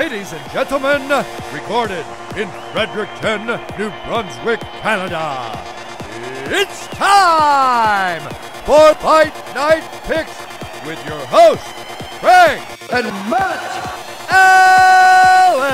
Ladies and gentlemen, recorded in Fredericton, New Brunswick, Canada, it's time for Fight Night Picks with your hosts, Craig and Matt Allen.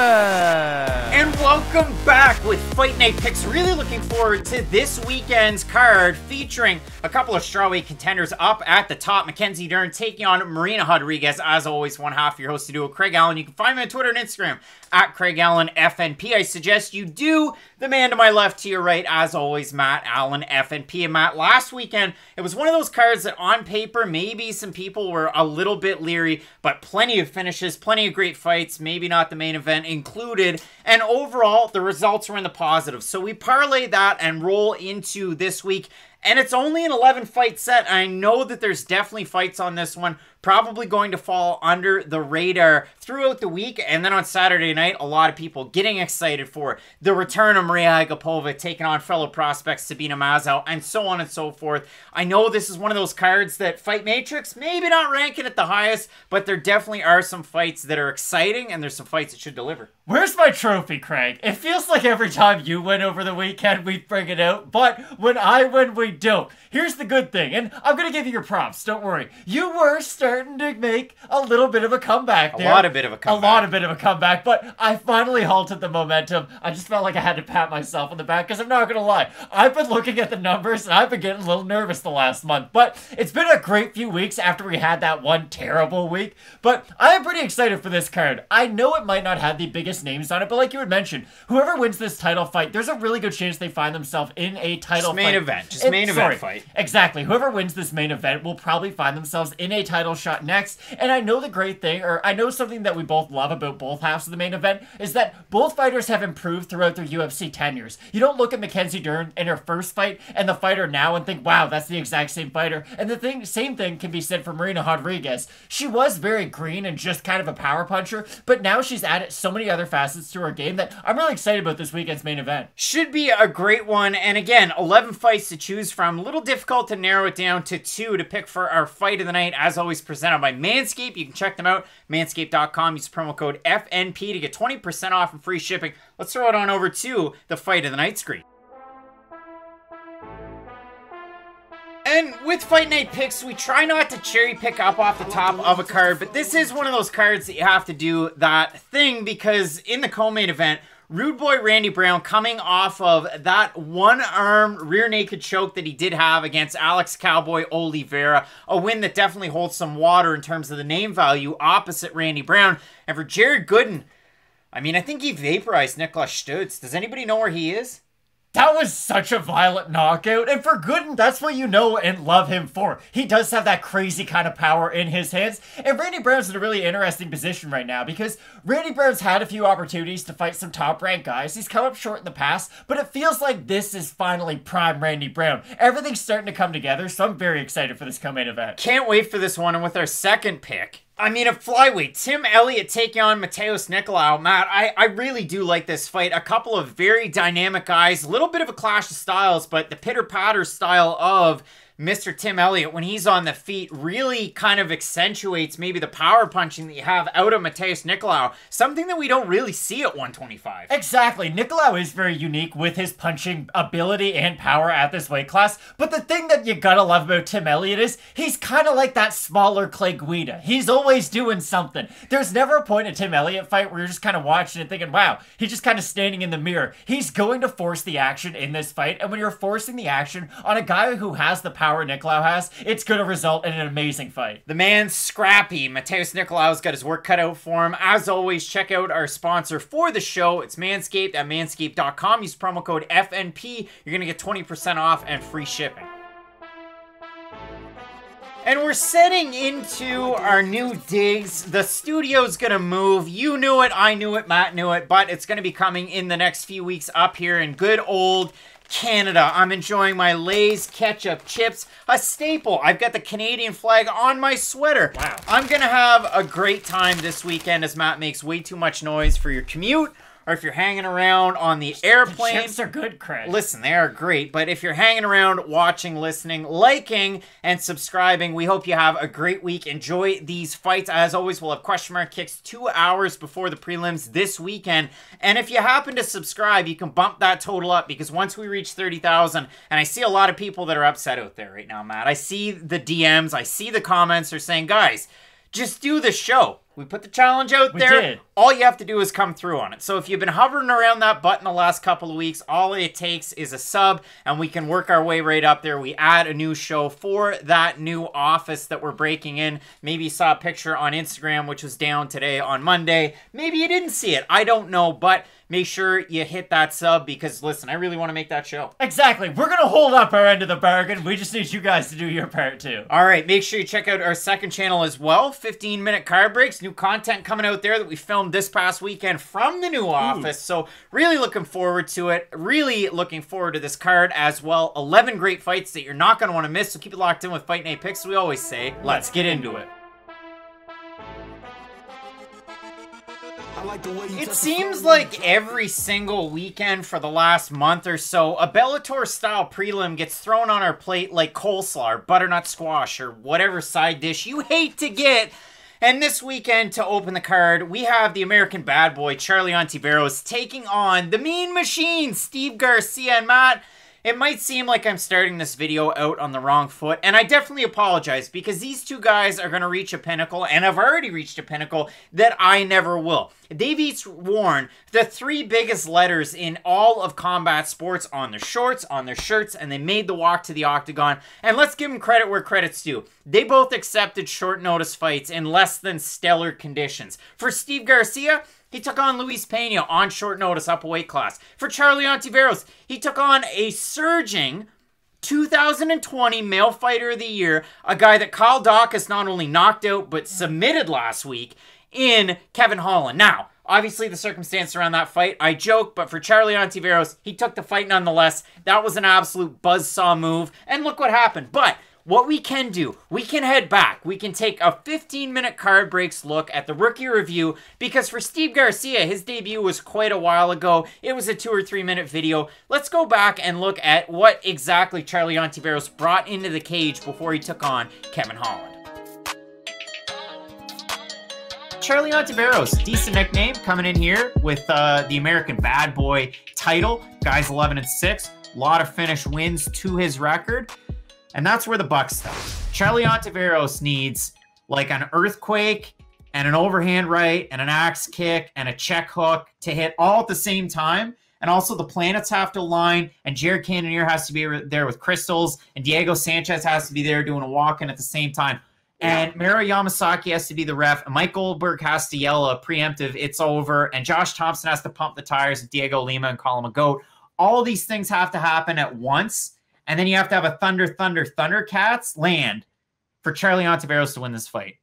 And welcome back with Fight Night Picks. Really looking forward to this weekend's card featuring a couple of strawweight contenders up at the top. Mackenzie Dern taking on Marina Rodriguez. As always, one half of your host to do, Craig Allen. You can find me on Twitter and Instagram at Craig Allen FNP. I suggest you do the man to my left, to your right, as always, Matt Allen FNP. And Matt, last weekend, it was one of those cards that on paper, maybe some people were a little bit leery, but plenty of finishes, plenty of great fights, maybe not the main event included. And overall, the results were in the positive. So we parlay that and roll into this week. And it's only an 11-fight set. I know that there's definitely fights on this one, probably going to fall under the radar throughout the week. And then on Saturday night, a lot of people getting excited for the return of Maria Agapova taking on fellow prospects Sabina Mazo, and so on and so forth. I know this is one of those cards that Fight Matrix maybe not ranking at the highest, but there definitely are some fights that are exciting, and there's some fights that should deliver. Where's my trophy, Craig? It feels like every time you win over the weekend, we bring it out, but when I win, we don't. Here's the good thing, and I'm going to give you your props, don't worry. You were starting to make a little bit of a comeback there. A lot of bit of a comeback, but I finally halted the momentum. I just felt like I had to pat myself on the back, because I'm not going to lie. I've been looking at the numbers, and I've been getting a little nervous the last month, but it's been a great few weeks after we had that one terrible week, but I am pretty excited for this card. I know it might not have the biggest names on it, but like you had mentioned, whoever wins this title fight, there's a really good chance they find themselves in a title fight. Main event fight. Exactly. Whoever wins this main event will probably find themselves in a title shot next. And I know the great thing, or I know something that we both love about both halves of the main event, is that both fighters have improved throughout their UFC tenures. You don't look at Mackenzie Dern in her first fight and the fighter now and think, wow, that's the exact same fighter. And the same thing can be said for Marina Rodriguez. She was very green and just kind of a power puncher, but now she's added so many other facets to her game that I'm really excited about this weekend's main event. Should be a great one. And again, 11 fights to choose from. A little difficult to narrow it down to 2 to pick for our fight of the night, as always presented by Manscaped. You can check them out, manscaped.com. Use promo code FNP to get 20% off and free shipping. Let's throw it on over to the fight of the night screen. And with Fight Night Picks, we try not to cherry pick up off the top of a card, but this is one of those cards that you have to do that thing, because in the co-main event, Rude Boy Randy Brown coming off of that one-arm rear naked choke that he did have against Alex Cowboy Oliveira, a win that definitely holds some water in terms of the name value opposite Randy Brown. And for Jared Gooden, I mean, I think he vaporized Niklas Stutz. Does anybody know where he is? That was such a violent knockout, and for Gooden, that's what you know and love him for. He does have that crazy kind of power in his hands, and Randy Brown's in a really interesting position right now, because Randy Brown's had a few opportunities to fight some top-ranked guys. He's come up short in the past, but it feels like this is finally prime Randy Brown. Everything's starting to come together, so I'm very excited for this co-main event. Can't wait for this one, and with our second pick, I mean, a flyweight, Tim Elliott taking on Matheus Nicolau. Matt, I really do like this fight. A couple of very dynamic guys. A little bit of a clash of styles, but the pitter-patter style of Mr. Tim Elliott, when he's on the feet, really kind of accentuates maybe the power punching that you have out of Matheus Nicolau. Something that we don't really see at 125. Exactly. Nicolau is very unique with his punching ability and power at this weight class. But the thing that you gotta love about Tim Elliott is he's kind of like that smaller Clay Guida. He's always doing something. There's never a point in a Tim Elliott fight where you're just kind of watching and thinking, wow, he's just kind of standing in the mirror. He's going to force the action in this fight. And when you're forcing the action on a guy who has the power Nicolau has, it's going to result in an amazing fight. The man's scrappy. Matheus Nicolau's got his work cut out for him. As always, check out our sponsor for the show. It's Manscaped at manscaped.com. Use promo code FNP. You're going to get 20% off and free shipping. And we're setting into our new digs. The studio's gonna move. You knew it, I knew it, Matt knew it, but it's gonna be coming in the next few weeks up here in good old Canada. I'm enjoying my Lay's ketchup chips, a staple. I've got the Canadian flag on my sweater. Wow. I'm gonna have a great time this weekend as Matt makes way too much noise for your commute or if you're hanging around on the airplane. The chips are good, Craig. Listen, they are great, but if you're hanging around, watching, listening, liking, and subscribing, we hope you have a great week. Enjoy these fights. As always, we'll have question mark kicks 2 hours before the prelims this weekend. And if you happen to subscribe, you can bump that total up, because once we reach 30,000, and I see a lot of people that are upset out there right now, Matt. I see the DMs, I see the comments are saying, guys, just do the show. We put the challenge out there. Did. All you have to do is come through on it. So if you've been hovering around that button the last couple of weeks, all it takes is a sub, and we can work our way right up there. We add a new show for that new office that we're breaking in. Maybe you saw a picture on Instagram, which was down today on Monday. Maybe you didn't see it. I don't know, but make sure you hit that sub, because, listen, I really want to make that show. Exactly. We're going to hold up our end of the bargain. We just need you guys to do your part, too. All right, make sure you check out our second channel as well. 15-minute card breaks. New content coming out there that we filmed this past weekend from the new office. So really looking forward to it. Really looking forward to this card as well. 11 great fights that you're not going to want to miss. So keep it locked in with Fight Night Picks. We always say, let's get into it. It seems like every single weekend for the last month or so, a Bellator-style prelim gets thrown on our plate like coleslaw or butternut squash or whatever side dish you hate to get. And this weekend, to open the card, we have the American bad boy, Charlie Ontiveros, taking on the Mean Machine, Steve Garcia. And Matt, it might seem like I'm starting this video out on the wrong foot, and I definitely apologize, because these two guys are going to reach a pinnacle, and have already reached a pinnacle, that I never will. They've each worn the 3 biggest letters in all of combat sports on their shorts, on their shirts, and they made the walk to the octagon. And let's give them credit where credit's due. They both accepted short notice fights in less than stellar conditions. For Steve Garcia, he took on Luis Pena on short notice, up a weight class. For Charlie Ontiveros, he took on a surging 2020 Male Fighter of the Year, a guy that Kyle Daukaus not only knocked out, but submitted last week, in Kevin Holland. Now, obviously the circumstance around that fight, I joke, but for Charlie Ontiveros, he took the fight nonetheless. That was an absolute buzzsaw move, and look what happened. But what we can do, we can head back. We can take a 15-minute card breaks look at the rookie review, because for Steve Garcia, his debut was quite a while ago. It was a 2 or 3 minute video. Let's go back and look at what exactly Charlie Ontiveros brought into the cage before he took on Kevin Holland. Charlie Ontiveros, decent nickname, coming in here with the American Bad Boy title. Guy's 11-6, a lot of finish wins to his record. And that's where the buck stops. Charlie Ontiveros needs like an earthquake and an overhand right and an axe kick and a check hook to hit all at the same time. And also the planets have to align, and Jared Cannonier has to be there with crystals, and Diego Sanchez has to be there doing a walk-in at the same time. And Miro Yamasaki has to be the ref, and Mike Goldberg has to yell a preemptive, it's over, and Josh Thompson has to pump the tires of Diego Lima and call him a goat. All of these things have to happen at once, and then you have to have a Thundercats land for Charlie Ontiveros to win this fight.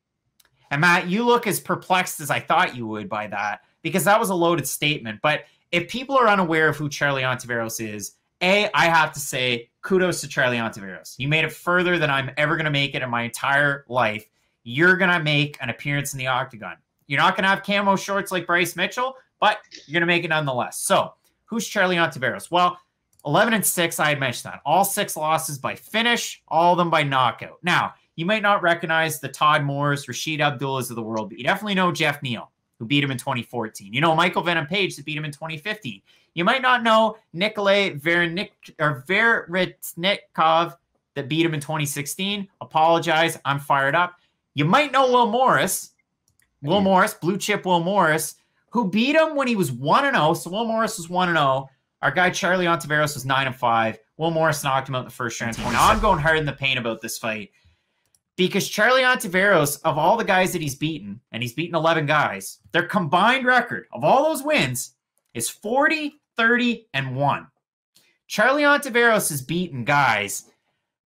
And Matt, you look as perplexed as I thought you would by that, because that was a loaded statement. But if people are unaware of who Charlie Ontiveros is, I have to say, kudos to Charlie Ontiveros. You made it further than I'm ever going to make it in my entire life. You're going to make an appearance in the octagon. You're not going to have camo shorts like Bryce Mitchell, but you're going to make it nonetheless. So, who's Charlie Ontiveros? Well, 11-6, I had mentioned that. All 6 losses by finish, all of them by knockout. Now, you might not recognize the Todd Moores, Rashid Abdullahs of the world, but you definitely know Jeff Neal, who beat him in 2014. You know Michael Venom Page, that beat him in 2015. You might not know Nikolay Vereshnikov, that beat him in 2016. Apologize, I'm fired up. You might know Will Morris, Blue Chip Will Morris, who beat him when he was 1-0. So Will Morris was 1-0. Our guy Charlie Ontiveros was 9-5. Will Morris knocked him out in the first round. Now I'm going hard in the paint about this fight, because Charlie Ontiveros, of all the guys that he's beaten, and he's beaten 11 guys, their combined record of all those wins is 40-30-1. Charlie Ontiveros has beaten guys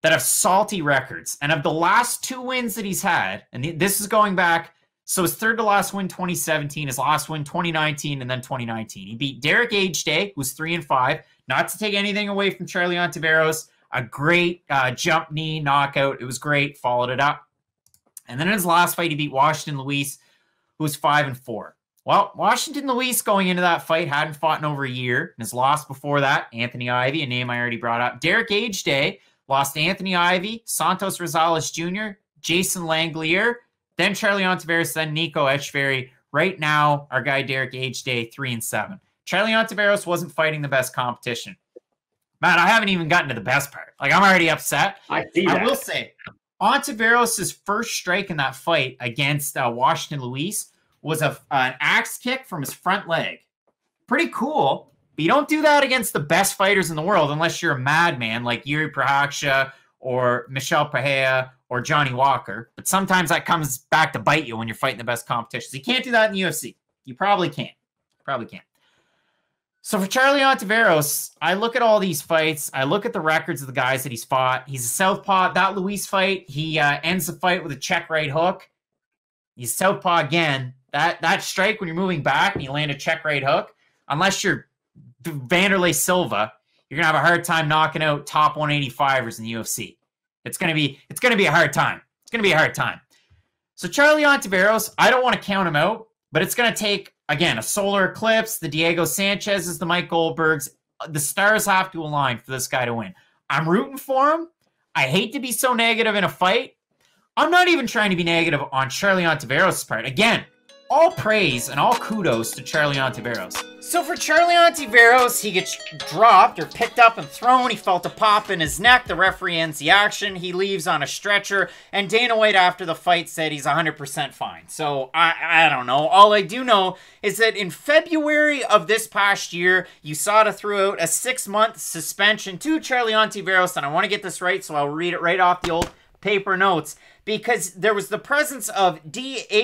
that have salty records. And of the last 2 wins that he's had, and this is going back, so his third to last win 2017, his last win 2019, and then 2019. He beat Derek Ageday, who's 3-5. Not to take anything away from Charlie Ontiveros. A great jump knee knockout. It was great. Followed it up. And then in his last fight, he beat Washington Luis, who was 5-4. Well, Washington Luis going into that fight hadn't fought in over a year. And his loss before that, Anthony Ivy, a name I already brought up. Derek Ageday lost to Anthony Ivy, Santos Rosales Jr., Jason Langlier, then Charlie Ontiveros, then Nico Echeverry. Right now, our guy Derek Ageday, 3-7. Charlie Ontiveros wasn't fighting the best competition. Matt, I haven't even gotten to the best part. Like, I'm already upset. I will say, Ontiveros' first strike in that fight against Washington Luis was an axe kick from his front leg. Pretty cool, but you don't do that against the best fighters in the world unless you're a madman like Yuri Prochazka or Michel Pereira or Johnny Walker. But sometimes that comes back to bite you when you're fighting the best competitions. You can't do that in the UFC. You probably can't. Probably can't. So for Charlie Ontiveros, I look at all these fights. I look at the records of the guys that he's fought. He's a southpaw. That Luis fight, he ends the fight with a check right hook. He's southpaw again. That strike when you're moving back and you land a check right hook, unless you're Vanderlei Silva, you're gonna have a hard time knocking out top 185ers in the UFC. It's gonna be a hard time. It's gonna be a hard time. So Charlie Ontiveros, I don't want to count him out, but it's gonna take again a solar eclipse, the Diego Sanchez's, the Mike Goldbergs. The stars have to align for this guy to win. I'm rooting for him. I hate to be so negative in a fight. I'm not even trying to be negative on Charlie Ontiveros' part. Again, all praise and all kudos to Charlie Ontiveros. So for Charlie Ontiveros, he gets dropped or picked up and thrown. He felt a pop in his neck. The referee ends the action. He leaves on a stretcher. And Dana White, after the fight, said he's 100% fine. So I don't know. All I do know is that in February of this past year, USADA threw out a 6-month suspension to Charlie Ontiveros. And I want to get this right, so I'll read it right off the old paper notes. Because there was the presence of DHCMT,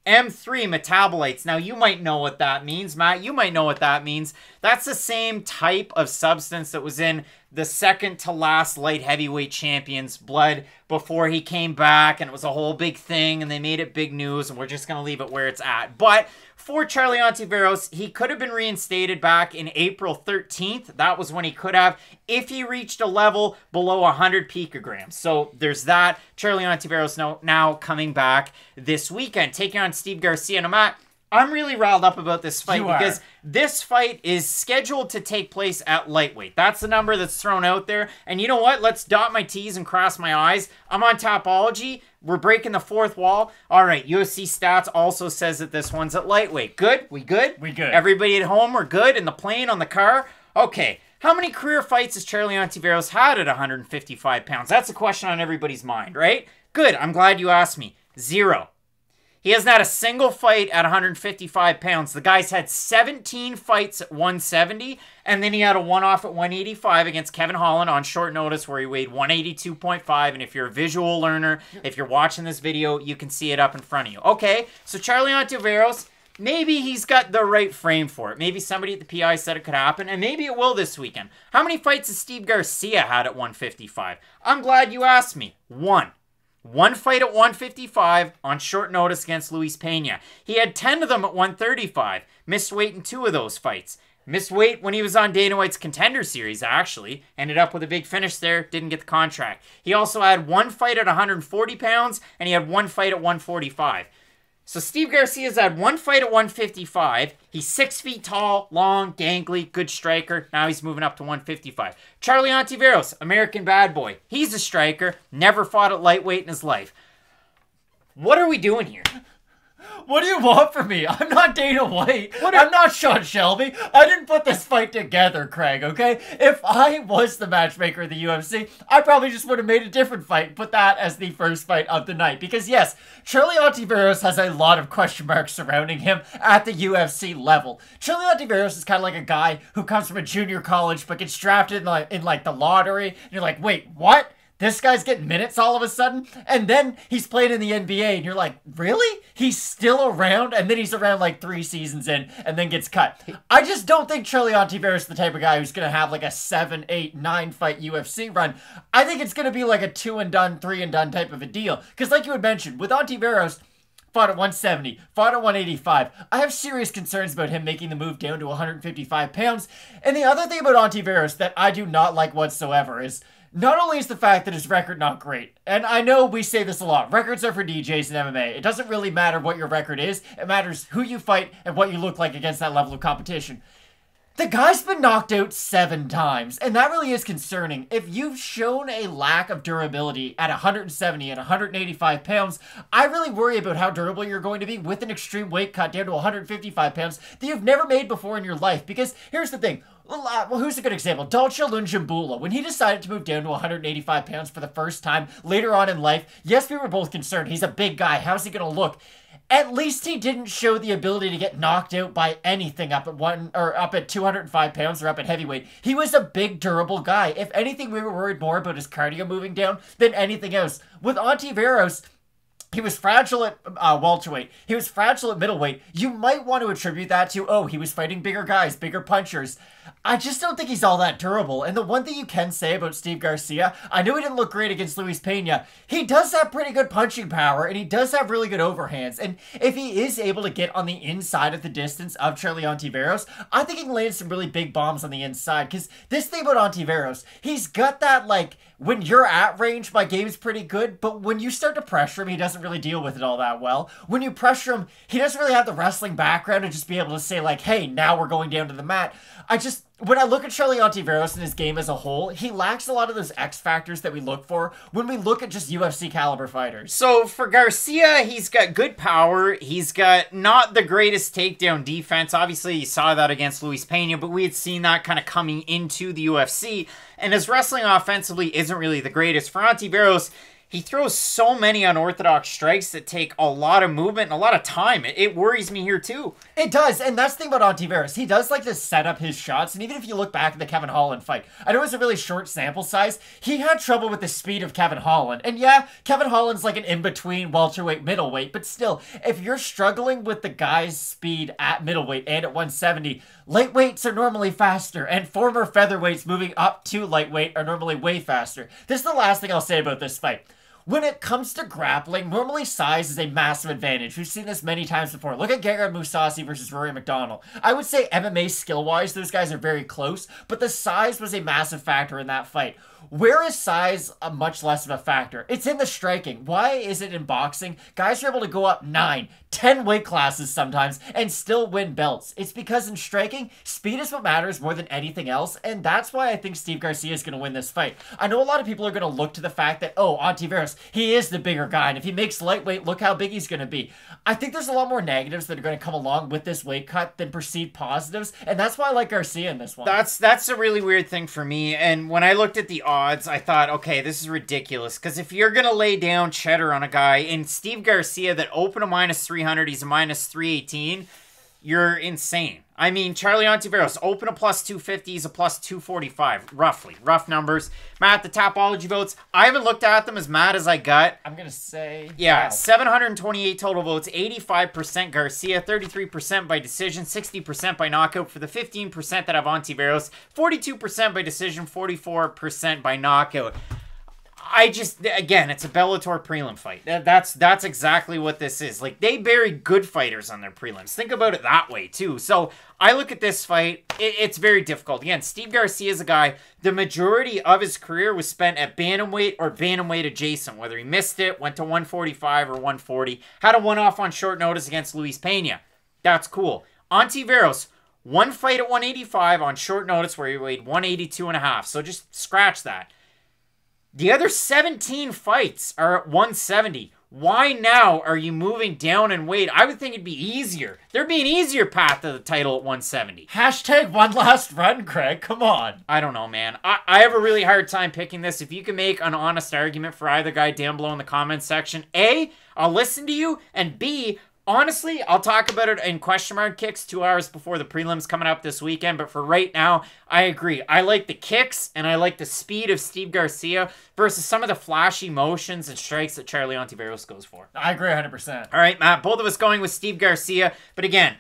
M3 metabolites. Now, you might know what that means, Matt. You might know what that means. That's the same type of substance that was in the second to last light heavyweight champion's blood before he came back, and it was a whole big thing, and they made it big news, and we're just going to leave it where it's at. But for Charlie Ontiveros, he could have been reinstated back in April 13th. That was when he could have, if he reached a level below 100 picograms. So there's that. Charlie Ontiveros now coming back this weekend, taking on Steve Garcia. Now, Matt, I'm really riled up about this fight because this fight is scheduled to take place at lightweight. That's the number that's thrown out there. And you know what? Let's dot my T's and cross my I's. I'm on Tapology. We're breaking the fourth wall. All right, UFC Stats also says that this one's at lightweight. Good? We good? We good. Everybody at home, we're good? In the plane, on the car? Okay. How many career fights has Charlie Ontiveros had at 155 pounds? That's a question on everybody's mind, right? Good. I'm glad you asked me. 0. He hasn't had a single fight at 155 pounds. The guy's had 17 fights at 170, and then he had a one-off at 185 against Kevin Holland on short notice where he weighed 182.5, and if you're a visual learner, if you're watching this video, you can see it up in front of you. Okay, so Charlie Ontiveros, maybe he's got the right frame for it. Maybe somebody at the PI said it could happen, and maybe it will this weekend. How many fights has Steve Garcia had at 155? I'm glad you asked me. 1. One fight at 155 on short notice against Luis Pena. He had 10 of them at 135. Missed weight in 2 of those fights. Missed weight when he was on Dana White's Contender Series, actually. Ended up with a big finish there. Didn't get the contract. He also had 1 fight at 140 pounds, and he had 1 fight at 145. So Steve Garcia's had 1 fight at 155. He's 6 feet tall, long, gangly, good striker. Now he's moving up to 155. Charlie Ontiveros, American bad boy. He's a striker. Never fought at lightweight in his life. What are we doing here? What do you want from me? I'm not Dana White. I'm not Sean Shelby. I didn't put this fight together, Craig, okay? If I was the matchmaker of the UFC, I probably just would have made a different fight and put that as the first fight of the night. Because yes, Charlie Ontiveros has a lot of question marks surrounding him at the UFC level. Charlie Ontiveros is kind of like a guy who comes from a junior college but gets drafted in like the lottery. And you're like, wait, what? This guy's getting minutes all of a sudden, and then he's playing in the NBA, and you're like, really? He's still around? And then he's around like 3 seasons in, and then gets cut. I just don't think Charlie Ontiveros is the type of guy who's going to have like a 7, 8, 9 fight UFC run. I think it's going to be like a 2 and done, 3 and done type of a deal. Because like you had mentioned, with Ontiveros, fought at 170, fought at 185. I have serious concerns about him making the move down to 155 pounds. And the other thing about Ontiveros that I do not like whatsoever is Not only is the fact that his record not great, and I know we say this a lot, records are for DJs in MMA. It doesn't really matter what your record is, it matters who you fight and what you look like against that level of competition. The guy's been knocked out 7 times, and that really is concerning. If you've shown a lack of durability at 170 and 185 pounds, I really worry about how durable you're going to be with an extreme weight cut down to 155 pounds that you've never made before in your life. Because here's the thing. Well, who's a good example? Dalcha Lungiambula. When he decided to move down to 185 pounds for the first time later on in life, yes, we were both concerned. He's a big guy. How's he going to look? At least he didn't show the ability to get knocked out by anything up at 205 pounds or up at heavyweight. He was a big, durable guy. If anything, we were worried more about his cardio moving down than anything else. With Ontiveros, he was fragile at welterweight. He was fragile at middleweight. You might want to attribute that to, oh, he was fighting bigger guys, bigger punchers. I just don't think he's all that durable. And the one thing you can say about Steve Garcia, I know he didn't look great against Luis Pena. He does have pretty good punching power, and he does have really good overhands. And if he is able to get on the inside of the distance of Charlie Ontiveros, I think he can land some really big bombs on the inside. Because this thing about Ontiveros, he's got that, like, when you're at range, my game's pretty good, but when you start to pressure him, he doesn't really deal with it all that well. When you pressure him, he doesn't really have the wrestling background to just be able to say, like, hey, now we're going down to the mat. When I look at Charlie Ontiveros and his game as a whole, he lacks a lot of those X factors that we look for when we look at just UFC caliber fighters. So for Garcia, he's got good power. He's got not the greatest takedown defense. Obviously, you saw that against Luis Pena, but we had seen that kind of coming into the UFC. And his wrestling offensively isn't really the greatest. For Ontiveros, he throws so many unorthodox strikes that take a lot of movement and a lot of time. It worries me here too. It does, and that's the thing about Ontiveros. He does like to set up his shots, and even if you look back at the Kevin Holland fight, I know it was a really short sample size, he had trouble with the speed of Kevin Holland. And yeah, Kevin Holland's like an in-between welterweight, middleweight, but still, if you're struggling with the guy's speed at middleweight and at 170, lightweights are normally faster, and former featherweights moving up to lightweight are normally way faster. This is the last thing I'll say about this fight. When it comes to grappling, normally size is a massive advantage. We've seen this many times before. Look at Gegard Mousasi versus Rory McDonald. I would say MMA skill-wise, those guys are very close, but the size was a massive factor in that fight. Where is size much less of a factor? It's in the striking. Why is it in boxing? Guys are able to go up 9, 10 weight classes sometimes and still win belts. It's because in striking, speed is what matters more than anything else, and that's why I think Steve Garcia is going to win this fight. I know a lot of people are going to look to the fact that, oh, Ontiveros, he is the bigger guy, and if he makes lightweight, look how big he's going to be. I think there's a lot more negatives that are going to come along with this weight cut than perceived positives, and that's why I like Garcia in this one. That's a really weird thing for me, and when I looked at the odds, I thought, okay, this is ridiculous, because if you're going to lay down cheddar on a guy, and Steve Garcia that opened a minus 300, he's a minus 318, you're insane. I mean, Charlie Ontiveros, open a plus 250, he's a plus 245, roughly. Rough numbers. Matt, the Tapology votes, I haven't looked at them as mad as I got. I'm going to say... Yeah, wow. 728 total votes, 85% Garcia, 33% by decision, 60% by knockout for the 15% that have Ontiveros, 42% by decision, 44% by knockout. Again, it's a Bellator prelim fight. That's exactly what this is. Like, they bury good fighters on their prelims. Think about it that way, too. So, I look at this fight, it's very difficult. Again, Steve Garcia is a guy, the majority of his career was spent at bantamweight or bantamweight adjacent, whether he missed it, went to 145 or 140, had a one-off on short notice against Luis Pena. That's cool. Ontiveros, one fight at 185 on short notice where he weighed 182.5, so just scratch that. The other 17 fights are at 170. Why now are you moving down in weight? I would think it'd be easier. There'd be an easier path to the title at 170. Hashtag one last run, Craig. Come on. I don't know, man. I have a really hard time picking this. If you can make an honest argument for either guy down below in the comments section, A, I'll listen to you, and B, honestly, I'll talk about it in question mark kicks 2 hours before the prelims coming up this weekend. But for right now, I agree. I like the kicks and I like the speed of Steve Garcia versus some of the flashy motions and strikes that Charlie Ontiveros goes for. I agree 100%. All right, Matt, both of us going with Steve Garcia. But again,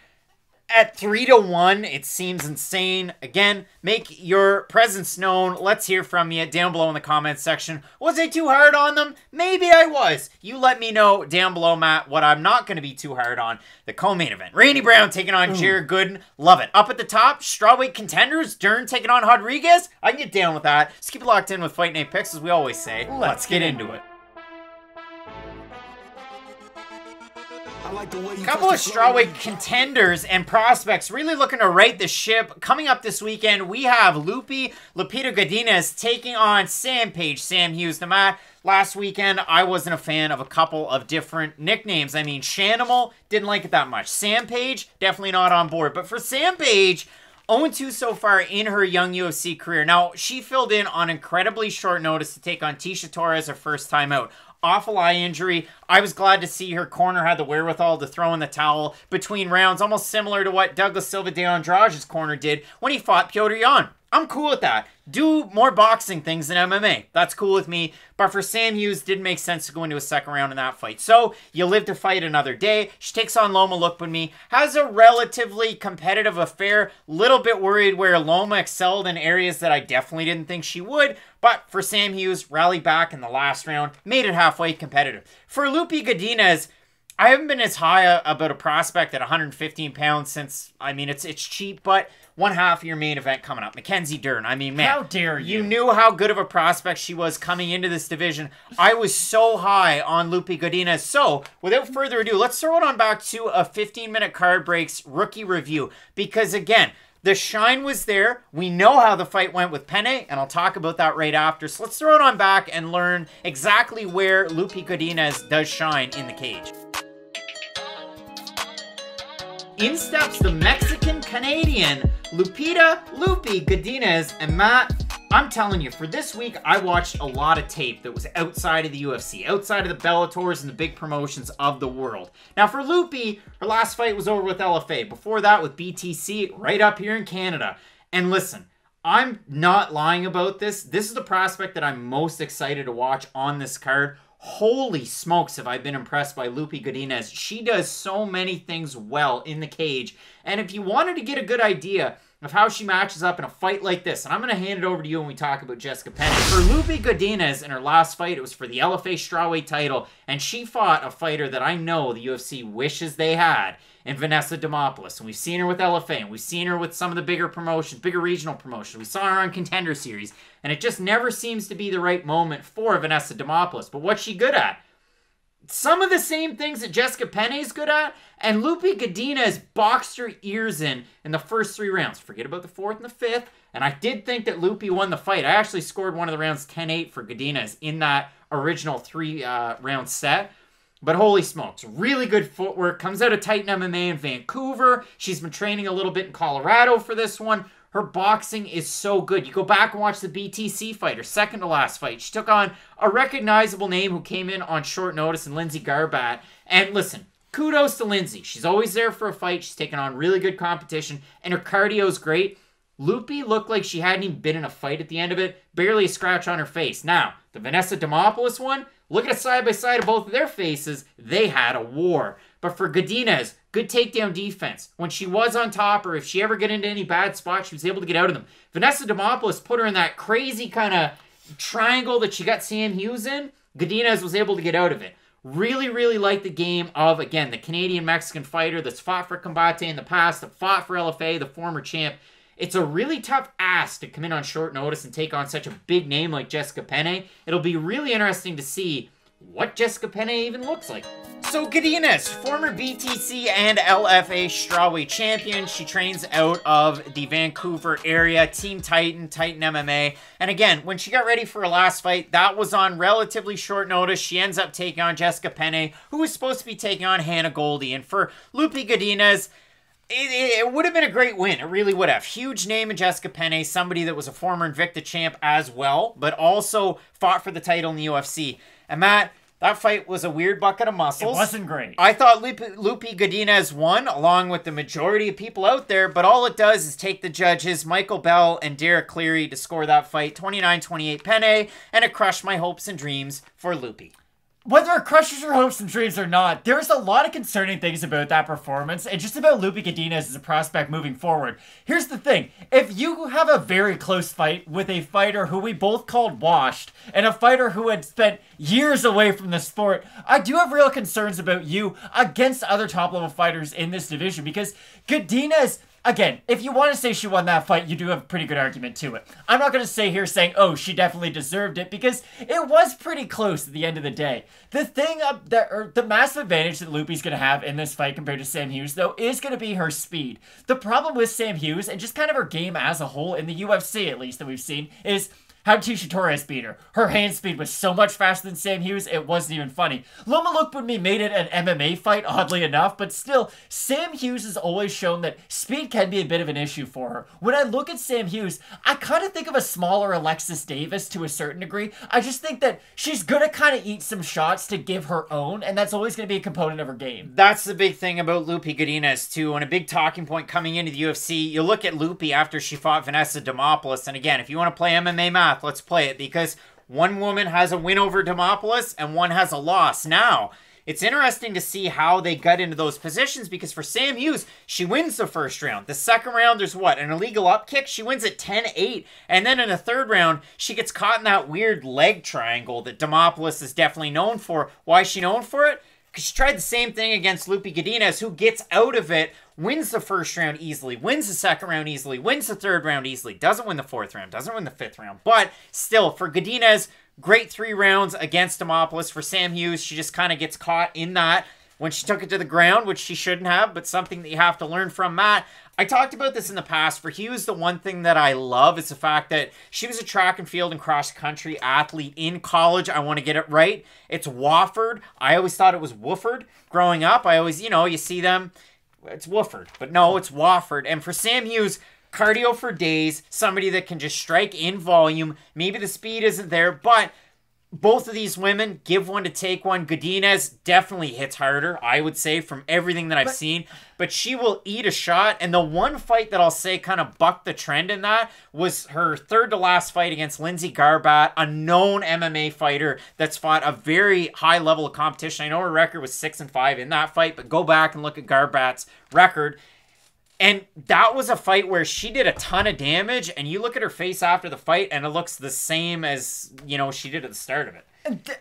At 3-1, it seems insane. Again, make your presence known. Let's hear from you down below in the comments section. Was I too hard on them? Maybe I was. You let me know down below, Matt, what I'm not going to be too hard on. The co-main event. Randy Brown taking on Jared Gooden. Love it. Up at the top, strawweight contenders. Dern taking on Rodriguez. I can get down with that. Just keep it locked in with Fight Night Picks, as we always say. Let's get into it. A couple of strawweight contenders and prospects really looking to right the ship. Coming up this weekend, we have Lupita Godinez taking on Sam Page, Sam Hughes. Now, Matt, last weekend, I wasn't a fan of a couple of different nicknames. I mean, Shanimal, didn't like it that much. Sam Page, definitely not on board. But for Sam Page, 0-2 so far in her young UFC career. Now, she filled in on incredibly short notice to take on Tecia Torres her first time out. Awful eye injury. I was glad to see her corner had the wherewithal to throw in the towel between rounds, almost similar to what Douglas Silva de Andrade's corner did when he fought Petr Yan. I'm cool with that. Do more boxing things than MMA. That's cool with me. But for Sam Hughes, didn't make sense to go into a second round in that fight. So, you live to fight another day. She takes on Loma Lookboonmee. Has a relatively competitive affair. Little bit worried where Loma excelled in areas that I definitely didn't think she would. But for Sam Hughes, rallied back in the last round. Made it halfway competitive. For Lupita Godinez, I haven't been as high about a prospect at 115 pounds since, I mean, it's cheap, but one half of your main event coming up. Mackenzie Dern. I mean, man. How dare you? You knew how good of a prospect she was coming into this division. I was so high on Lupita Godinez. So, without further ado, let's throw it on back to a 15-minute card breaks rookie review. Because, again, the shine was there. We know how the fight went with Penne, and I'll talk about that right after. So let's throw it on back and learn exactly where Lupita Godinez does shine in the cage. In steps the Mexican-Canadian Lupita Godinez. And Matt, I'm telling you, for this week, I watched a lot of tape that was outside of the UFC, outside of the Bellators and the big promotions of the world. Now, for Lupi, her last fight was over with LFA. Before that, with BTC, right up here in Canada. And listen, I'm not lying about this. This is the prospect that I'm most excited to watch on this card. Holy smokes, have I been impressed by Lupita Godinez. She does so many things well in the cage. And if you wanted to get a good idea of how she matches up in a fight like this, and I'm going to hand it over to you when we talk about Jessica Penne. For Lupita Godinez in her last fight, it was for the LFA strawweight title, and she fought a fighter that I know the UFC wishes they had in Vanessa Demopoulos. And we've seen her with LFA, and we've seen her with some of the bigger promotions, bigger regional promotions. We saw her on Contender Series, and it just never seems to be the right moment for Vanessa Demopoulos. But what's she good at? Some of the same things that Jessica Penne is good at, and Lupita Godinez boxed her ears in the first 3 rounds. Forget about the 4th and the 5th, and I did think that Lupi won the fight. I actually scored one of the rounds 10-8 for Godinez in that original 3-round set. But holy smokes, really good footwork. Comes out of Titan MMA in Vancouver. She's been training a little bit in Colorado for this one. Her boxing is so good. You go back and watch the BTC fight, her second to last fight. She took on a recognizable name who came in on short notice in Lindsay Garbat. And listen, kudos to Lindsay. She's always there for a fight. She's taken on really good competition, and her cardio's great. Lupi looked like she hadn't even been in a fight at the end of it. Barely a scratch on her face. Now, the Vanessa Demopoulos one, look at a side-by-side of both of their faces. They had a war. But for Godinez, good takedown defense. When she was on top, or if she ever got into any bad spots, she was able to get out of them. Vanessa Demopoulos put her in that crazy kind of triangle that she got Sam Hughes in. Godinez was able to get out of it. Really, really like the game of, again, the Canadian-Mexican fighter that's fought for Combate in the past, that fought for LFA, the former champ. It's a really tough ask to come in on short notice and take on such a big name like Jessica Penne. It'll be really interesting to see what Jessica Penne even looks like. So Godinez, former BTC and LFA strawweight champion. She trains out of the Vancouver area, Team Titan, Titan MMA. And again, when she got ready for her last fight, that was on relatively short notice. She ends up taking on Jessica Penne, who was supposed to be taking on Hannah Goldie. And for Lupita Godinez, it would have been a great win. It really would have. Huge name in Jessica Penne, somebody that was a former Invicta champ as well, but also fought for the title in the UFC. And Matt, that fight was a weird bucket of muscles. It wasn't great. I thought Lupita Godinez won, along with the majority of people out there, but all it does is take the judges, Michael Bell and Derek Cleary, to score that fight, 29-28 Penne, and it crushed my hopes and dreams for Lupi. Whether it crushes your hopes and dreams or not, there's a lot of concerning things about that performance and just about Lupi Godinez as a prospect moving forward. Here's the thing. If you have a very close fight with a fighter who we both called washed and a fighter who had spent years away from the sport, I do have real concerns about you against other top-level fighters in this division because Godinez... Again, if you want to say she won that fight, you do have a pretty good argument to it. I'm not going to say here saying, oh, she definitely deserved it, because it was pretty close at the end of the day. The thing, the massive advantage that Lupi's going to have in this fight compared to Sam Hughes, though, is going to be her speed. The problem with Sam Hughes, and just kind of her game as a whole, in the UFC at least that we've seen, is... how did Tecia Torres beat her? Her hand speed was so much faster than Sam Hughes, it wasn't even funny. Loma Lookboonmee made it an MMA fight, oddly enough, but still, Sam Hughes has always shown that speed can be a bit of an issue for her. When I look at Sam Hughes, I kind of think of a smaller Alexis Davis to a certain degree. I just think that she's gonna kind of eat some shots to give her own, and that's always gonna be a component of her game. That's the big thing about Lupi Godinez, too, and a big talking point coming into the UFC. You look at Lupi after she fought Vanessa Demopoulos, and again, if you want to play MMA math, let's play it, because one woman has a win over Demopoulos and one has a loss. Now, it's interesting to see how they got into those positions, because for Sam Hughes, she wins the first round. The second round, there's what? An illegal up kick? She wins at 10-8. And then in the third round, she gets caught in that weird leg triangle that Demopoulos is definitely known for. Why is she known for it? Because she tried the same thing against Lupi Godinez, who gets out of it, wins the first round easily, wins the second round easily, wins the third round easily, doesn't win the fourth round, doesn't win the fifth round. But still, for Godinez, great 3 rounds against Demopoulos. For Sam Hughes, she just kind of gets caught in that when she took it to the ground, which she shouldn't have, but something that you have to learn from. Matt, I talked about this in the past. For Hughes, the one thing that I love is the fact that she was a track and field and cross-country athlete in college. I want to get it right. It's Wofford. I always thought it was Wooford growing up. I always, you see them. It's Wooford. But no, it's Wofford. And for Sam Hughes, cardio for days, somebody that can just strike in volume. Maybe the speed isn't there, but... both of these women, give one to take one. Godinez definitely hits harder, I would say, from everything that I've seen. But she will eat a shot. And the one fight that I'll say kind of bucked the trend in that was her third to last fight against Lindsay Garbat, a known MMA fighter that's fought a very high level of competition. I know her record was 6-5 in that fight, but go back and look at Garbat's record. And that was a fight where she did a ton of damage, and you look at her face after the fight, and it looks the same as, she did at the start of it.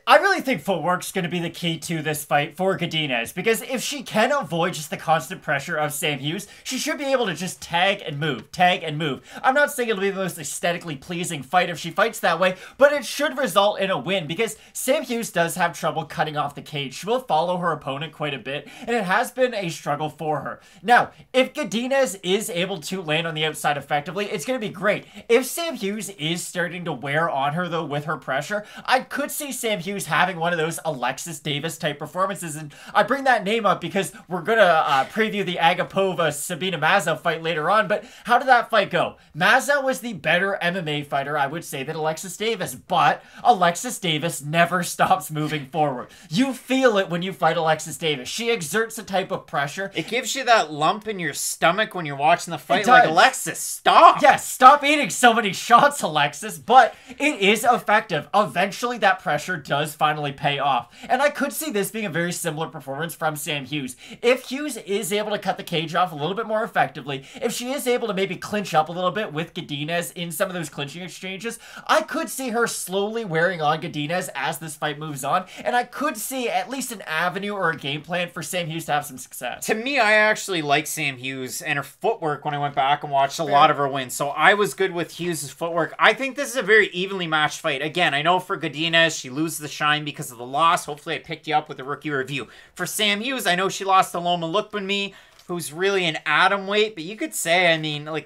I really think footwork's going to be the key to this fight for Godinez, because if she can avoid just the constant pressure of Sam Hughes, she should be able to just tag and move, tag and move. I'm not saying it'll be the most aesthetically pleasing fight if she fights that way, but it should result in a win, because Sam Hughes does have trouble cutting off the cage. She will follow her opponent quite a bit, and it has been a struggle for her. Now, if Godinez is able to land on the outside effectively, it's going to be great. If Sam Hughes is starting to wear on her, though, with her pressure, I could see Sam Hughes having one of those Alexis Davis type performances. And I bring that name up because we're going to preview the Agapova-Sabina Maza fight later on. But how did that fight go? Maza was the better MMA fighter, I would say, than Alexis Davis. But Alexis Davis never stops moving forward. You feel it when you fight Alexis Davis. She exerts a type of pressure. It gives you that lump in your stomach when you're watching the fight. Like, Alexis, stop! Yes, stop eating so many shots, Alexis. But it is effective. Eventually, that pressure does finally pay off. And I could see this being a very similar performance from Sam Hughes. If Hughes is able to cut the cage off a little bit more effectively, if she is able to maybe clinch up a little bit with Godinez in some of those clinching exchanges, I could see her slowly wearing on Godinez as this fight moves on, and I could see at least an avenue or a game plan for Sam Hughes to have some success. To me, I actually like Sam Hughes and her footwork when I went back and watched a lot of her wins, so I was good with Hughes' footwork. I think this is a very evenly matched fight. Again, I know for Godinez, she loses the shine because of the loss. Hopefully I picked you up with a rookie review. For Sam Hughes, I know she lost to Loma Lookboonmee, who's really an atom weight, but you could say,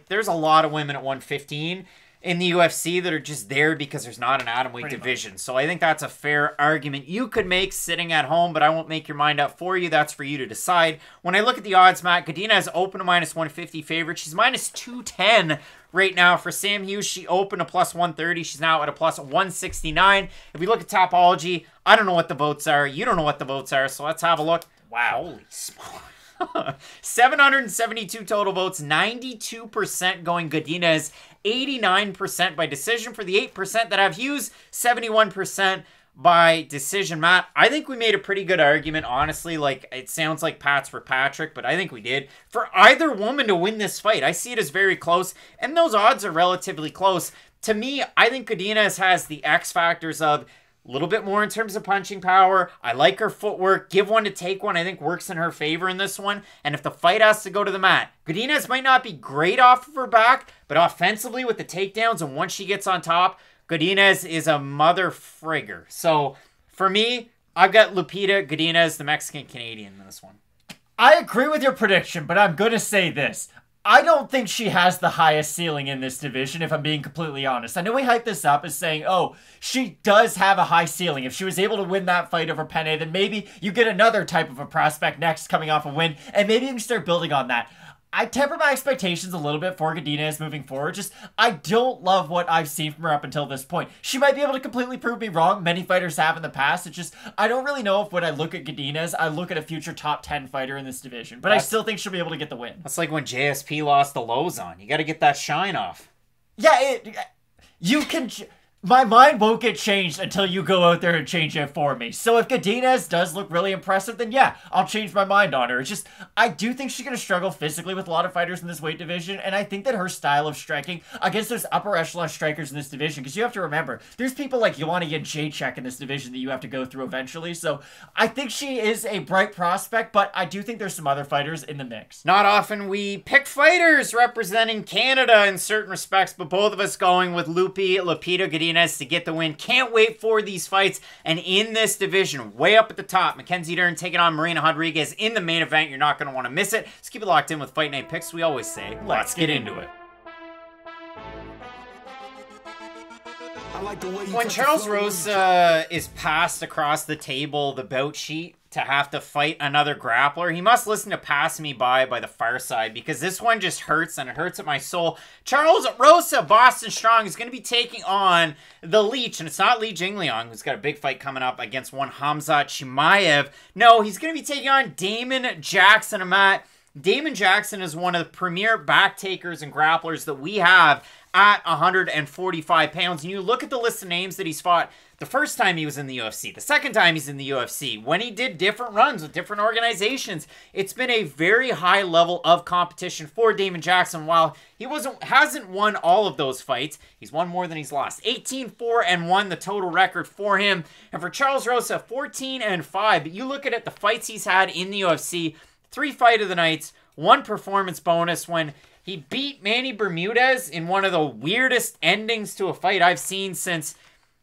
there's a lot of women at 115 in the UFC that are just there because there's not an atom weight division. So I think that's a fair argument you could make sitting at home, but I won't make your mind up for you. That's for you to decide. When I look at the odds, Matt, Godinez open to minus 150 favorite. She's minus 210 right now. For Sam Hughes, she opened a plus 130. She's now at a plus 169. If we look at Tapology, I don't know what the votes are. You don't know what the votes are, so let's have a look. Wow. Holy smokes. 772 total votes, 92% going Godinez, 89% by decision. For the 8% that have Hughes, 71% by decision. Matt, I think we made a pretty good argument, honestly. Like, it sounds like Pat's for Patrick, but I think we did. For either woman to win this fight, I see it as very close, and those odds are relatively close. To me, I think Godinez has the X factors of a little bit more in terms of punching power. I like her footwork. Give one to take one, I think works in her favor in this one. And if the fight has to go to the mat, Godinez might not be great off of her back, but offensively with the takedowns and once she gets on top, Godinez is a mother frigger. So for me, I've got Lupita Godinez, the Mexican-Canadian, in this one. I agree with your prediction, but I'm going to say this. I don't think she has the highest ceiling in this division, if I'm being completely honest. I know we hyped this up as saying, oh, she does have a high ceiling. If she was able to win that fight over Penne, then maybe you get another type of a prospect next coming off a win, and maybe you can start building on that. I temper my expectations a little bit for Godinez moving forward. Just, I don't love what I've seen from her up until this point. She might be able to completely prove me wrong. Many fighters have in the past. It's just, I don't really know if when I look at Godinez, I look at a future top 10 fighter in this division. But I still think she'll be able to get the win. That's like when JSP lost the Lozon. You got to get that shine off. Yeah, you can... My mind won't get changed until you go out there and change it for me. So if Godinez does look really impressive, then yeah, I'll change my mind on her. It's just, I do think she's going to struggle physically with a lot of fighters in this weight division, and I think that her style of striking against those upper echelon strikers in this division, because you have to remember, there's people like Joanna Jędrzejczyk in this division that you have to go through eventually, so I think she is a bright prospect, but I do think there's some other fighters in the mix. Not often we pick fighters representing Canada in certain respects, but both of us going with Lupita Godinez to get the win. Can't wait for these fights. And in this division, way up at the top, Mackenzie Dern taking on Marina Rodriguez in the main event. You're not going to want to miss it. Let's keep it locked in with Fight Night Picks. We always say, let's get into it. When Charles Rosa is passed across the table, the bout sheet, to have to fight another grappler, he must listen to Pass Me By the Far Side, because this one just hurts, and it hurts at my soul. Charles Rosa, Boston Strong, is going to be taking on the Leech, and it's not Li Jingliang, who's got a big fight coming up against one Khamzat Chimaev. No, he's going to be taking on Damon Jackson. And Matt, Damon Jackson is one of the premier back takers and grapplers that we have at 145 pounds. And you look at the list of names that he's fought the first time he was in the UFC, the second time he's in the UFC, when he did different runs with different organizations. It's been a very high level of competition for Damon Jackson. While he hasn't won all of those fights, he's won more than he's lost. 18-4-1, the total record for him. And for Charles Rosa, 14-5. But you look at it, the fights he's had in the UFC, 3 Fight of the Nights, 1 performance bonus when he beat Manny Bermudez in one of the weirdest endings to a fight I've seen since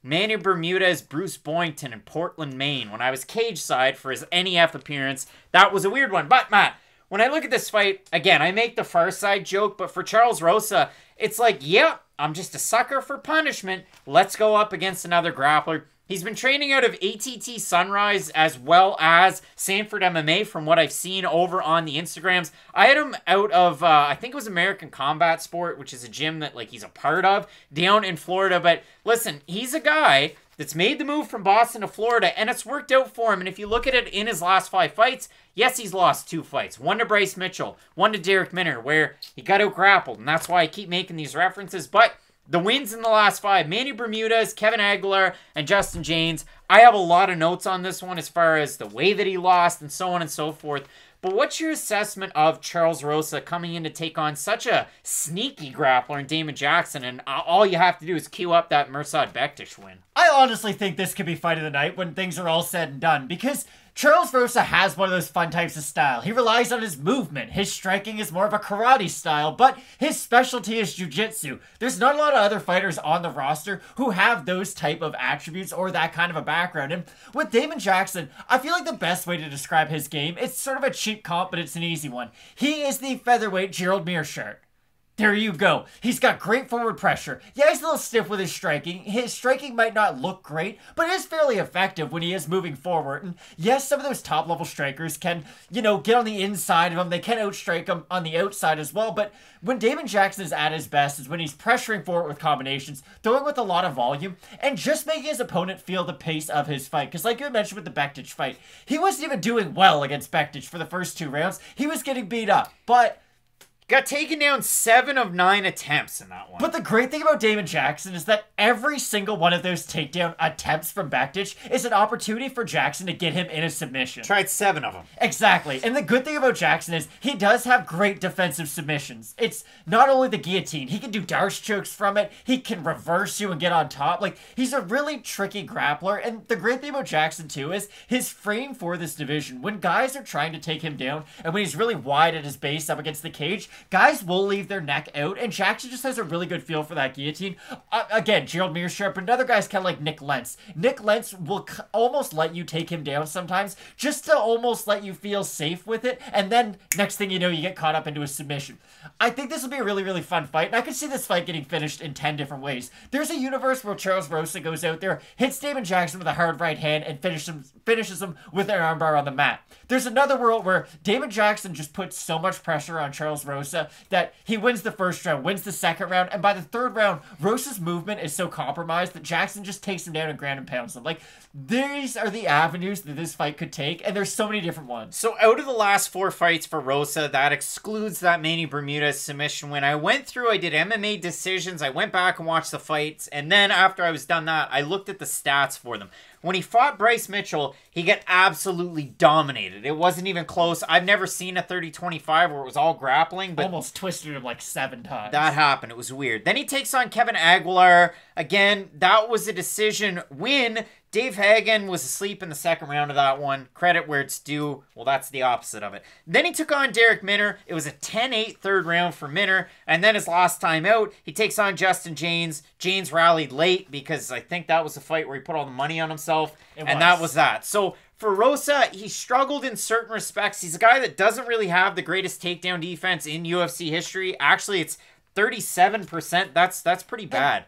Manny Bermudez, Bruce Boynton in Portland, Maine. When I was cage side for his NEF appearance, that was a weird one. But Matt, when I look at this fight, again, I make the Far Side joke, but for Charles Rosa, it's like, yeah, I'm just a sucker for punishment. Let's go up against another grappler. He's been training out of ATT Sunrise as well as Sanford MMA from what I've seen over on the Instagrams. I had him out of, I think it was American Combat Sport, which is a gym that like he's a part of down in Florida. But listen, he's a guy that's made the move from Boston to Florida, and it's worked out for him. And if you look at it in his last 5 fights, yes, he's lost 2 fights. 1 to Bryce Mitchell, 1 to Derek Minner, where he got out grappled. And that's why I keep making these references. But the wins in the last 5, Manny Bermudez, Kevin Aguilar, and Justin James. I have a lot of notes on this one as far as the way that he lost and so on and so forth. But what's your assessment of Charles Rosa coming in to take on such a sneaky grappler in Damon Jackson, and all you have to do is queue up that Mirsad Bektic win? I honestly think this could be Fight of the Night when things are all said and done, because Charles Rosa has one of those fun types of style. He relies on his movement. His striking is more of a karate style, but his specialty is jiu-jitsu. There's not a lot of other fighters on the roster who have those type of attributes or that kind of a background. And with Damon Jackson, I feel like the best way to describe his game, it's sort of a cheap comp, but it's an easy one. He is the featherweight Gerald Meerschaert. There you go. He's got great forward pressure. Yeah, he's a little stiff with his striking. His striking might not look great, but it is fairly effective when he is moving forward. And yes, some of those top-level strikers can, get on the inside of him. They can outstrike him on the outside as well. But when Damon Jackson is at his best is when he's pressuring forward with combinations, throwing with a lot of volume, and just making his opponent feel the pace of his fight. Because like you mentioned with the Bektic fight, he wasn't even doing well against Bektic for the first 2 rounds. He was getting beat up. But got taken down 7 of 9 attempts in that one. But the great thing about Damon Jackson is that every single one of those takedown attempts from Bektic is an opportunity for Jackson to get him in a submission. Tried 7 of them. Exactly. And the good thing about Jackson is he does have great defensive submissions. It's not only the guillotine, he can do Darce chokes from it, he can reverse you and get on top. Like, he's a really tricky grappler. And the great thing about Jackson, too, is his frame for this division. When guys are trying to take him down, and when he's really wide at his base up against the cage, guys will leave their neck out, and Jackson just has a really good feel for that guillotine. Again, Gerald Meerschaert, but other guys kind of like Nick Lentz. Nick Lentz will almost let you take him down sometimes, just to almost let you feel safe with it, and then next thing you know, you get caught up into a submission. I think this will be a really, really fun fight, and I could see this fight getting finished in 10 different ways. There's a universe where Charles Rosa goes out there, hits Damon Jackson with a hard right hand, and finishes him with an armbar on the mat. There's another world where Damon Jackson just puts so much pressure on Charles Rosa that he wins the first round, wins the second round, and by the third round, Rosa's movement is so compromised that Jackson just takes him down and ground and pounds him. Like, these are the avenues that this fight could take, and there's so many different ones. So out of the last 4 fights for Rosa, that excludes that Manny Bermudez submission win. I went through, I did MMA decisions, I went back and watched the fights, and then after I was done that, I looked at the stats for them. When he fought Bryce Mitchell, he got absolutely dominated. It wasn't even close. I've never seen a 30-25 where it was all grappling, but almost twisted him like 7 times. That happened. It was weird. Then he takes on Kevin Aguilar. Again, that was a decision win. Dave Hagen was asleep in the second round of that one. Credit where it's due. Well, that's the opposite of it. Then he took on Derek Minner. It was a 10-8 third round for Minner. And then his last time out, he takes on Justin James. James rallied late because I think that was the fight where he put all the money on himself. That was that. So for Rosa, he struggled in certain respects. He's a guy that doesn't really have the greatest takedown defense in UFC history. Actually, it's 37%. That's pretty bad.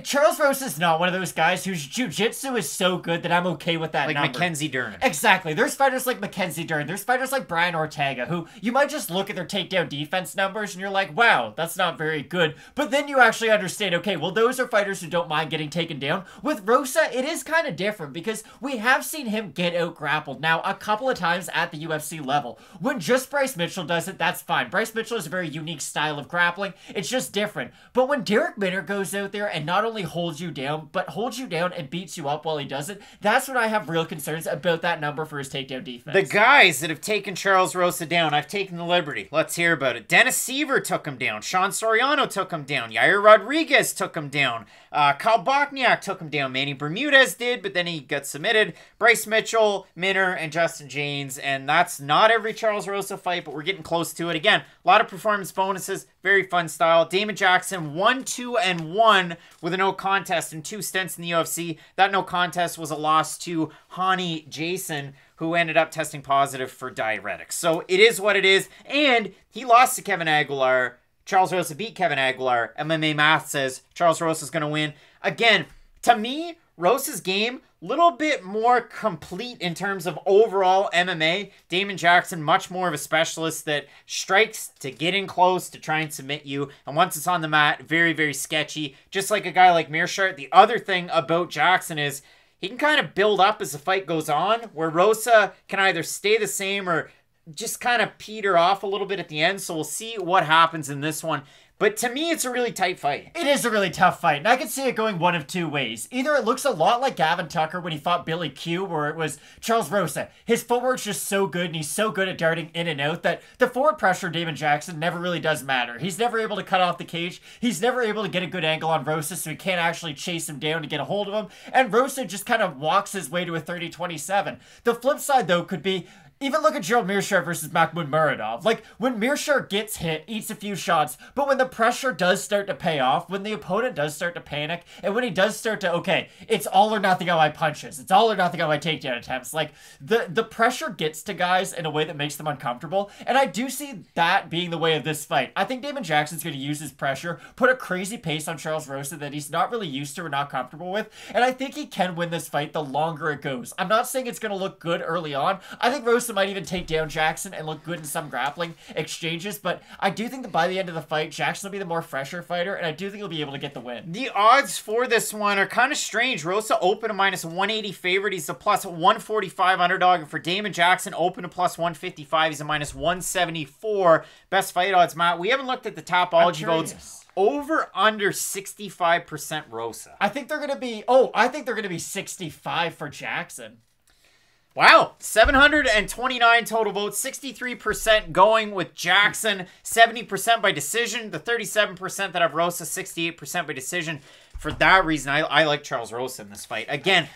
Charles Rosa is not one of those guys whose jiu-jitsu is so good that I'm okay with that like number. Mackenzie Dern. Exactly. There's fighters like Mackenzie Dern. There's fighters like Brian Ortega who you might just look at their takedown defense numbers and you're like, wow, that's not very good. But then you actually understand, okay, well, those are fighters who don't mind getting taken down. With Rosa, it is kind of different because we have seen him get out-grappled now a couple of times at the UFC level. When just Bryce Mitchell does it, that's fine. Bryce Mitchell is a very unique style of grappling. It's just different. But when Derek Minner goes out there and not only holds you down, but holds you down and beats you up while he does it, that's when I have real concerns about that number for his takedown defense. The guys that have taken Charles Rosa down, I've taken the liberty. Let's hear about it. Dennis Seaver took him down. Sean Soriano took him down. Yair Rodriguez took him down. Kyle Bochniak took him down. Manny Bermudez did, but then he got submitted. Bryce Mitchell, Minner, and Justin James. And that's not every Charles Rosa fight, but we're getting close to it. Again, a lot of performance bonuses. Very fun style. Damon Jackson 1-2-1 with a no contest in 2 stints in the UFC. That no contest was a loss to Hani Jason, who ended up testing positive for diuretics. So it is what it is. And he lost to Kevin Aguilar. Charles Rosa beat Kevin Aguilar. MMA math says Charles Rosa's going to win. Again, to me, Rosa's game, little bit more complete in terms of overall MMA. Damon Jackson, much more of a specialist that strikes to get in close to try and submit you. And once it's on the mat, very, very sketchy. Just like a guy like Meerschaert. The other thing about Jackson is he can kind of build up as the fight goes on, where Rosa can either stay the same or just kind of peter off a little bit at the end. So we'll see what happens in this one. But to me, it's a really tight fight. It is a really tough fight, and I can see it going one of 2 ways. Either it looks a lot like Gavin Tucker when he fought Billy Q, where it was Charles Rosa. His footwork's just so good, and he's so good at darting in and out that the forward pressure of Damon Jackson never really does matter. He's never able to cut off the cage. He's never able to get a good angle on Rosa, so he can't actually chase him down to get a hold of him. And Rosa just kind of walks his way to a 30-27. The flip side, though, could be even look at Gerald Meerschaert versus Mahmoud Muradov. Like, when Meerschaert gets hit, eats a few shots, but when the pressure does start to pay off, when the opponent does start to panic, and when he does start to, okay, it's all or nothing on my punches, it's all or nothing on my takedown attempts, like, the pressure gets to guys in a way that makes them uncomfortable, and I do see that being the way of this fight. I think Damon Jackson's going to use his pressure, put a crazy pace on Charles Rosa that he's not really used to or not comfortable with, and I think he can win this fight the longer it goes. I'm not saying it's going to look good early on. I think Rosa might even take down Jackson and look good in some grappling exchanges, but I do think that by the end of the fight, Jackson will be the more fresher fighter, and I do think he'll be able to get the win. The odds for this one are kind of strange. Rosa open to minus 180 favorite. He's a plus 145 underdog. And for Damon Jackson, open to plus 155. He's a minus 174. Best fight odds, Matt. We haven't looked at the Tapology votes. Over under 65% Rosa. I think they're going to be, I think they're going to be 65 for Jackson. Wow, 729 total votes, 63% going with Jackson, 70% by decision. The 37% that have Rosa, 68% by decision. For that reason, I like Charles Rosa in this fight. Again,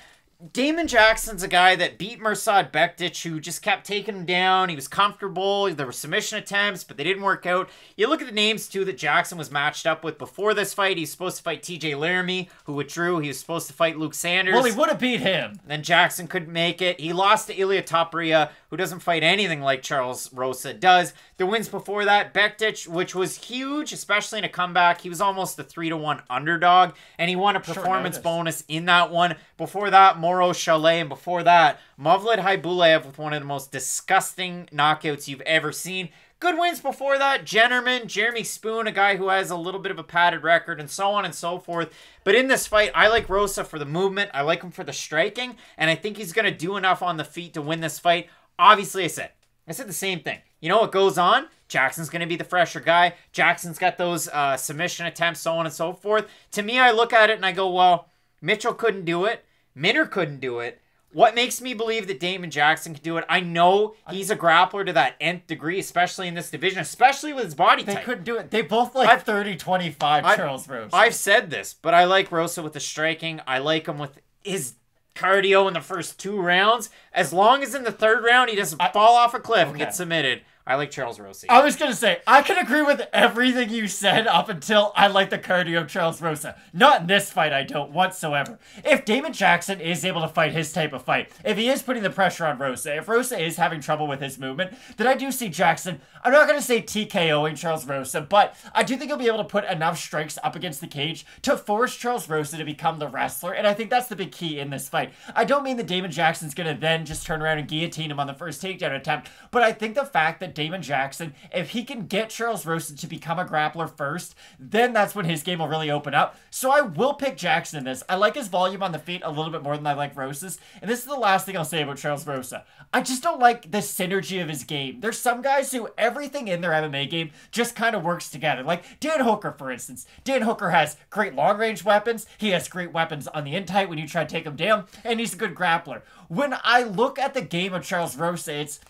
Damon Jackson's a guy that beat Mirsad Bektic, who just kept taking him down. He was comfortable. There were submission attempts, but they didn't work out. You look at the names, too, that Jackson was matched up with before this fight. He was supposed to fight TJ Laramie, who withdrew. He was supposed to fight Luke Sanders. Well, he would have beat him. Then Jackson couldn't make it. He lost to Ilya Topuria, who doesn't fight anything like Charles Rosa does. The wins before that, Bektic, which was huge, especially in a comeback. He was almost a 3-1 underdog, and he won a performance bonus in that one. Before that, Moro Chalet, and before that, Mavlid Haibulaev with one of the most disgusting knockouts you've ever seen. Good wins before that, Jennerman, Jeremy Spoon, a guy who has a little bit of a padded record, and so on and so forth. But in this fight, I like Rosa for the movement. I like him for the striking, and I think he's going to do enough on the feet to win this fight. Obviously, I said the same thing. You know what goes on? Jackson's going to be the fresher guy. Jackson's got those submission attempts, so on and so forth. To me, I look at it and I go, well, Mitchell couldn't do it. Minner couldn't do it. What makes me believe that Damon Jackson can do it? I know he's a grappler to that nth degree, especially in this division, especially with his body type. They couldn't do it. They both like 30-25, Charles Rosa. I've said this, but I like Rosa with the striking. I like him with his cardio in the first 2 rounds. As long as in the 3rd round he doesn't fall off a cliff and get submitted. I like Charles Rosa. I was going to say, I can agree with everything you said up until I like the cardio of Charles Rosa. Not in this fight, I don't whatsoever. If Damon Jackson is able to fight his type of fight, if he is putting the pressure on Rosa, if Rosa is having trouble with his movement, then I do see Jackson, I'm not going to say TKOing Charles Rosa, but I do think he'll be able to put enough strikes up against the cage to force Charles Rosa to become the wrestler, and I think that's the big key in this fight. I don't mean that Damon Jackson's going to then just turn around and guillotine him on the first takedown attempt, but I think the fact that Damon Jackson, if he can get Charles Rosa to become a grappler first, then that's when his game will really open up. So I will pick Jackson in this. I like his volume on the feet a little bit more than I like Rosa's. And this is the last thing I'll say about Charles Rosa. I just don't like the synergy of his game. There's some guys who everything in their MMA game just kind of works together. Like Dan Hooker, for instance. Dan Hooker has great long-range weapons. He has great weapons on the in-tight when you try to take him down. And he's a good grappler. When I look at the game of Charles Rosa, it's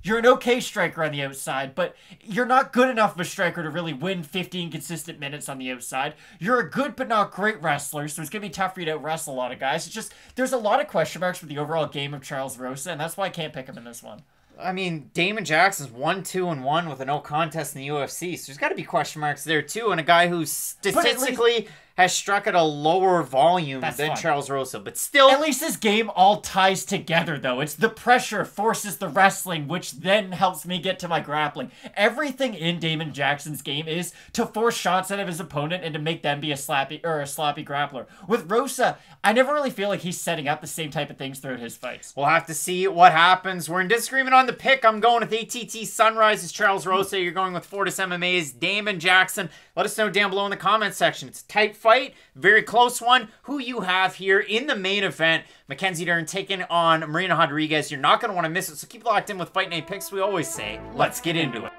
you're an okay striker on the outside, but you're not good enough of a striker to really win 15 consistent minutes on the outside. You're a good but not great wrestler, so it's going to be tough for you to out-wrestle a lot of guys. It's just, there's a lot of question marks with the overall game of Charles Rosa, and that's why I can't pick him in this one. I mean, Damon Jackson's 1-2-1 with a no contest in the UFC, so there's got to be question marks there too, and a guy who statistically has struck at a lower volume than Charles Rosa, but still... At least his game all ties together, though. It's the pressure forces the wrestling, which then helps me get to my grappling. Everything in Damon Jackson's game is to force shots out of his opponent and to make them be a sloppy grappler. With Rosa, I never really feel like he's setting up the same type of things throughout his fights. We'll have to see what happens. We're in disagreement on the pick. I'm going with ATT Sunrise's Charles Rosa. You're going with Fortis MMA's Damon Jackson. Let us know down below in the comment section. It's a tight fight, very close one. Who you have here in the main event. Mackenzie Dern taking on Marina Rodriguez. You're not going to want to miss it, so keep locked in with Fight Night Picks. We always say, let's get into it.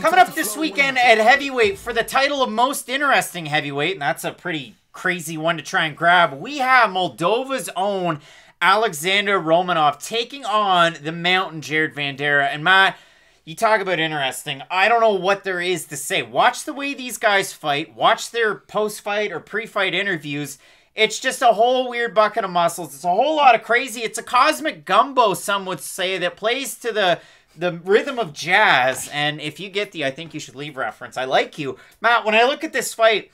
Coming up this weekend at heavyweight for the title of most interesting heavyweight, and that's a pretty crazy one to try and grab, we have Moldova's own Alexander Romanov taking on the Mountain Jared Vanderaa. And Matt, you talk about interesting. I don't know what there is to say. Watch the way these guys fight. Watch their post-fight or pre-fight interviews. It's just a whole weird bucket of muscles. It's a whole lot of crazy. It's a cosmic gumbo, some would say, that plays to the rhythm of jazz. And if you get the I think you should leave reference, I like you. Matt, when I look at this fight,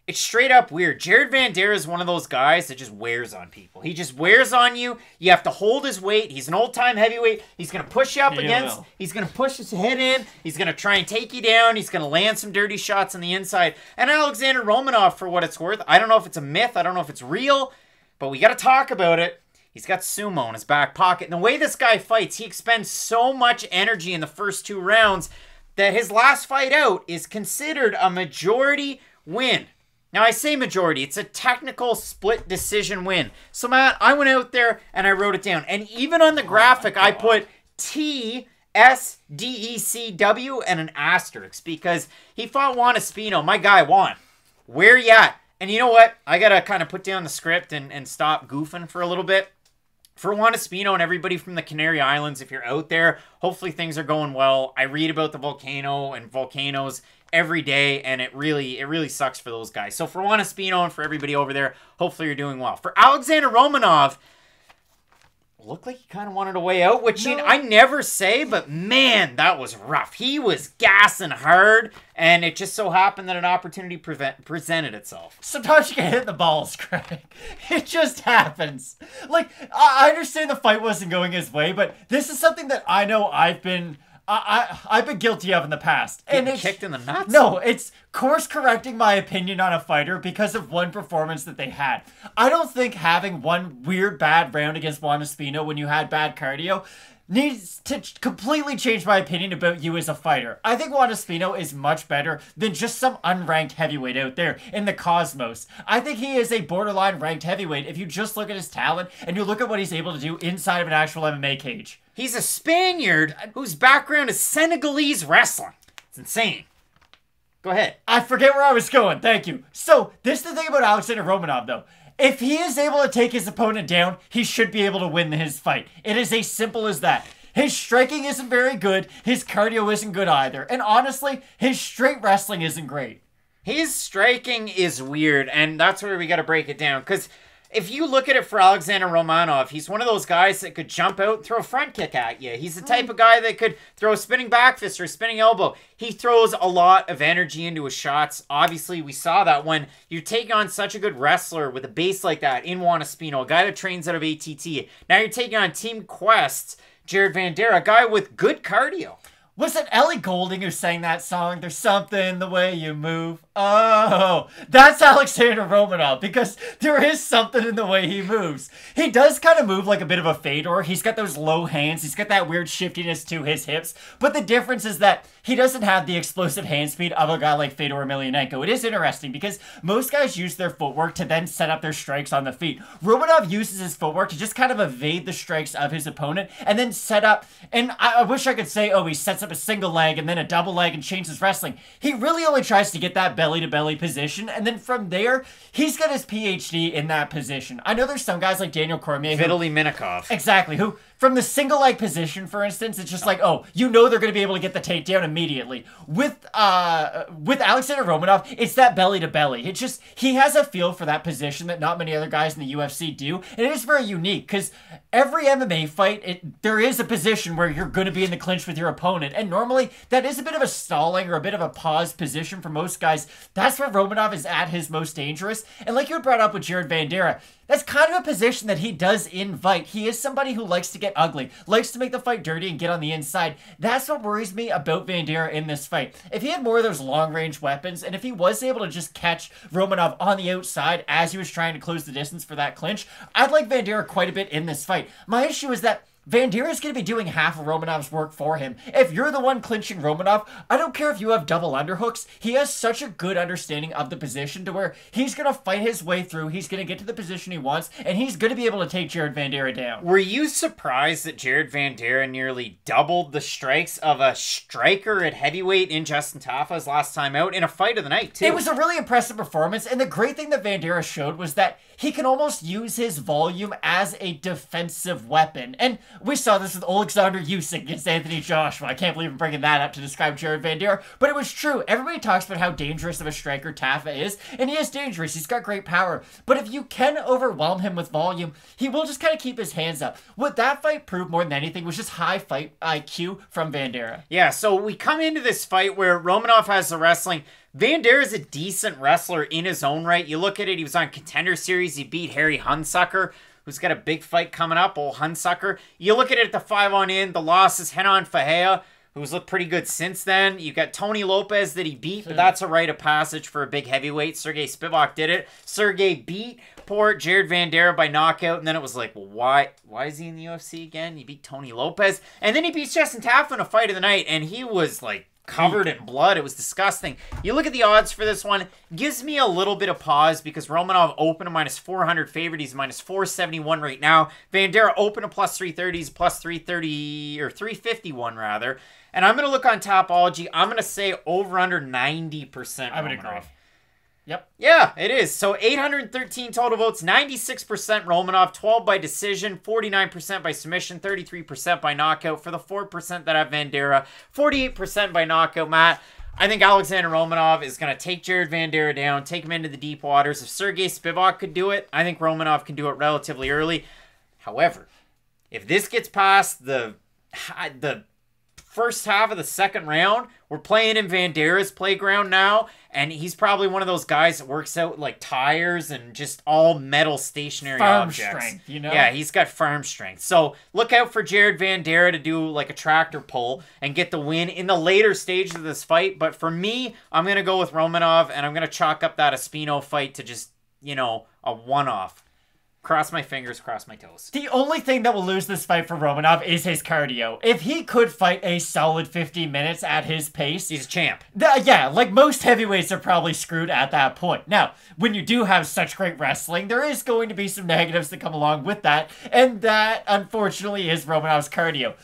it's straight up weird. Jared Vanderaa is one of those guys that just wears on people. He just wears on you. You have to hold his weight. He's an old-time heavyweight. He's going to push you up against. He's going to push his head in. He's going to try and take you down. He's going to land some dirty shots on the inside. And Alexander Romanov, for what it's worth, I don't know if it's a myth. I don't know if it's real. But we got to talk about it. He's got sumo in his back pocket. And the way this guy fights, he expends so much energy in the first 2 rounds that his last fight out is considered a majority win. Now, I say majority. It's a technical split decision win. So, Matt, I went out there and I wrote it down. And even on the graphic, I put TSDECW and an asterisk because he fought Juan Espino. My guy won. Where you at? And you know what? I got to kind of put down the script and stop goofing for a little bit. For Juan Espino and everybody from the Canary Islands, if you're out there, hopefully things are going well. I read about the volcano and volcanoes every day, and it really sucks for those guys. So for Juan Espino and for everybody over there, hopefully you're doing well. For Alexander Romanov, looked like he kind of wanted a way out, which I never say, but man, that was rough. He was gassing hard, and it just so happened that an opportunity presented itself. Sometimes you can hit the balls, Craig. It just happens. Like, I understand the fight wasn't going his way, but this is something that I know I've been guilty of in the past. Getting kicked in the nuts? No, it's course correcting my opinion on a fighter because of one performance that they had. I don't think having one weird bad round against Juan Espino when you had bad cardio needs to completely change my opinion about you as a fighter. I think Juan Espino is much better than just some unranked heavyweight out there in the cosmos. I think he is a borderline ranked heavyweight if you just look at his talent and you look at what he's able to do inside of an actual MMA cage. He's a Spaniard whose background is Senegalese wrestling. It's insane. Go ahead. I forget where I was going. Thank you. So, this is the thing about Alexander Romanov, though. If he is able to take his opponent down, he should be able to win his fight. It is as simple as that. His striking isn't very good. His cardio isn't good either. And honestly, his straight wrestling isn't great. His striking is weird, and that's where we got to break it down. Because if you look at it for Alexander Romanov, he's one of those guys that could jump out and throw a front kick at you. He's the type of guy that could throw a spinning back fist or a spinning elbow. He throws a lot of energy into his shots. Obviously, we saw that when you take on such a good wrestler with a base like that in Juan Espino, a guy that trains out of ATT. Now you're taking on Team Quest's Jared Vanderaa, a guy with good cardio. Was it Ellie Goulding who sang that song? There's something the way you move. Oh, that's Alexander Romanov, because there is something in the way he moves. He does kind of move like a bit of a Fedor. He's got those low hands. He's got that weird shiftiness to his hips. But the difference is that he doesn't have the explosive hand speed of a guy like Fedor Emelianenko. It is interesting because most guys use their footwork to then set up their strikes on the feet. Romanov uses his footwork to just kind of evade the strikes of his opponent and then set up. And I wish I could say, oh, he sets up a single leg and then a double leg and changes wrestling. He really only tries to get that belly-to-belly position, and then from there, he's got his PhD in that position. I know there's some guys like Daniel Cormier Vitaly Minakov. Exactly, who from the single leg position, for instance, it's just like, oh, you know they're going to be able to get the takedown immediately. With Alexander Romanov, it's that belly to belly. It's just, he has a feel for that position that not many other guys in the UFC do, and it is very unique, because every MMA fight, there is a position where you're going to be in the clinch with your opponent, and normally, that is a bit of a stalling or a bit of a pause position for most guys. That's where Romanov is at his most dangerous, and like you had brought up with Jared Vanderaa, that's kind of a position that he does invite. He is somebody who likes to get ugly, likes to make the fight dirty and get on the inside. That's what worries me about Vanderaa in this fight. If he had more of those long-range weapons, and if he was able to just catch Romanov on the outside as he was trying to close the distance for that clinch, I'd like Vanderaa quite a bit in this fight. My issue is that Vanderaa is going to be doing half of Romanov's work for him. If you're the one clinching Romanov, I don't care if you have double underhooks. He has such a good understanding of the position to where he's going to fight his way through. He's going to get to the position he wants, and he's going to be able to take Jared Vanderaa down. Were you surprised that Jared Vanderaa nearly doubled the strikes of a striker at heavyweight in Justin Tafa's last time out in a fight of the night, too? It was a really impressive performance, and the great thing that Vanderaa showed was that he can almost use his volume as a defensive weapon. And we saw this with Alexander Usyk against Anthony Joshua. I can't believe I'm bringing that up to describe Jared Vanderaa, but it was true. Everybody talks about how dangerous of a striker Tafa is, and he is dangerous. He's got great power. But if you can overwhelm him with volume, he will just kind of keep his hands up. What that fight proved more than anything was just high fight IQ from Vanderaa. Yeah, so we come into this fight where Romanov has the wrestling. Vanderaa is a decent wrestler in his own right. You look at it, he was on Contender Series. He beat Harry Hunsucker, who's got a big fight coming up, old Hunsucker. You look at it at the 5-on-in, the loss is Renan Ferreira, who's looked pretty good since then. You got Tony Lopez that he beat, but that's a rite of passage for a big heavyweight. Sergey Spivak did it. Sergey beat support Jared Vanderaa by knockout, and then it was like, well, why is he in the UFC again? He beat Tony Lopez, and then he beats Justin Tafa in a fight of the night, and he was like covered in blood. It was disgusting. You look at the odds for this one, gives me a little bit of pause because Romanov opened a -400 favorite. He's -471 right now. Vanderaa opened a +330. He's +330 or 351 rather. And I'm going to look on Topology. I'm going to say over under 90%. I would agree. Yep. Yeah, it is. So 813 total votes, 96% Romanov, 12 by decision, 49% by submission, 33% by knockout. For the 4% that have Vanderaa, 48% by knockout. Matt, I think Alexander Romanov is going to take Jared Vanderaa down, take him into the deep waters. If Sergey Spivak could do it, I think Romanov can do it relatively early. However, if this gets past the first half of the second round, we're playing in Vandeera's playground now, and he's probably one of those guys that works out like tires and just all metal stationary farm objects. Strength, you know? Yeah, he's got farm strength. So look out for Jared Vanderaa to do like a tractor pull and get the win in the later stages of this fight. But for me, I'm going to go with Romanov, and I'm going to chalk up that Espino fight to just, you know, a one-off. Cross my fingers, cross my toes. The only thing that will lose this fight for Romanov is his cardio. If he could fight a solid 50 minutes at his pace, He's a champ. Yeah, like most heavyweights are probably screwed at that point. Now, when you do have such great wrestling, there is going to be some negatives that come along with that, and that, unfortunately, is Romanov's cardio.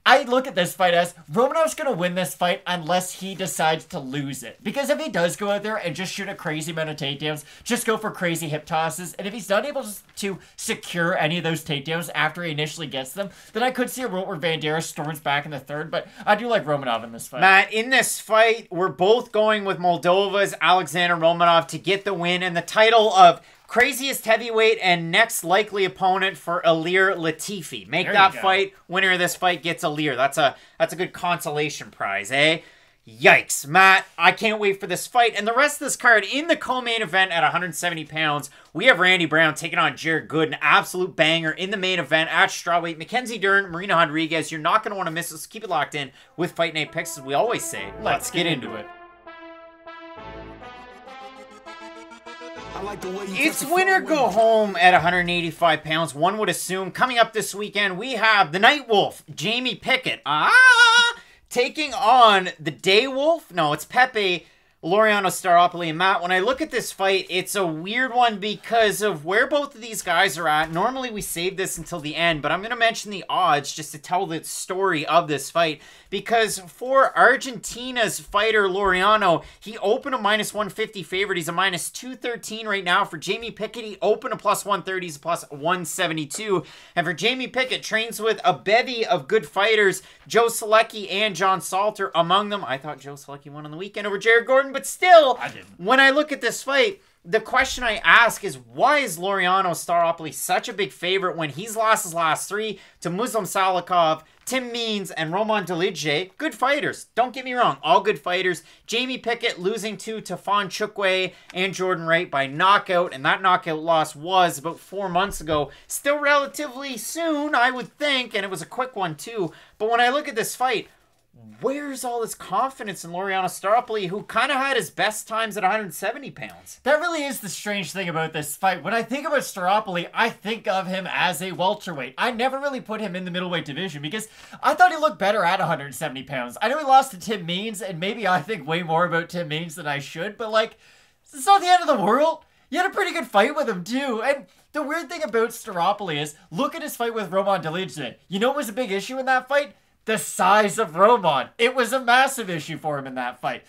I look at this fight as Romanov's going to win this fight unless he decides to lose it. Because if he does go out there and just shoot a crazy amount of takedowns, just go for crazy hip tosses, and if he's not able to secure any of those takedowns after he initially gets them, then I could see a world where Vanderaa storms back in the third, but I do like Romanov in this fight. Matt, in this fight, we're both going with Moldova's Alexander Romanov to get the win and the title of craziest heavyweight and next likely opponent for Ilir Latifi. Make that fight. Winner of this fight gets Ilir. That's a good consolation prize, eh? Yikes. Matt, I can't wait for this fight. And the rest of this card, in the co-main event at 170 pounds, we have Randy Brown taking on Jared Good, an absolute banger in the main event at strawweight. Mackenzie Dern, Marina Rodriguez. You're not going to want to miss this. Keep it locked in with Fight Night Picks, as we always say. Let's get into it. It's win or go home at 185 pounds, one would assume. Coming up this weekend, we have the Night Wolf, Jamie Pickett, taking on the Day Wolf. No, it's Pepe Laureano Staropoli. And Matt, when I look at this fight, it's a weird one because of where both of these guys are at. Normally we save this until the end, but I'm going to mention the odds just to tell the story of this fight. Because for Argentina's fighter Laureano, he opened a -150 favorite. He's a -213 right now. For Jamie Pickett, he opened a +130. He's a +172. And for Jamie Pickett, trains with a bevy of good fighters, Joe Selecki and John Salter among them. I thought Joe Selecki won on the weekend over Jared Gordon, but still, when I look at this fight, the question I ask is, why is Laureano Staropoli such a big favorite when he's lost his last three to Muslim Salikov, Tim Means, and Roman Dolidze? Good fighters. Don't get me wrong. All good fighters. Jamie Pickett losing to Tafon Chukwe and Jordan Wright by knockout, and that knockout loss was about 4 months ago. Still relatively soon, I would think, and it was a quick one too. But when I look at this fight, where's all this confidence in Laureano Staropoli, who kind of had his best times at 170 pounds? That really is the strange thing about this fight. When I think about Staropoli, I think of him as a welterweight. I never really put him in the middleweight division because I thought he looked better at 170 pounds. I know he lost to Tim Means, and maybe I think way more about Tim Means than I should, but like, it's not the end of the world. You had a pretty good fight with him too, and the weird thing about Staropoli is, look at his fight with Roman Dolidze. You know what was a big issue in that fight? The size of Roman. It was a massive issue for him in that fight.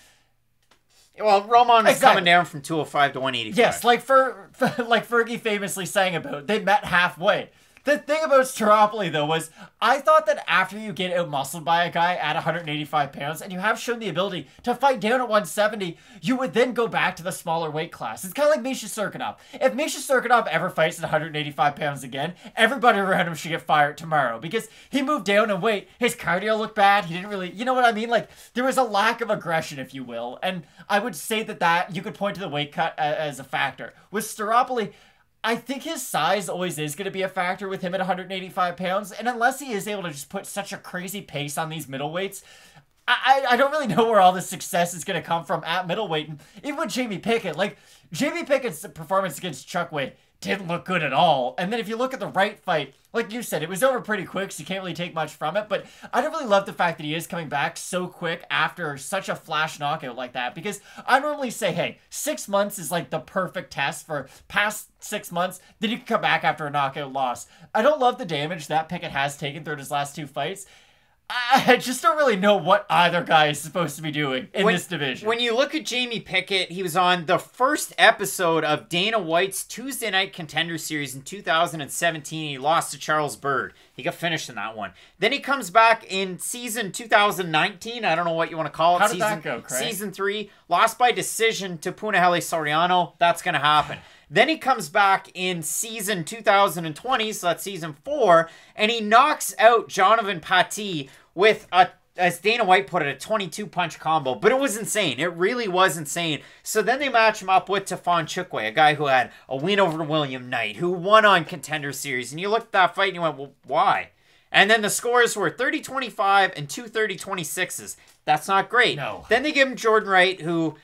Well, Roman was coming down from 205 to 185. Yes, like Fergie famously sang about, they met halfway. The thing about Staropoli, though, was I thought that after you get out-muscled by a guy at 185 pounds and you have shown the ability to fight down at 170, you would then go back to the smaller weight class. It's kind of like Misha Serkinov. If Misha Serkinov ever fights at 185 pounds again, everybody around him should get fired tomorrow because he moved down in weight. His cardio looked bad. He didn't really, you know what I mean? Like, there was a lack of aggression, if you will. And I would say that you could point to the weight cut as a factor. With Staropoli, I think his size always is going to be a factor with him at 185 pounds, and unless he is able to just put such a crazy pace on these middleweights, I don't really know where all the success is going to come from at middleweight. And even with Jamie Pickett, like, Jamie Pickett's performance against Chukwe didn't look good at all. And then if you look at the Wright fight, like you said, it was over pretty quick, so you can't really take much from it. But I don't really love the fact that he is coming back so quick after such a flash knockout like that. Because I normally say, hey, 6 months is like the perfect test for past 6 months. Then you can come back after a knockout loss. I don't love the damage that Pickett has taken through his last 2 fights. I just don't really know what either guy is supposed to be doing in this division. When you look at Jamie Pickett, he was on the first episode of Dana White's Tuesday Night Contender Series in 2017. He lost to Charles Byrd. He got finished in that one. Then he comes back in season 2019. I don't know what you want to call it. How did that go, Craig? Season 3. Lost by decision to Punahele Soriano. That's going to happen. Then he comes back in season 2020, so that's season 4, and he knocks out Jonathan Patti with as Dana White put it, a 22-punch combo. But it was insane. It really was insane. So then they match him up with Tafon Chukwe, a guy who had a win over William Knight, who won on Contender Series. And you looked at that fight and you went, well, why? And then the scores were 30-25 and 2 30-26s. That's not great. No. Then they give him Jordan Wright, who...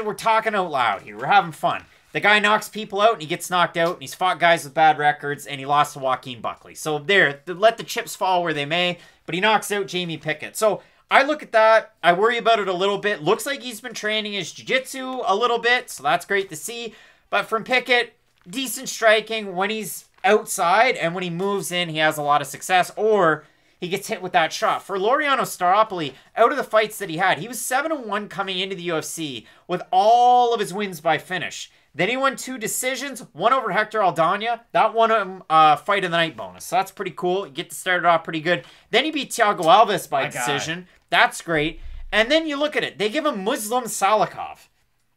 we're talking out loud here. We're having fun. The guy knocks people out and he gets knocked out and he's fought guys with bad records and he lost to Joaquin Buckley. So there, let the chips fall where they may, but he knocks out Jamie Pickett. So I look at that. I worry about it a little bit. Looks like he's been training his jiu-jitsu a little bit, so that's great to see. But from Pickett, decent striking when he's outside, and when he moves in, he has a lot of success, or he gets hit with that shot. For Laureano Staropoli, out of the fights that he had, he was 7-1 coming into the UFC with all of his wins by finish. Then he won 2 decisions, one over Hector Aldana. That won him fight of the night bonus. So that's pretty cool. You get to start it off pretty good. Then he beat Thiago Alves by decision. That's great. And then you look at it. They give him Muslim Salikov.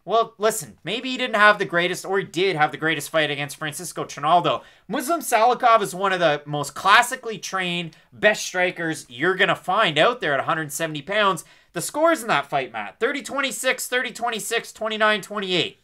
Well, listen, maybe he didn't have the greatest, or he did have the greatest fight against Francisco Trinaldo. Muslim Salikov is one of the most classically trained, best strikers you're going to find out there at 170 pounds. The scores in that fight, Matt, 30-26, 30-26, 29-28.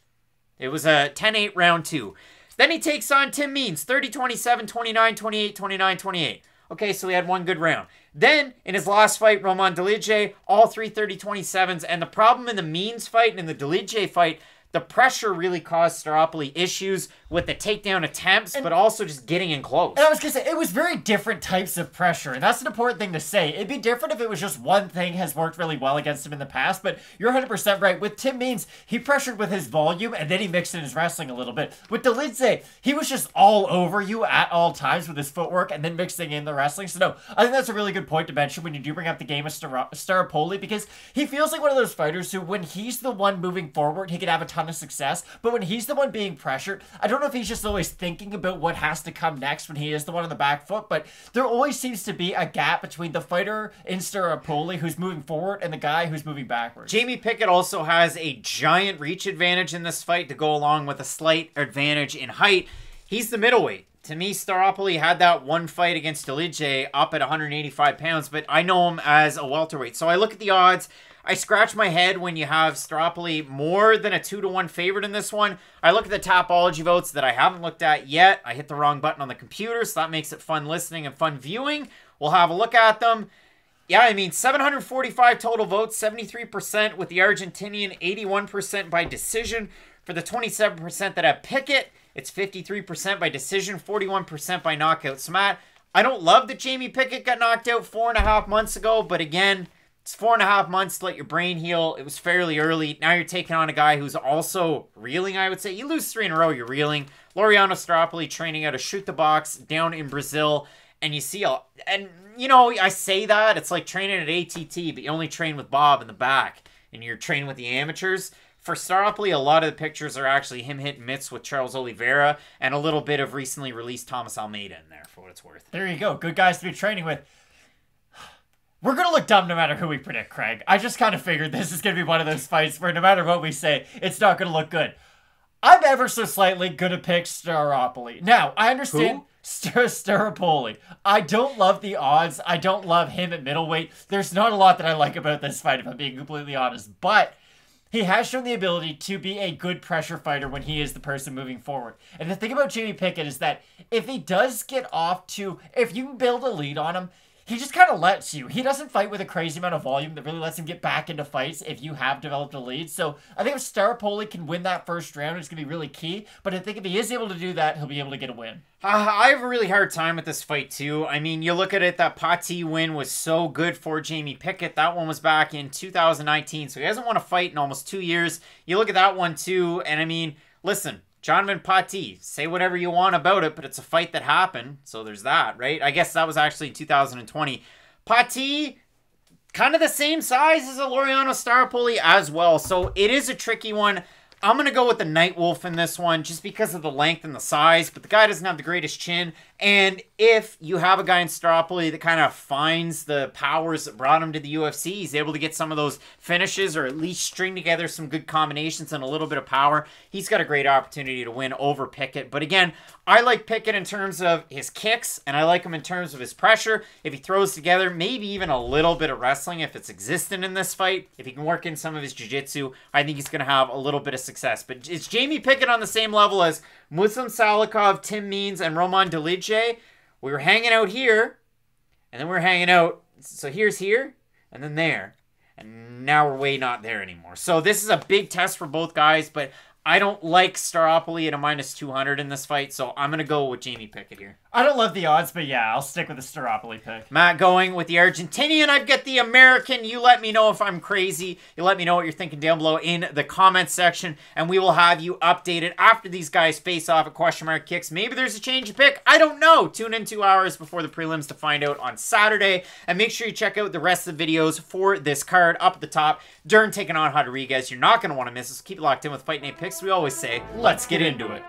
It was a 10-8 round 2. Then he takes on Tim Means, 30-27, 29-28, 29-28. Okay, so he had one good round. Then, in his last fight, Roman Dolidze, all 3 30-27s. And the problem in the Means fight and in the Dolidze fight, the pressure really caused Staropoli issues with the takedown attempts, but also just getting in close. And I was going to say, it was very different types of pressure, and that's an important thing to say. It'd be different if it was just one thing has worked really well against him in the past, but you're 100% right. With Tim Means, he pressured with his volume, and then he mixed in his wrestling a little bit. With Dolidze, he was just all over you at all times with his footwork, and then mixing in the wrestling. So no, I think that's a really good point to mention when you do bring up the game of Staropoli, because he feels like one of those fighters who, when he's the one moving forward, he could have a ton of success, but when he's the one being pressured, I don't know if he's just always thinking about what has to come next when he is the one on the back foot, but there always seems to be a gap between the fighter in Staropoli who's moving forward and the guy who's moving backwards. Jamie Pickett also has a giant reach advantage in this fight to go along with a slight advantage in height. He's the middleweight. To me, Staropoli had that one fight against Dolidze up at 185 pounds, but I know him as a welterweight. So I look at the odds. I scratch my head when you have Staropoli more than a 2-1 favorite in this one. I look at the Tapology votes that I haven't looked at yet. I hit the wrong button on the computer, so that makes it fun listening and fun viewing. We'll have a look at them. Yeah, I mean, 745 total votes, 73% with the Argentinian, 81% by decision. For the 27% that have Pickett, it's 53% by decision, 41% by knockout. So, Matt, I don't love that Jamie Pickett got knocked out 4.5 months ago, but again, it's 4.5 months to let your brain heal. It was fairly early. Now you're taking on a guy who's also reeling, I would say. You lose 3 in a row, you're reeling. Laureano Staropoli training out of Shoot the Box down in Brazil. And you see, and you know, I say that, it's like training at ATT, but you only train with Bob in the back. And you're training with the amateurs. For Staropoli, a lot of the pictures are actually him hitting mitts with Charles Oliveira and a little bit of recently released Thomas Almeida in there, for what it's worth. There you go. Good guys to be training with. We're going to look dumb no matter who we predict, Craig. I just kind of figured this is going to be one of those fights where no matter what we say, it's not going to look good. I'm ever so slightly going to pick Staropoli. Now, I understand Staropoli. I don't love the odds. I don't love him at middleweight. There's not a lot that I like about this fight, if I'm being completely honest. But he has shown the ability to be a good pressure fighter when he is the person moving forward. And the thing about Jamie Pickett is that if he does get off to, if you can build a lead on him, he just kind of lets you. He doesn't fight with a crazy amount of volume that really lets him get back into fights if you have developed a lead. So I think if Staropoli can win that first round, it's going to be really key. But I think if he is able to do that, he'll be able to get a win. I have a really hard time with this fight, too. I mean, you look at it, that Pati win was so good for Jamie Pickett. That one was back in 2019, so he hasn't won a fight in almost 2 years. You look at that one, too, and I mean, listen, Jonathan Pati, say whatever you want about it, but it's a fight that happened, so there's that, right? I guess that was actually in 2020. Pati, kind of the same size as a Laureano Staropoli as well, so it is a tricky one. I'm going to go with the Nightwolf in this one just because of the length and the size, but the guy doesn't have the greatest chin. And if you have a guy in Staropoli that kind of finds the powers that brought him to the UFC, he's able to get some of those finishes or at least string together some good combinations and a little bit of power, he's got a great opportunity to win over Pickett. But again, I like Pickett in terms of his kicks, and I like him in terms of his pressure. If he throws together maybe even a little bit of wrestling, if it's existent in this fight, if he can work in some of his jiu-jitsu, I think he's going to have a little bit of success. But is Jamie Pickett on the same level as Muslim Salikov, Tim Means, and Roman Dolidze? We were hanging out here, and then we were hanging out, so here's here, and then there. And now we're way not there anymore. So this is a big test for both guys, but I don't like Staropoli at a minus 200 in this fight, so I'm going to go with Jamie Pickett here. I don't love the odds, but yeah, I'll stick with the Staropoli pick. Matt going with the Argentinian. I've got the American. You let me know if I'm crazy. You let me know what you're thinking down below in the comments section, and we will have you updated after these guys face off at question mark kicks. Maybe there's a change of pick. I don't know. Tune in 2 hours before the prelims to find out on Saturday, and make sure you check out the rest of the videos for this card up at the top. Dern taking on Rodriguez. You're not going to want to miss this. Keep it locked in with Fight Night Picks. We always say, let's get into it.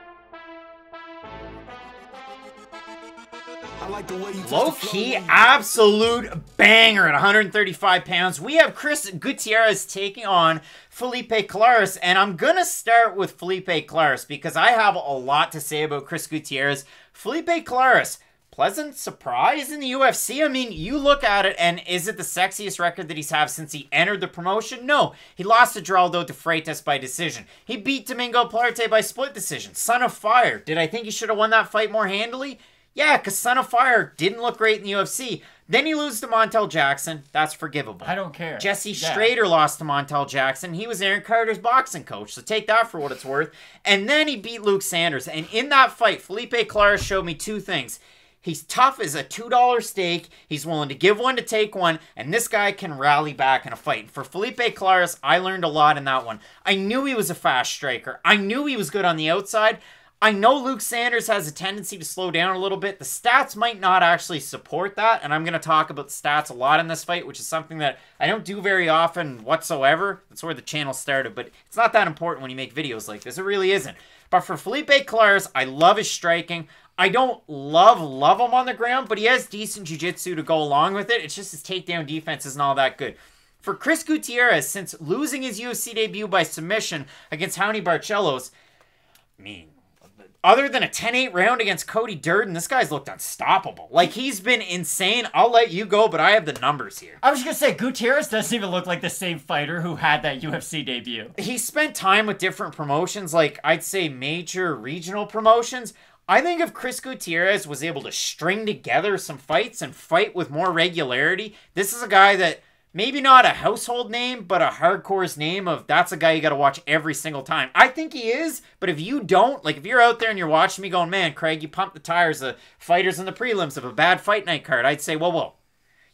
Low-key, absolute banger at 135 pounds. We have Chris Gutierrez taking on Felipe Colares, and I'm going to start with Felipe Colares because I have a lot to say about Chris Gutierrez. Felipe Colares, pleasant surprise in the UFC. I mean, you look at it, and is it the sexiest record that he's had since he entered the promotion? No. He lost to Geraldo de Freitas by decision. He beat Domingo Plarte by split decision. Son of Fire. Did I think he should have won that fight more handily? Yeah, because Son of Fire didn't look great in the UFC. Then he loses to Montel Jackson. That's forgivable. I don't care. Jesse Strader lost to Montel Jackson. He was Aaron Carter's boxing coach, so take that for what it's worth. And then he beat Luke Sanders. And in that fight, Felipe Colares showed me two things. He's tough as a $2 steak. He's willing to give one to take one. And this guy can rally back in a fight. For Felipe Colares, I learned a lot in that one. I knew he was a fast striker. I knew he was good on the outside. I know Luke Sanders has a tendency to slow down a little bit. The stats might not actually support that, and I'm going to talk about the stats a lot in this fight, which is something that I don't do very often whatsoever. That's where the channel started, but it's not that important when you make videos like this. It really isn't. But for Felipe Colares, I love his striking. I don't love him on the ground, but he has decent jiu-jitsu to go along with it. It's just his takedown defense isn't all that good. For Chris Gutierrez, since losing his UFC debut by submission against Raoni Barcelos, I mean, other than a 10-8 round against Cody Durden, this guy's looked unstoppable. Like, he's been insane. I'll let you go, but I have the numbers here. I was just going to say, Gutierrez doesn't even look like the same fighter who had that UFC debut. He spent time with different promotions, like, I'd say major regional promotions. I think if Chris Gutierrez was able to string together some fights and fight with more regularity, this is a guy that maybe not a household name, but a hardcore's name of that's a guy you got to watch every single time. I think he is, but if you don't, like if you're out there and you're watching me going, man, Craig, you pumped the tires of fighters in the prelims of a bad fight night card, I'd say, whoa,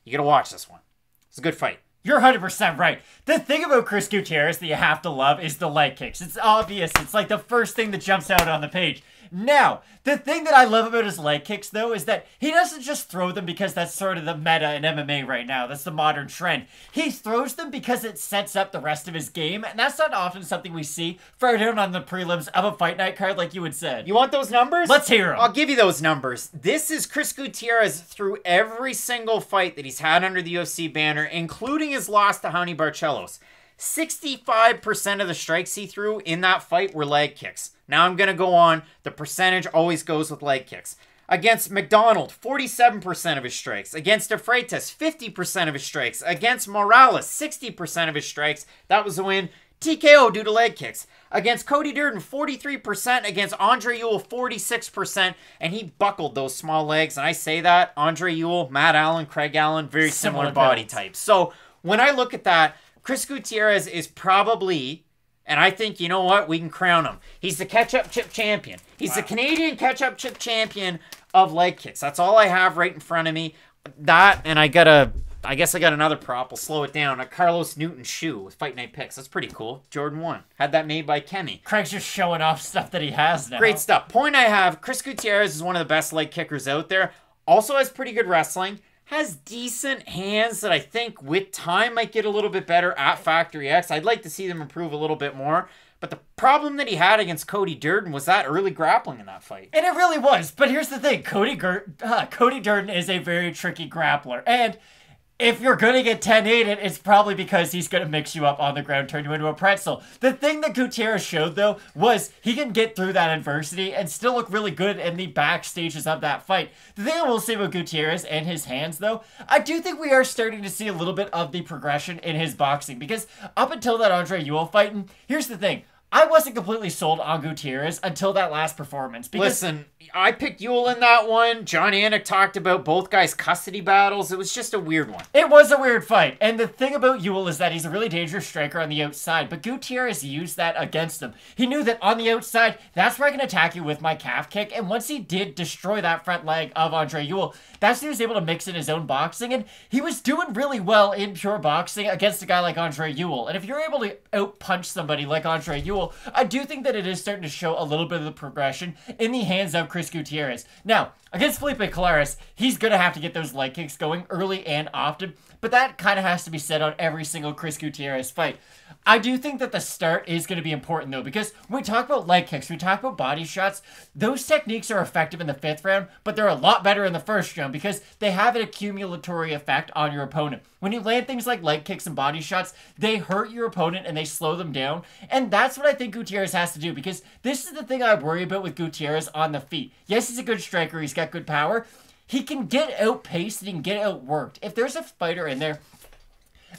you got to watch this one. It's a good fight. You're 100% right. The thing about Chris Gutierrez that you have to love is the leg kicks. It's obvious. It's like the first thing that jumps out on the page. Now, the thing that I love about his leg kicks, though, is that he doesn't just throw them because that's sort of the meta in MMA right now. That's the modern trend. He throws them because it sets up the rest of his game, and that's not often something we see far down on the prelims of a fight night card like you had said. You want those numbers? Let's hear them. I'll give you those numbers. This is Chris Gutierrez through every single fight that he's had under the UFC banner, including his loss to Raoni Barcelos. 65% of the strikes he threw in that fight were leg kicks. Now I'm going to go on. The percentage always goes with leg kicks. Against McDonald, 47% of his strikes. Against De Freitas, 50% of his strikes. Against Morales, 60% of his strikes. That was a win. TKO due to leg kicks. Against Cody Durden, 43%. Against Andre Ewell, 46%. And he buckled those small legs. And I say that, Andre Ewell, Matt Allen, Craig Allen, very similar body types. So when I look at that, Chris Gutierrez is probably, and I think, you know what, we can crown him. He's the catch-up chip champion. He's the Canadian catch-up chip champion of leg kicks. That's all I have right in front of me. That, and I guess I got another prop. I'll slow it down. A Carlos Newton shoe with Fight Night Picks. That's pretty cool. Jordan 1. Had that made by Kemi. Craig's just showing off stuff that he has now. Great stuff. Point I have, Chris Gutierrez is one of the best leg kickers out there. Also has pretty good wrestling. Has decent hands that I think with time might get a little bit better at Factory X. I'd like to see them improve a little bit more. But the problem that he had against Cody Durden was that early grappling in that fight. And it really was. But here's the thing. Cody Durden is a very tricky grappler. And if you're going to get 10-8'd, it's probably because he's going to mix you up on the ground, turn you into a pretzel. The thing that Gutierrez showed, though, was he can get through that adversity and still look really good in the back stages of that fight. The thing I will say about Gutierrez and his hands, though, I do think we are starting to see a little bit of the progression in his boxing. Because up until that Andre Ewell fight, and here's the thing. I wasn't completely sold on Gutierrez until that last performance. Listen, I picked Ewell in that one. John Anik talked about both guys' custody battles. It was just a weird one. It was a weird fight. And the thing about Ewell is that he's a really dangerous striker on the outside. But Gutierrez used that against him. He knew that on the outside, that's where I can attack you with my calf kick. And once he did destroy that front leg of Andre Ewell, that's when he was able to mix in his own boxing. And he was doing really well in pure boxing against a guy like Andre Ewell. And if you're able to out-punch somebody like Andre Ewell, I do think that it is starting to show a little bit of the progression in the hands of Chris Gutierrez. Now, against Felipe Colares, he's going to have to get those leg kicks going early and often, but that kind of has to be said on every single Chris Gutierrez fight. I do think that the start is going to be important, though, because when we talk about leg kicks, we talk about body shots, those techniques are effective in the 5th round, but they're a lot better in the 1st round because they have an accumulatory effect on your opponent. When you land things like leg kicks and body shots, they hurt your opponent and they slow them down, and that's what I think Gutierrez has to do, because this is the thing I worry about with Gutierrez on the feet. Yes, he's a good striker, he's got good power, he can get outpaced and he can get outworked. If there's a fighter in there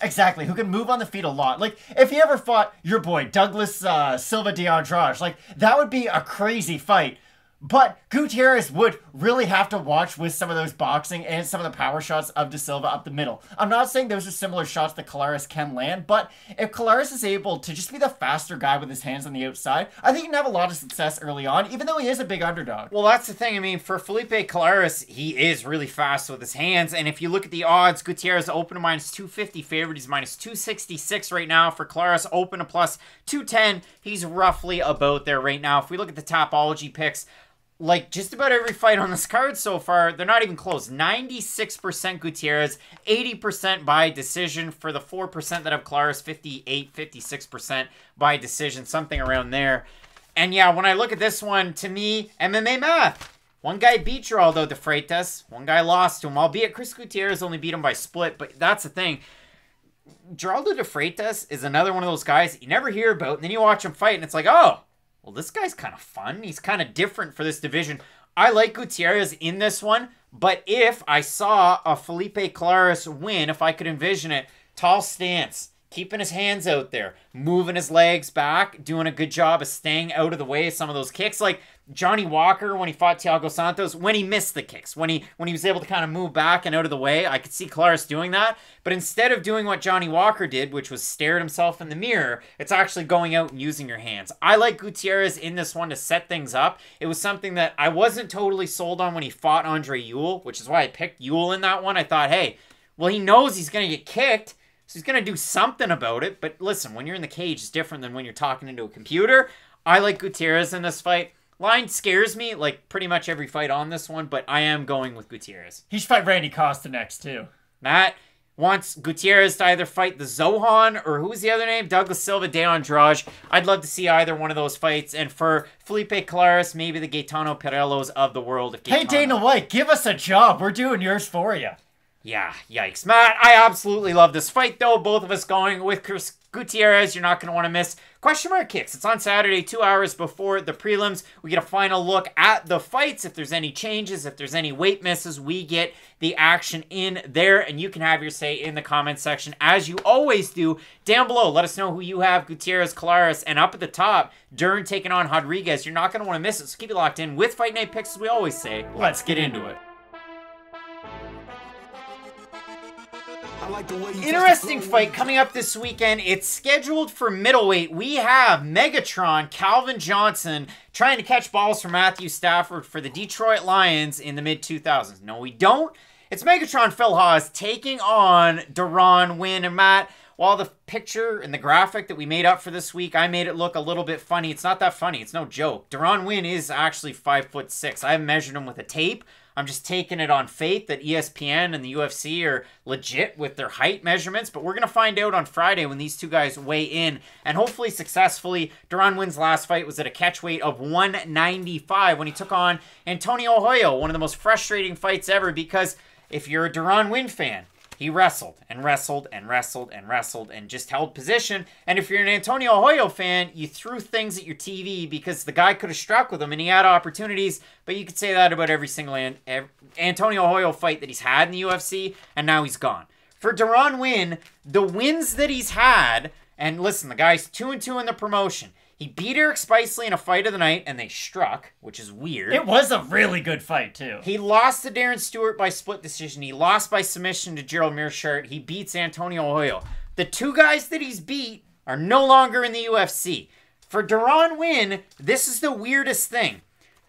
exactly, who can move on the feet a lot. Like, if he ever fought your boy, Douglas Silva de Andrade, like, that would be a crazy fight. But Gutierrez would really have to watch with some of those boxing and some of the power shots of De Silva up the middle. I'm not saying those are similar shots that Colares can land, but if Colares is able to just be the faster guy with his hands on the outside, I think he can have a lot of success early on, even though he is a big underdog. Well, that's the thing. I mean, for Felipe Colares, he is really fast with his hands, and if you look at the odds, Gutierrez open to minus 250 favorite. He's minus 266 right now. For Colares, open to plus 210. He's roughly about there right now. If we look at the Tapology picks, like just about every fight on this card so far, they're not even close. 96% Gutierrez, 80% by decision. For the 4% that have Colares, 56% by decision, something around there. And yeah, when I look at this one, to me, MMA math. One guy beat Geraldo de Freitas, one guy lost to him, albeit Chris Gutierrez only beat him by split, but that's the thing. Geraldo de Freitas is another one of those guys you never hear about, and then you watch him fight, and it's like, oh, well, this guy's kind of fun. He's kind of different for this division. I like Gutierrez in this one, but if I saw a Felipe Colares win, if I could envision it, tall stance, keeping his hands out there, moving his legs back, doing a good job of staying out of the way of some of those kicks. Like Johnny Walker when he fought Thiago Santos, when he missed the kicks, when he was able to kind of move back and out of the way, I could see Colares doing that. But instead of doing what Johnny Walker did, which was stare at himself in the mirror, it's actually going out and using your hands. I like Gutierrez in this one to set things up. It was something that I wasn't totally sold on when he fought Andre Ewell, which is why I picked Ewell in that one. I thought, hey, well, he knows he's going to get kicked, so he's going to do something about it. But listen, when you're in the cage, it's different than when you're talking into a computer. I like Gutierrez in this fight. Line scares me, like, pretty much every fight on this one, but I am going with Gutierrez. He should fight Randy Costa next, too. Matt wants Gutierrez to either fight the Zohan, or who's the other name? Douglas Silva de Andrade. I'd love to see either one of those fights. And for Felipe Colares, maybe the Gaetano Pirellos of the world. If Hey, Dana White, give us a job. We're doing yours for you. Yeah, yikes. Matt, I absolutely love this fight, though. Both of us going with Chris Gutierrez. You're not going to want to miss Question Mark Kicks. It's on Saturday, 2 hours before the prelims. We get a final look at the fights. If there's any changes, if there's any weight misses, we get the action in there, and you can have your say in the comment section as you always do down below. Let us know who you have, Gutierrez, Kolares, and up at the top, Dern taking on Rodriguez. You're not going to want to miss it, so keep it locked in with Fight Night Picks, as we always say. Let's get into it. Interesting fight coming up this weekend. It's scheduled for middleweight. We have Megatron Calvin Johnson trying to catch balls from Matthew Stafford for the Detroit Lions in the mid-2000s. No, we don't. It's Megatron Phil Hawes taking on Deron Winn. And Matt, while the picture and the graphic that we made up for this week, I made it look a little bit funny. It's not that funny. It's no joke. Deron Winn is actually 5'6". I measured him with a tape. I'm just taking it on faith that ESPN and the UFC are legit with their height measurements, but we're going to find out on Friday when these two guys weigh in, and hopefully successfully. Deron Winn's last fight was at a catch weight of 195 when he took on Antonio Hoyo, one of the most frustrating fights ever, because if you're a Deron Winn fan, he wrestled and wrestled and wrestled and wrestled and just held position. And if you're an Antonio Hoyo fan, you threw things at your TV because the guy could have struck with him and he had opportunities. But you could say that about every single Antonio Hoyo fight that he's had in the UFC, and now he's gone. For Deron Winn, the wins that he's had, and listen, the guy's 2-2 in the promotion. He beat Eric Spicely in a fight of the night, and they struck, which is weird. It was a really good fight, too. He lost to Darren Stewart by split decision. He lost by submission to Gerald Meerschaert. He beats Antonio Hoyo. The two guys that he's beat are no longer in the UFC. For Deron Winn, this is the weirdest thing.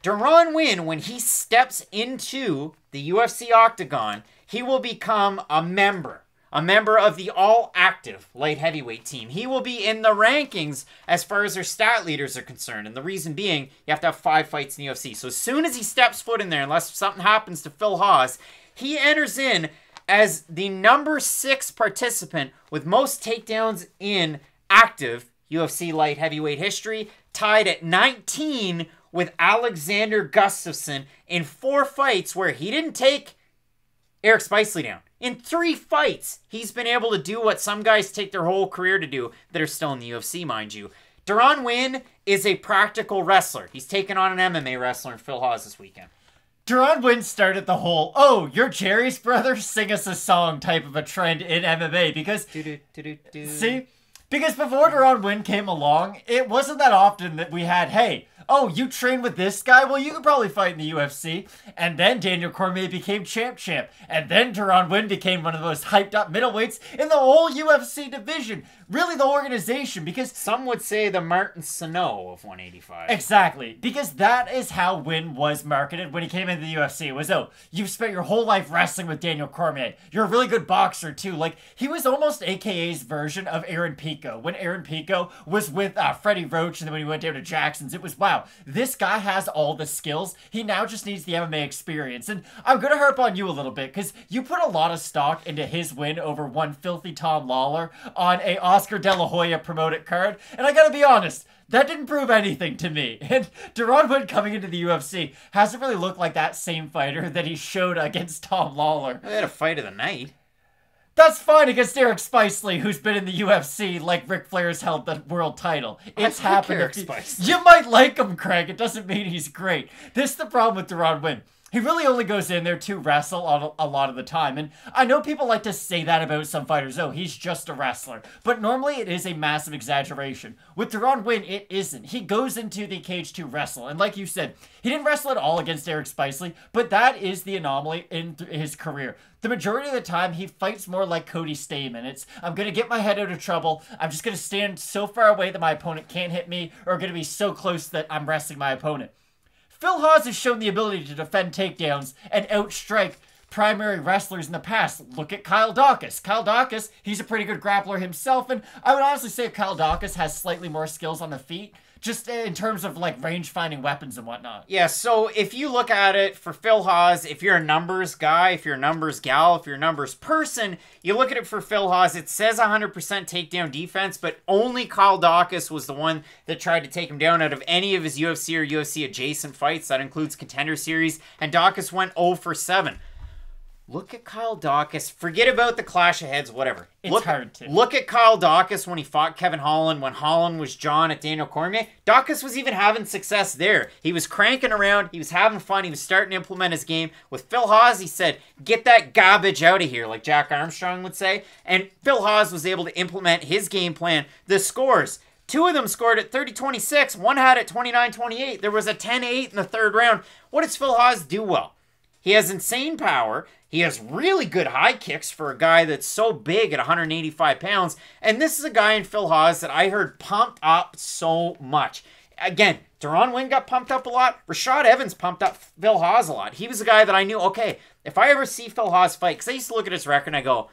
Deron Winn, when he steps into the UFC octagon, he will become a member of the all-active light heavyweight team. He will be in the rankings as far as their stat leaders are concerned. And the reason being, you have to have 5 fights in the UFC. So as soon as he steps foot in there, unless something happens to Phil Hawes, he enters in as the number 6 participant with most takedowns in active UFC light heavyweight history, tied at 19 with Alexander Gustafsson in 4 fights where he didn't take Eric Spicely down. In 3 fights, he's been able to do what some guys take their whole career to do that are still in the UFC, mind you. Deron Winn is a practical wrestler. He's taken on an MMA wrestler in Phil Hawes this weekend. Deron Winn started the whole, oh, you're Jerry's brother? Sing us a song type of a trend in MMA because, see? Because before Deron Winn came along, it wasn't that often that we had, hey, oh, you train with this guy? Well, you could probably fight in the UFC. And then Daniel Cormier became champ. And then Deron Winn became one of the most hyped up middleweights in the whole UFC division. Really, the organization, because some would say the Martin Sano of 185. Exactly, because that is how Winn was marketed when he came into the UFC. It was, oh, you've spent your whole life wrestling with Daniel Cormier. You're a really good boxer, too. Like, he was almost AKA's version of Aaron Pico. When Aaron Pico was with Freddie Roach, and then when he went down to Jackson's, it was, wow, this guy has all the skills. He now just needs the MMA experience. And I'm going to harp on you a little bit, because you put a lot of stock into his win over one filthy Tom Lawler on a Oscar De La Hoya promoted card. And I got to be honest, that didn't prove anything to me. And Deron Winn coming into the UFC hasn't really looked like that same fighter that he showed against Tom Lawler. They had a fight of the night. That's fine against Eric Spicely, who's been in the UFC like Ric Flair's held the world title. It's happened. Eric Spicely. You might like him, Craig. It doesn't mean he's great. This is the problem with Deron Winn. He really only goes in there to wrestle a lot of the time. And I know people like to say that about some fighters. Oh, he's just a wrestler. But normally it is a massive exaggeration. With Deron Winn, it isn't. He goes into the cage to wrestle. And like you said, he didn't wrestle at all against Eric Spicely, but that is the anomaly in his career. The majority of the time, he fights more like Cody Stamann. It's, I'm going to get my head out of trouble. I'm just going to stand so far away that my opponent can't hit me, or going to be so close that I'm wrestling my opponent. Phil Hawes has shown the ability to defend takedowns and outstrike primary wrestlers in the past. Look at Kyle Daukaus. Kyle Daukaus, he's a pretty good grappler himself, and I would honestly say Kyle Daukaus has slightly more skills on the feet, just in terms of like range-finding weapons and whatnot. Yeah, so if you look at it for Phil Hawes, if you're a numbers guy, if you're a numbers gal, if you're a numbers person, you look at it for Phil Hawes, it says 100% takedown defense, but only Kyle Daukaus was the one that tried to take him down out of any of his UFC or UFC adjacent fights. That includes Contender Series, and Daukaus went 0 for 7. Look at Kyle Dawkins. Forget about the clash of heads, whatever. It's hard to. Look at Kyle Dawkins when he fought Kevin Holland, when Holland was John at Daniel Cormier. Dawkins was even having success there. He was cranking around. He was having fun. He was starting to implement his game. With Phil Hawes, he said, get that garbage out of here, like Jack Armstrong would say. And Phil Hawes was able to implement his game plan. The scores. 2 of them scored at 30-26. One had it 29-28. There was a 10-8 in the third round. What does Phil Hawes do well? He has insane power. He has really good high kicks for a guy that's so big at 185 pounds. And this is a guy in Phil Hawes that I heard pumped up so much. Again, Deron Winn got pumped up a lot. Rashad Evans pumped up Phil Hawes a lot. He was a guy that I knew, okay, if I ever see Phil Hawes fight, because I used to look at his record and I go,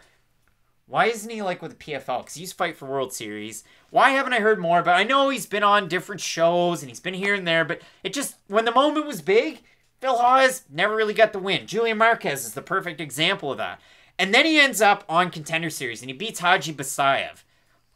why isn't he like with the PFL? Because he used to fight for World Series. Why haven't I heard more about it? I know he's been on different shows and he's been here and there, but it just, when the moment was big, Phil Hawes never really got the win. Julian Marquez is the perfect example of that. And then he ends up on Contender Series and he beats Haji Basayev.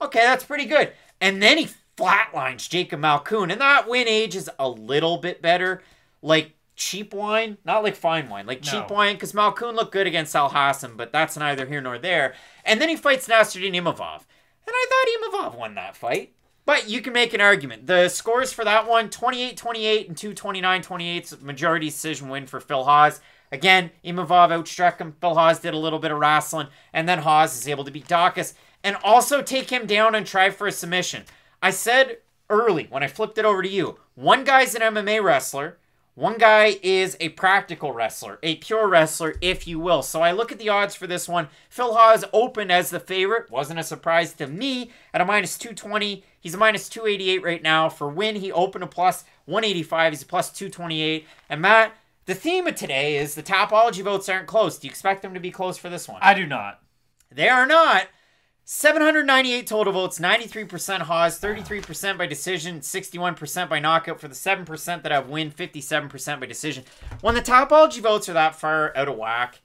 Okay, that's pretty good. And then he flatlines Jacob Malkoun. And that win age is a little bit better. Like cheap wine, not like fine wine. Like cheap wine, because Malkoun looked good against Al Hassan, but that's neither here nor there. And then he fights Nasruddin Imavov. And I thought Imavov won that fight. But you can make an argument. The scores for that one, 28-28 and 29-28. It's a majority decision win for Phil Hawes. Again, Imavov outstruck him. Phil Hawes did a little bit of wrestling. And then Hawes is able to beat Dawkins and also take him down and try for a submission. I said early when I flipped it over to you, one guy's an MMA wrestler. One guy is a practical wrestler, a pure wrestler, if you will. So I look at the odds for this one. Phil Hawes opened as the favorite. Wasn't a surprise to me at a minus 220. He's a minus 288 right now. For win, he opened a plus 185. He's a plus 228. And Matt, the theme of today is the Tapology votes aren't close. Do you expect them to be close for this one? I do not. They are not. 798 total votes, 93% Hawes, 33% by decision, 61% by knockout. For the 7% that have win, 57% by decision. When the Tapology votes are that far out of whack,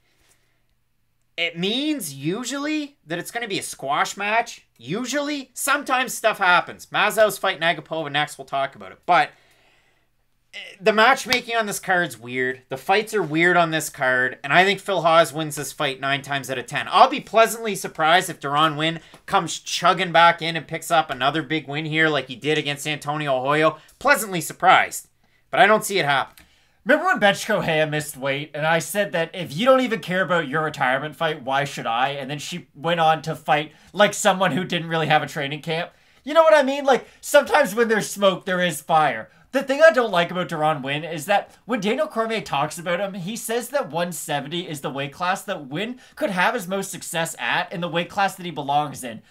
it means usually that it's going to be a squash match. Usually, sometimes stuff happens. Mazow's fighting Agapova next, we'll talk about it. But the matchmaking on this card's weird. The fights are weird on this card. And I think Phil Hawes wins this fight 9 times out of 10. I'll be pleasantly surprised if Deron Winn comes chugging back in and picks up another big win here like he did against Antonio Hoyo. Pleasantly surprised. But I don't see it happen. Remember when Betch Correia missed weight, and I said that if you don't even care about your retirement fight, why should I? And then she went on to fight like someone who didn't really have a training camp. You know what I mean? Like, sometimes when there's smoke, there is fire. The thing I don't like about Deron Winn is that when Daniel Cormier talks about him, he says that 170 is the weight class that Winn could have his most success at and the weight class that he belongs in.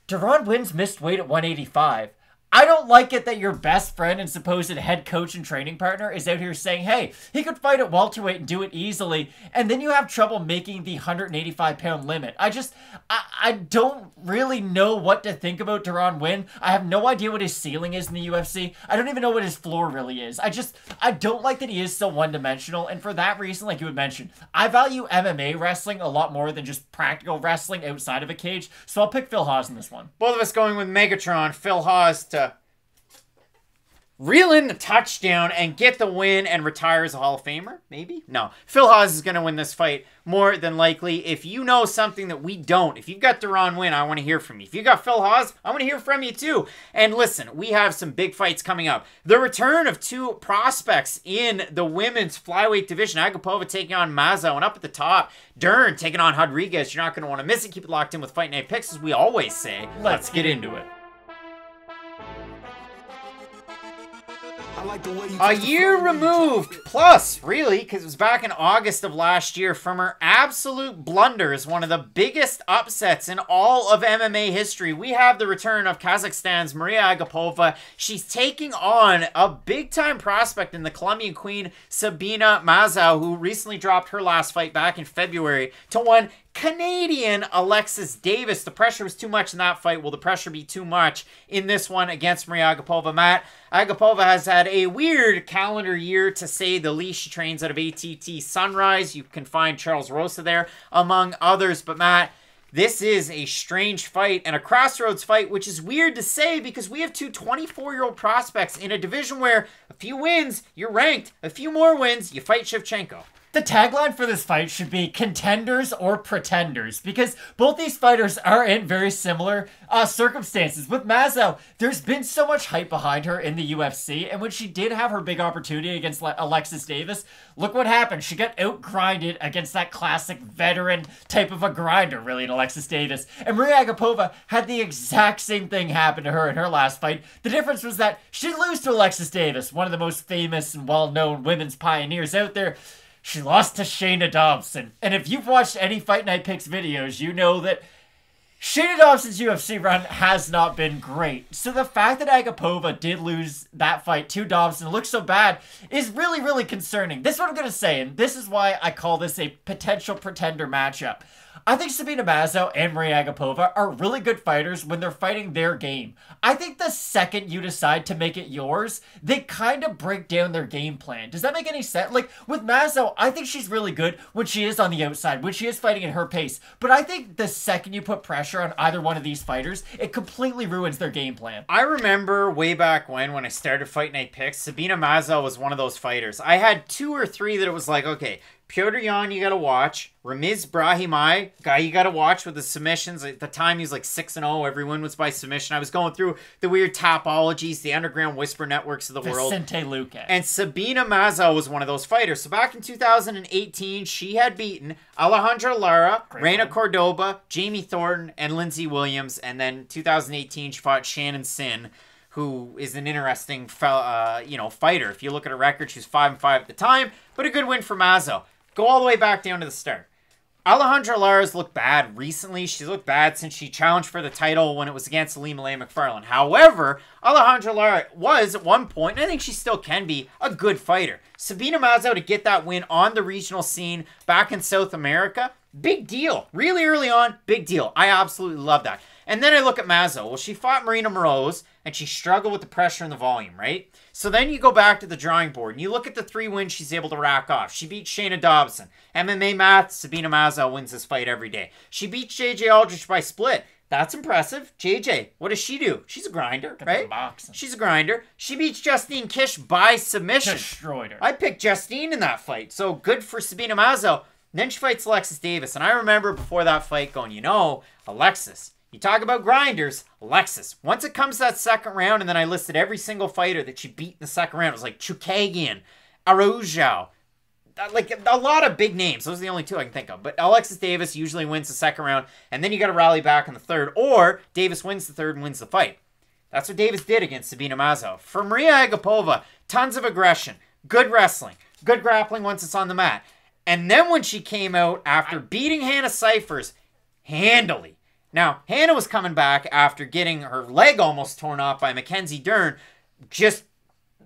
Deron Winn's missed weight at 185. I don't like it that your best friend and supposed head coach and training partner is out here saying, hey, he could fight at welterweight and do it easily, and then you have trouble making the 185-pound limit. I don't really know what to think about Deron Winn. I have no idea what his ceiling is in the UFC. I don't even know what his floor really is. I don't like that he is so one-dimensional, and for that reason, like you had mentioned, I value MMA wrestling a lot more than just practical wrestling outside of a cage, so I'll pick Phil Hawes in this one. Both of us going with Megatron, Phil Hawes to reel in the touchdown and get the win and retire as a Hall of Famer? Maybe? No. Phil Hawes is going to win this fight more than likely. If you know something that we don't, if you've got Deron Winn, I want to hear from you. If you got Phil Hawes, I want to hear from you too. And listen, we have some big fights coming up. The return of 2 prospects in the women's flyweight division. Agapova taking on Mazo, and up at the top, Dern taking on Rodriguez. You're not going to want to miss it. Keep it locked in with Fight Night Picks, as we always say. Let's get into it. A year removed, plus, really, because it was back in August of last year, from her absolute blunders, one of the biggest upsets in all of MMA history. We have the return of Kazakhstan's Maria Agapova. She's taking on a big-time prospect in the Colombian queen, Sabina Mazo, who recently dropped her last fight back in February to one Canadian Alexis Davis. The pressure was too much in that fight. Will the pressure be too much in this one against Maria Agapova? Matt, Agapova has had a weird calendar year, to say the least. She trains out of ATT Sunrise. You can find Charles Rosa there, among others. But Matt, this is a strange fight and a crossroads fight, which is weird to say because we have 2 24-year-old prospects in a division where a few wins, you're ranked. A few more wins, you fight Shevchenko. The tagline for this fight should be contenders or pretenders, because both these fighters are in very similar circumstances. With Mazo, there's been so much hype behind her in the UFC, and when she did have her big opportunity against Alexis Davis, look what happened. She got out-grinded against that classic veteran type of a grinder, really, in Alexis Davis. And Maria Agapova had the exact same thing happen to her in her last fight. The difference was that she didn't lose to Alexis Davis, one of the most famous and well-known women's pioneers out there. She lost to Shayna Dobson. And if you've watched any Fight Night Picks videos, you know that Shayna Dobson's UFC run has not been great. So the fact that Agapova did lose that fight to Dobson and looks so bad is really, really concerning. This is what I'm going to say, and this is why I call this a potential pretender matchup. I think Sabina Mazo and Maria Agapova are really good fighters when they're fighting their game. I think the second you decide to make it yours, they kind of break down their game plan. Does that make any sense? Like, with Mazo, I think she's really good when she is on the outside, when she is fighting at her pace. But I think the second you put pressure on either one of these fighters, it completely ruins their game plan. I remember way back when I started Fight Night Picks, Sabina Mazo was one of those fighters. I had 2 or 3 that it was like, okay, Petr Yan, you gotta watch. Ramiz Brahimaj, guy you gotta watch with the submissions. At the time, he was like 6-0. Every win was by submission. I was going through the weird Tapologies, the underground whisper networks of the world. Vicente Luque. And Sabina Mazo was one of those fighters. So back in 2018, she had beaten Alejandra Lara, Reina Cordoba, Jamie Thornton, and Lindsey Williams. And then 2018, she fought Shannon Sin, who is an interesting fighter. If you look at her record, she was 5-5 at the time, but a good win for Mazo. Go all the way back down to the start. Alejandra Lara's looked bad recently. She's looked bad since she challenged for the title when it was against Ilima Lay McFarlane. However, Alejandra Lara was at one point, and I think she still can be, a good fighter. Sabina Mazo to get that win on the regional scene back in South America, big deal. Really early on, big deal. I absolutely love that. And then I look at Mazo. Well, she fought Marina Moroz, and she struggled with the pressure and the volume, right? So then you go back to the drawing board, and you look at the 3 wins she's able to rack off. She beat Shayna Dobson. MMA math, Sabina Mazo wins this fight every day. She beat JJ Aldrich by split. That's impressive. JJ, what does she do? She's a grinder, right? She's a grinder. She beats Justine Kish by submission. Destroyed her. I picked Justine in that fight, so good for Sabina Mazo. Then she fights Alexis Davis, and I remember before that fight going, Alexis, you talk about grinders, Alexis. Once it comes to that second round, and then I listed every single fighter that she beat in the second round. It was like Chukagian, Araujo, like a lot of big names. Those are the only 2 I can think of. But Alexis Davis usually wins the second round, and then you got to rally back in the third, or Davis wins the third and wins the fight. That's what Davis did against Sabina Mazo. For Maria Agapova, tons of aggression, good wrestling, good grappling once it's on the mat. And then when she came out after beating Hannah Cifers handily. Now, Hannah was coming back after getting her leg almost torn off by Mackenzie Dern just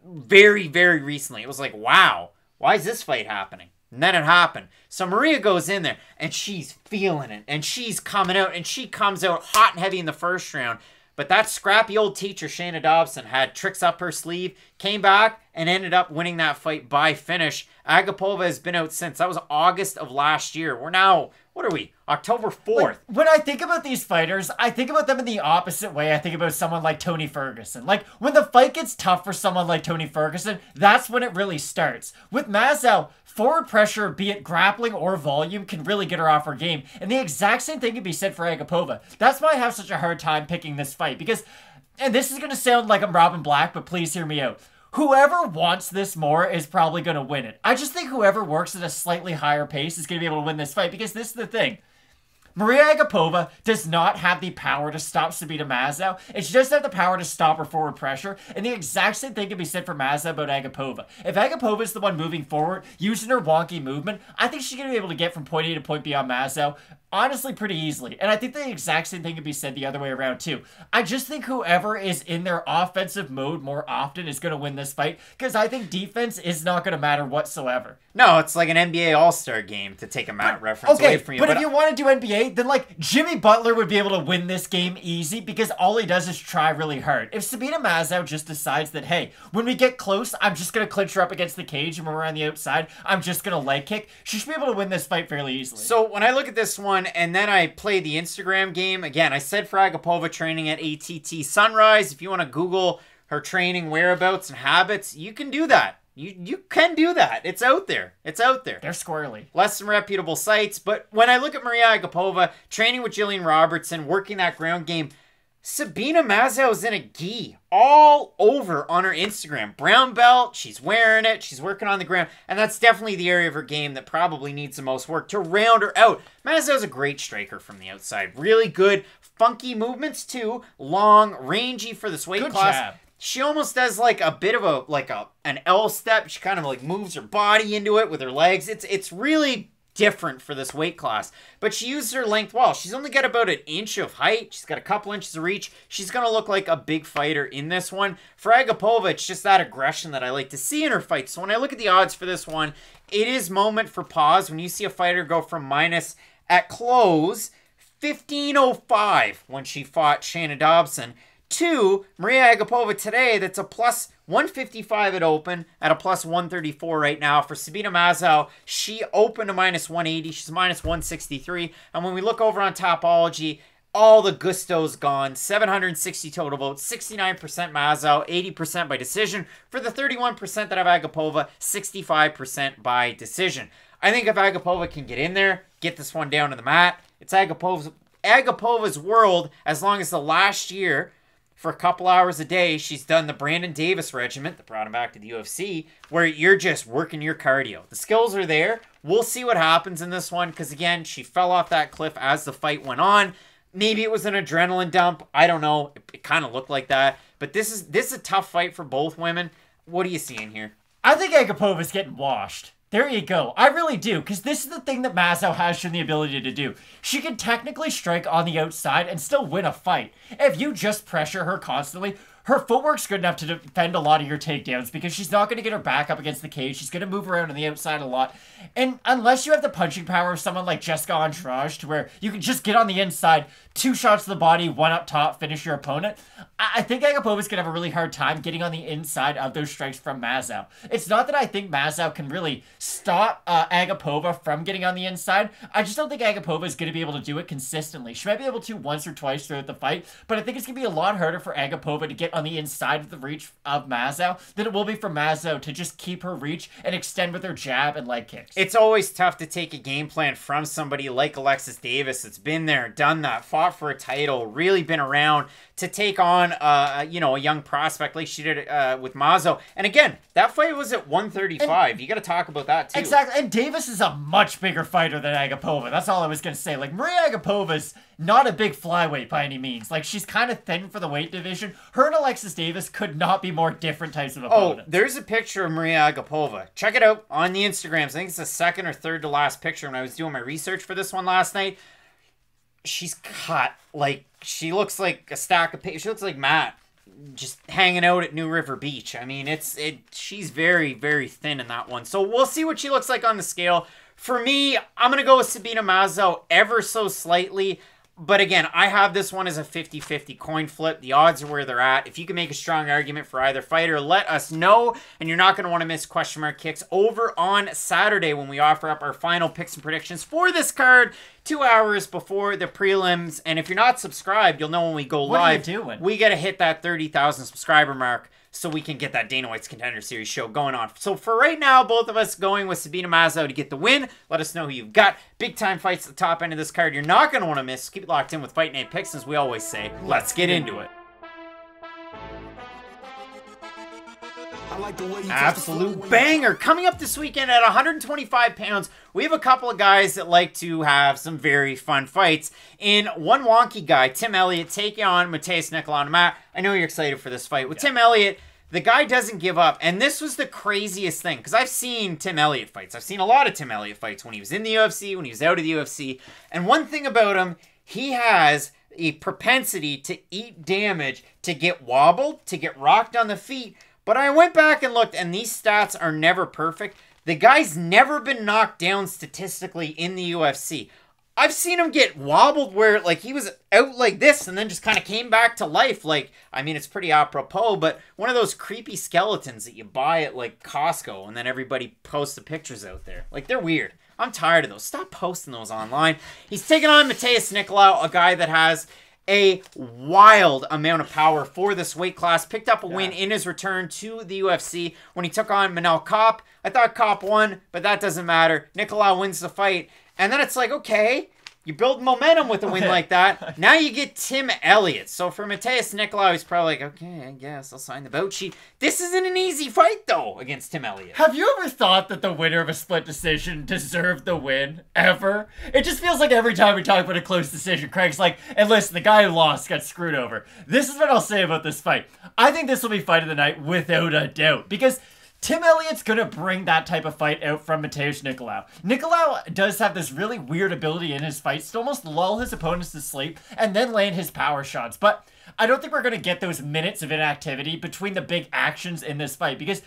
very, very recently. It was like, wow, why is this fight happening? And then it happened. So Maria goes in there, and she's feeling it, and she's coming out, and she comes out hot and heavy in the first round. But that scrappy old teacher, Shayna Dobson, had tricks up her sleeve, came back, and ended up winning that fight by finish. Agapova has been out since. That was August of last year. We're now, what are we? October 4th. Like, when I think about these fighters, I think about them in the opposite way. I think about someone like Tony Ferguson. Like, when the fight gets tough for someone like Tony Ferguson, that's when it really starts. With Mazo, forward pressure, be it grappling or volume, can really get her off her game. And the exact same thing can be said for Agapova. That's why I have such a hard time picking this fight. Because, and this is going to sound like I'm Robin Black, but please hear me out. Whoever wants this more is probably going to win it. I just think whoever works at a slightly higher pace is going to be able to win this fight, because this is the thing. Maria Agapova does not have the power to stop Sabina Mazo, and she doesn't have the power to stop her forward pressure, and the exact same thing can be said for Mazo about Agapova. If Agapova is the one moving forward, using her wonky movement, I think she's going to be able to get from point A to point B on Mazo, honestly, pretty easily. And I think the exact same thing can be said the other way around, too. I just think whoever is in their offensive mode more often is going to win this fight, because I think defense is not going to matter whatsoever. No, it's like an NBA All-Star game, to take a Matt reference away from you. But if you want to do NBA, then like Jimmy Butler would be able to win this game easy, because all he does is try really hard. If Sabina Mazo just decides that, hey, when we get close, I'm just going to clinch her up against the cage, and when we're on the outside, I'm just going to leg kick, she should be able to win this fight fairly easily. So when I look at this one, and then I play the Instagram game, again, I said for Agapova training at ATT Sunrise. If you want to Google her training whereabouts and habits, you can do that. You can do that. It's out there. It's out there. They're squirrely. Less than reputable sites, but when I look at Maria Agapova training with Jillian Robertson, working that ground game, Sabina Mazo is in a gi all over on her Instagram. Brown belt, she's wearing it, she's working on the ground, and that's definitely the area of her game that probably needs the most work to round her out. Mazo's a great striker from the outside. Really good, funky movements too. Long, rangy for this weight Good class. jab. She almost does like a bit of an L step. She kind of like moves her body into it with her legs. It's really different for this weight class, but she uses her length well. She's only got about an inch of height. She's got a couple inches of reach. She's going to look like a big fighter in this one. For Agapova, it's just that aggression that I like to see in her fights. So when I look at the odds for this one, it is moment for pause when you see a fighter go from minus at close 1505 when she fought Shannon Dobson to Maria Agapova today. That's a plus 155 at open, at a plus 134 right now. For Sabina Mazo, she opened to minus 180. She's minus 163. And when we look over on Topology, all the gusto's gone. 760 total votes, 69% Mazo, 80% by decision. For the 31% that have Agapova, 65% by decision. I think if Agapova can get in there, get this one down to the mat, it's Agapova's world as long as the last year, for a couple hours a day, she's done the Brandon Davis regiment that brought him back to the UFC, where you're just working your cardio. The skills are there. We'll see what happens in this one, because again, she fell off that cliff as the fight went on. Maybe it was an adrenaline dump. I don't know. It kind of looked like that. But this is a tough fight for both women. What are you seeing here? I think Agapova's getting washed. There you go. I really do, because this is the thing that Mazo has shown the ability to do. She can technically strike on the outside and still win a fight. If you just pressure her constantly, her footwork's good enough to defend a lot of your takedowns because she's not going to get her back up against the cage. She's going to move around on the outside a lot. And unless you have the punching power of someone like Jessica Andrade to where you can just get on the inside, 2 shots to the body, 1 up top, finish your opponent, I think Agapova's going to have a really hard time getting on the inside of those strikes from Mazo. It's not that I think Mazo can really stop Agapova from getting on the inside. I just don't think Agapova is going to be able to do it consistently. She might be able to once or twice throughout the fight, but I think it's going to be a lot harder for Agapova to get on the inside of the reach of Mazo than it will be for Mazo to just keep her reach and extend with her jab and leg kicks. It's always tough to take a game plan from somebody like Alexis Davis that's been there, done that, fought for a title, really been around to take on a young prospect like she did with Mazo. And again, that fight was at 135. You got to talk about that too. Exactly. And Davis is a much bigger fighter than Agapova. That's all I was going to say. Like, Maria Agapova's not a big flyweight by any means. Like, she's kind of thin for the weight division. Her and Alexis Davis could not be more different types of opponents. Oh, there's a picture of Maria Agapova. Check it out on the Instagrams. I think it's the second or third to last picture when I was doing my research for this one last night. She's cut. Like, she looks like a stack of paper. She looks like Matt just hanging out at New River Beach. I mean, she's very, very thin in that one. So we'll see what she looks like on the scale. For me, I'm going to go with Sabina Mazo ever so slightly. But again, I have this one as a 50-50 coin flip. The odds are where they're at. If you can make a strong argument for either fighter, let us know. And you're not going to want to miss question mark kicks over on Saturday when we offer up our final picks and predictions for this card 2 hours before the prelims. And if you're not subscribed, you'll know when we go live. What are you doing? We got to hit that 30,000 subscriber mark so we can get that Dana White's Contender Series show going on. So for right now, both of us going with Sabina Mazo to get the win. Let us know who you've got. Big time fights at the top end of this card you're not going to want to miss. Keep it locked in with Fight Night Picks, as we always say. Let's get into it. Absolute banger. Coming up this weekend at 125 pounds, we have a couple of guys that like to have some very fun fights. In one wonky guy, Tim Elliott taking on Matheus Nicolau. Matt, I know you're excited for this fight. With Tim Elliott, the guy doesn't give up. And this was the craziest thing, because I've seen Tim Elliott fights. I've seen a lot of Tim Elliott fights when he was in the UFC, when he was out of the UFC. And one thing about him, he has a propensity to eat damage, to get wobbled, to get rocked on the feet. But I went back and looked, and these stats are never perfect. The guy's never been knocked down statistically in the UFC. I've seen him get wobbled where, like, he was out like this and then just kind of came back to life. Like, I mean, it's pretty apropos, but one of those creepy skeletons that you buy at, like, Costco and then everybody posts the pictures out there. Like, they're weird. I'm tired of those. Stop posting those online. He's taking on Matheus Nicolau, a guy that has a wild amount of power for this weight class. Picked up a win in his return to the UFC when he took on Manel Kape. I thought Kape won, but that doesn't matter. Nicolau wins the fight. And then it's like, okay, you build momentum with a win like that. Now you get Tim Elliott. So for Matheus Nicolau, he's probably like, okay, I guess I'll sign the bout sheet. This isn't an easy fight, though, against Tim Elliott. Have you ever thought that the winner of a split decision deserved the win? Ever? It just feels like every time we talk about a close decision, Craig's like, and listen, the guy who lost got screwed over. This is what I'll say about this fight. I think this will be fight of the night without a doubt. Because Tim Elliott's going to bring that type of fight out from Matheus Nicolau. Nicolau does have this really weird ability in his fights to almost lull his opponents to sleep and then land his power shots. But I don't think we're going to get those minutes of inactivity between the big actions in this fight because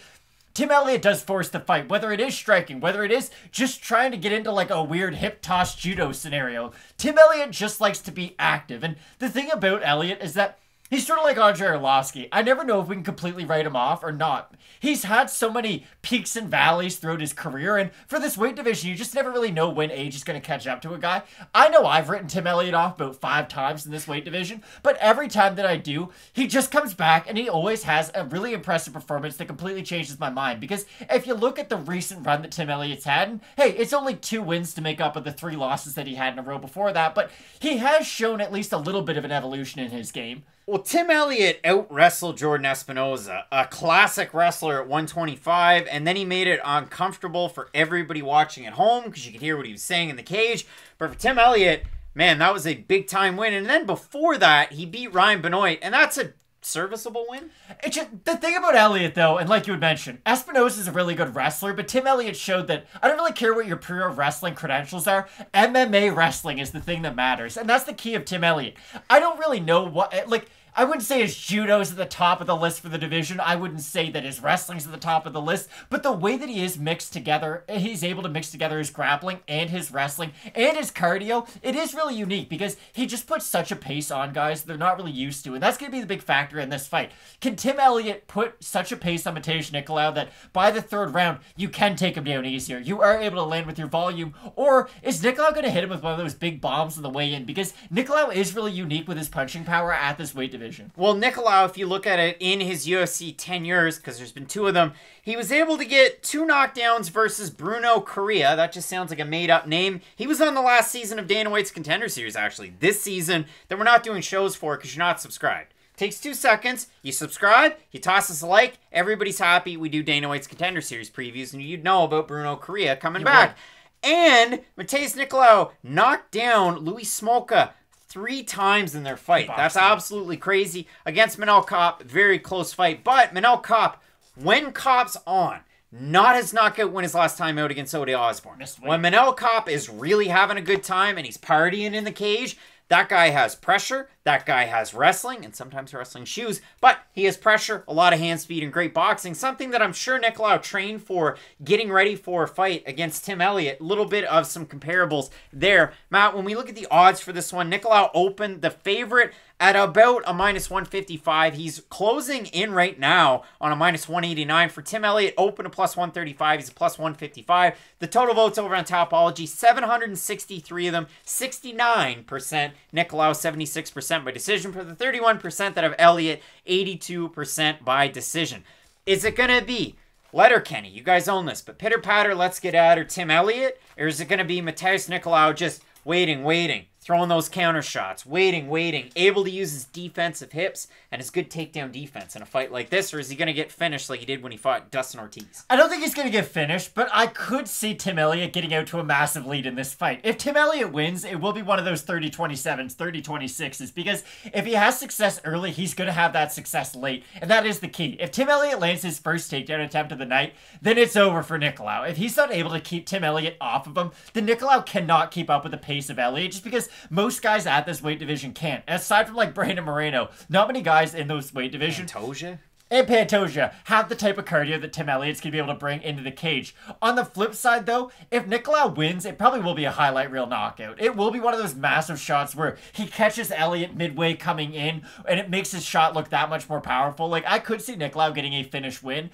Tim Elliott does force the fight, whether it is striking, whether it is just trying to get into like a weird hip toss judo scenario. Tim Elliott just likes to be active. And the thing about Elliott is that he's sort of like Andrei Arlovski. I never know if we can completely write him off or not. He's had so many peaks and valleys throughout his career, and for this weight division, you just never really know when age is going to catch up to a guy. I know I've written Tim Elliott off about 5 times in this weight division, but every time that I do, he just comes back, and he always has a really impressive performance that completely changes my mind, because if you look at the recent run that Tim Elliott's had, and hey, it's only 2 wins to make up of the 3 losses that he had in a row before that, but he has shown at least a little bit of an evolution in his game. Well, Tim Elliott out-wrestled Jordan Espinosa, a classic wrestler at 125, and then he made it uncomfortable for everybody watching at home because you could hear what he was saying in the cage. But for Tim Elliott, man, that was a big-time win. And then before that, he beat Ryan Benoit, and that's a serviceable win. It's just, the thing about Elliott, though, and like you had mentioned, Espinosa is a really good wrestler, but Tim Elliott showed that I don't really care what your pro wrestling credentials are. MMA wrestling is the thing that matters, and that's the key of Tim Elliott. I don't really know what, like, I wouldn't say his judo's at the top of the list for the division. I wouldn't say that his wrestling's at the top of the list. But the way that he is mixed together, he's able to mix together his grappling and his wrestling and his cardio, it is really unique because he just puts such a pace on guys they're not really used to. And that's going to be the big factor in this fight. Can Tim Elliott put such a pace on Matheus Nicolau that by the 3rd round, you can take him down easier? You are able to land with your volume. Or is Nicolau going to hit him with one of those big bombs on the way in? Because Nicolau is really unique with his punching power at this weight division. Well, Nicolau, if you look at it in his UFC 10 years, because there's been 2 of them, he was able to get 2 knockdowns versus Bruno Correa. That just sounds like a made-up name. He was on the last season of Dana White's Contender Series, actually, this season, that we're not doing shows for because you're not subscribed. Takes 2 seconds, you subscribe, you toss us a like, everybody's happy, we do Dana White's Contender Series previews, and you'd know about Bruno Correa coming back. And Matheus Nicolau knocked down Louis Smolka 3 times in their fight. That's absolutely crazy. Against Manel Kape, very close fight. But Manel Kape, when Kape's on, not his knockout win his last time out against Ode Osborne. When Manel Kape is really having a good time and he's partying in the cage, that guy has pressure, that guy has wrestling, and sometimes wrestling shoes, but he has pressure, a lot of hand speed, and great boxing, something that I'm sure Nicolau trained for getting ready for a fight against Tim Elliott. A little bit of some comparables there. Matt, when we look at the odds for this one, Nicolau opened the favorite at about a -155. He's closing in right now on a -189. For Tim Elliott, open a +135. He's a +155. The total votes over on Topology, 763 of them, 69%. Nicolau, 76% by decision. For the 31% that have Elliott, 82% by decision. Is it going to be Letterkenny? You guys own this, but pitter patter, let's get at her, Tim Elliott? Or is it going to be Matheus Nicolau just waiting, throwing those counter shots, waiting, able to use his defensive hips and his good takedown defense in a fight like this? Or is he going to get finished like he did when he fought Dustin Ortiz? I don't think he's going to get finished, but I could see Tim Elliott getting out to a massive lead in this fight. If Tim Elliott wins, it will be one of those 30-27s, 30-26s, because if he has success early, he's going to have that success late, and that is the key. If Tim Elliott lands his first takedown attempt of the night, then it's over for Nicolau. If he's not able to keep Tim Elliott off of him, then Nicolau cannot keep up with the pace of Elliott, just because most guys at this weight division can't. Aside from like Brandon Moreno, not many guys in those weight division and Pantoja have the type of cardio that Tim Elliott's going to be able to bring into the cage. On the flip side, though, if Nicolau wins, it probably will be a highlight reel knockout. It will be one of those massive shots where he catches Elliott midway coming in, and it makes his shot look that much more powerful. Like, I could see Nicolau getting a finish win.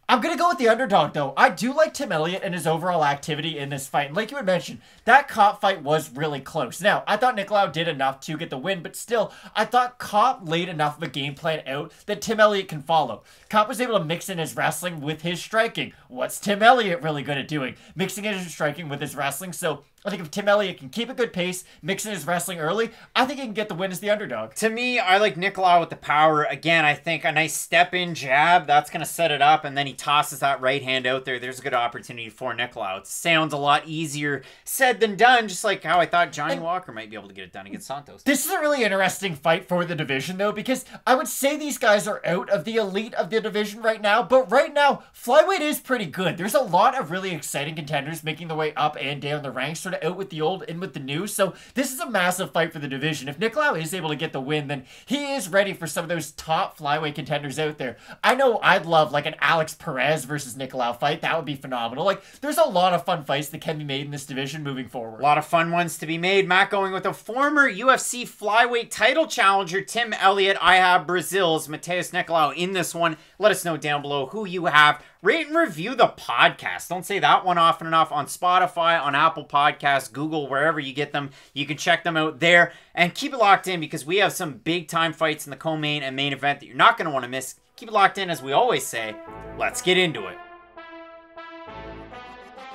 I'm going to go with the underdog, though. I do like Tim Elliott and his overall activity in this fight. And like you had mentioned, that Kopp fight was really close. Now, I thought Nicolau did enough to get the win, but still, I thought Kopp laid enough of a game plan out that Tim Elliott can follow. Kopp was able to mix in his wrestling with his striking. What's Tim Elliott really good at doing? Mixing in his striking with his wrestling. So I think if Tim Elliott can keep a good pace, mix in his wrestling early, I think he can get the win as the underdog. To me, I like Nicolau with the power. Again, I think a nice step-in jab, that's going to set it up, and then he tosses that right hand out there. There's a good opportunity for Nicolau. It sounds a lot easier said than done, just like how I thought Johnny Walker might be able to get it done against Santos. This is a really interesting fight for the division, though, because I would say these guys are out of the elite of the division right now, but right now, flyweight is pretty good. There's a lot of really exciting contenders making their way up and down the ranks, sort of out with the old, in with the new, so this is a massive fight for the division. If Nicolau is able to get the win, then he is ready for some of those top flyweight contenders out there. I know I'd love like an Alex Perez versus Nicolau fight. That would be phenomenal. Like, there's a lot of fun fights that can be made in this division moving forward. A lot of fun ones to be made. Matt going with a former UFC flyweight title challenger, Tim Elliott. I have Brazil's Matheus Nicolau in this one. Let us know down below who you have. Rate and review the podcast. Don't say that one often enough. On Spotify, on Apple Podcasts, Google, wherever you get them. You can check them out there. And keep it locked in because we have some big-time fights in the co-main and main event that you're not going to want to miss. Keep it locked in, as we always say. Let's get into it.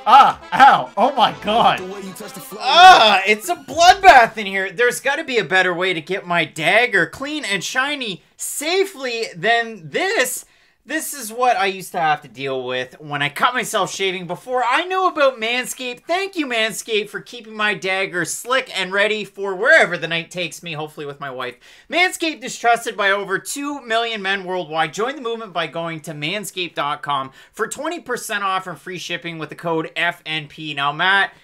Ah, ow, oh my god. It's a bloodbath in here. There's got to be a better way to get my dagger clean and shiny safely than this. This is what I used to have to deal with when I cut myself shaving before I knew about Manscaped. Thank you, Manscaped, for keeping my dagger slick and ready for wherever the night takes me, hopefully with my wife. Manscaped is trusted by over 2 million men worldwide. Join the movement by going to manscaped.com for 20% off and free shipping with the code FNP. Now, Matt,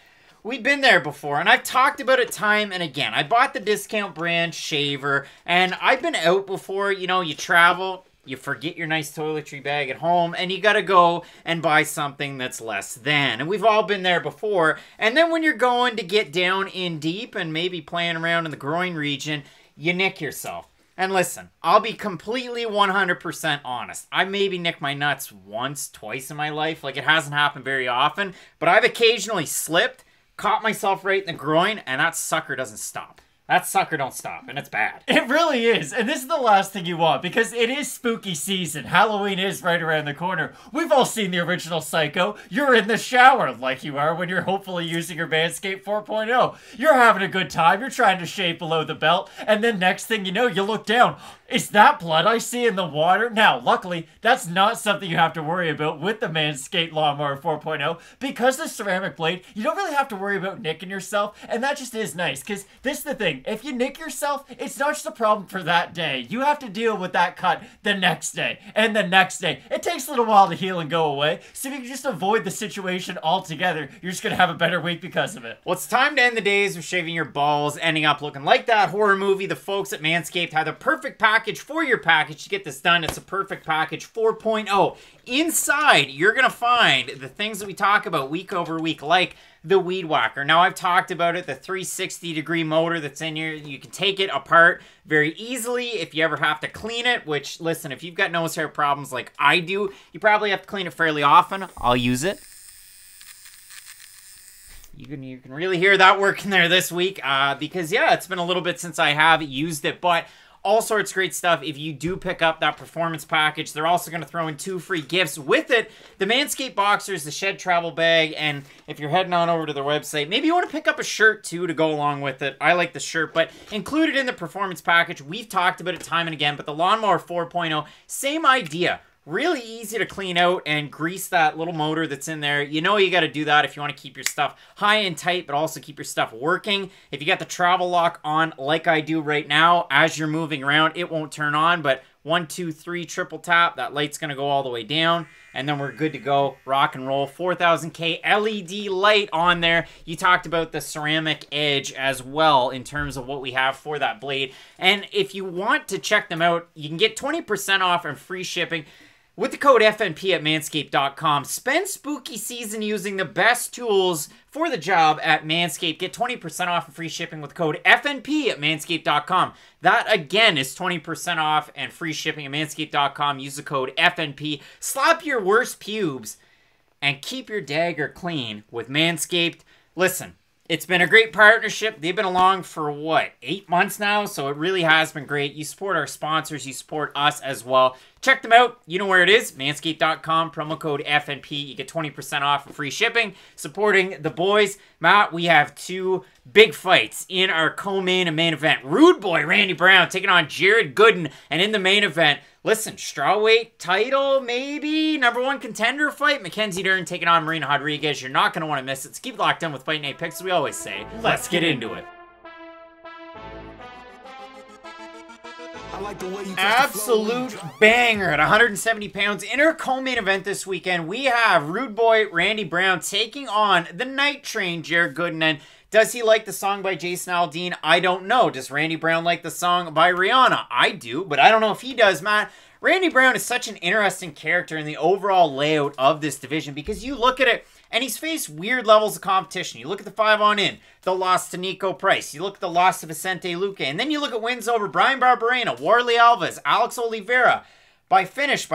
we've been there before, and I've talked about it time and again. I bought the discount brand shaver, and I've been out before. You know, you travel, you forget your nice toiletry bag at home, and you gotta go and buy something that's less than. And we've all been there before. And then when you're going to get down in deep and maybe playing around in the groin region, you nick yourself. And listen, I'll be completely 100% honest. I maybe nicked my nuts once, twice in my life. Like, it hasn't happened very often. But I've occasionally slipped, caught myself right in the groin, and that sucker doesn't stop. That sucker don't stop, and it's bad. It really is, and this is the last thing you want, because it is spooky season. Halloween is right around the corner. We've all seen the original Psycho. You're in the shower, like you are when you're hopefully using your Manscaped 4.0. You're having a good time, you're trying to shave below the belt, and then next thing you know, you look down. Is that blood I see in the water? Now, luckily, that's not something you have to worry about with the Manscaped Lawnmower 4.0. Because the ceramic blade, you don't really have to worry about nicking yourself, and that just is nice, because this is the thing. If you nick yourself, it's not just a problem for that day. You have to deal with that cut the next day, and the next day. It takes a little while to heal and go away, so if you can just avoid the situation altogether, you're just going to have a better week because of it. Well, it's time to end the days of shaving your balls, ending up looking like that horror movie. The folks at Manscaped have the perfect package for your package to get this done. It's a perfect package 4.0. Inside, you're going to find the things that we talk about week over week, like the Weed Whacker. Now, I've talked about it, the 360-degree motor that's in here. You can take it apart very easily if you ever have to clean it, which, listen, if you've got nose hair problems like I do, you probably have to clean it fairly often. I'll use it. You can really hear that working there this week because, yeah, it's been a little bit since I have used it, but all sorts of great stuff. If you do pick up that performance package, they're also going to throw in 2 free gifts with it. The Manscaped Boxers, the Shed Travel Bag, and if you're heading on over to their website, maybe you want to pick up a shirt too to go along with it. I like the shirt, but included in the performance package, we've talked about it time and again, but the Lawnmower 4.0, same idea. Really easy to clean out and grease that little motor that's in there. You know you got to do that if you want to keep your stuff high and tight, but also keep your stuff working. If you got the travel lock on like I do right now, as you're moving around, it won't turn on, but 1, 2, 3, triple tap, that light's going to go all the way down, and then we're good to go. Rock and roll. 4000K LED light on there. You talked about the ceramic edge as well in terms of what we have for that blade. And if you want to check them out, you can get 20% off and free shipping. With the code FNP at manscaped.com, spend spooky season using the best tools for the job at Manscaped. Get 20% off and free shipping with code FNP at manscaped.com. That, again, is 20% off and free shipping at manscaped.com. Use the code FNP. Slap your worst pubes and keep your dagger clean with Manscaped. Listen, it's been a great partnership. They've been along for, 8 months now? So it really has been great. You support our sponsors. You support us as well. Check them out. You know where it is. Manscaped.com. Promo code FNP. You get 20% off and free shipping. Supporting the boys. Matt, we have 2 big fights in our co-main and main event. Rude Boy Randy Brown taking on Jared Gooden. And in the main event, listen, strawweight title, maybe #1 contender fight. Mackenzie Dern taking on Marina Rodriguez. You're not going to want to miss it. So keep locked in with Fight Night Picks, as we always say. Let's get into it. Absolute banger at 170 pounds. In our co-main event this weekend, we have Rude Boy Randy Brown taking on the Night Train Jared Gooden. And does he like the song by Jason Aldean? I don't know. Does Randy Brown like the song by Rihanna? I do, but I don't know if he does, Matt. Randy Brown is such an interesting character in the overall layout of this division because you look at it and he's faced weird levels of competition. You look at the 5-on-in, the loss to Nico Price. You look at the loss to Vicente Luque. And then you look at wins over Brian Barberena, Warley Alves, Alex Oliveira. By finish.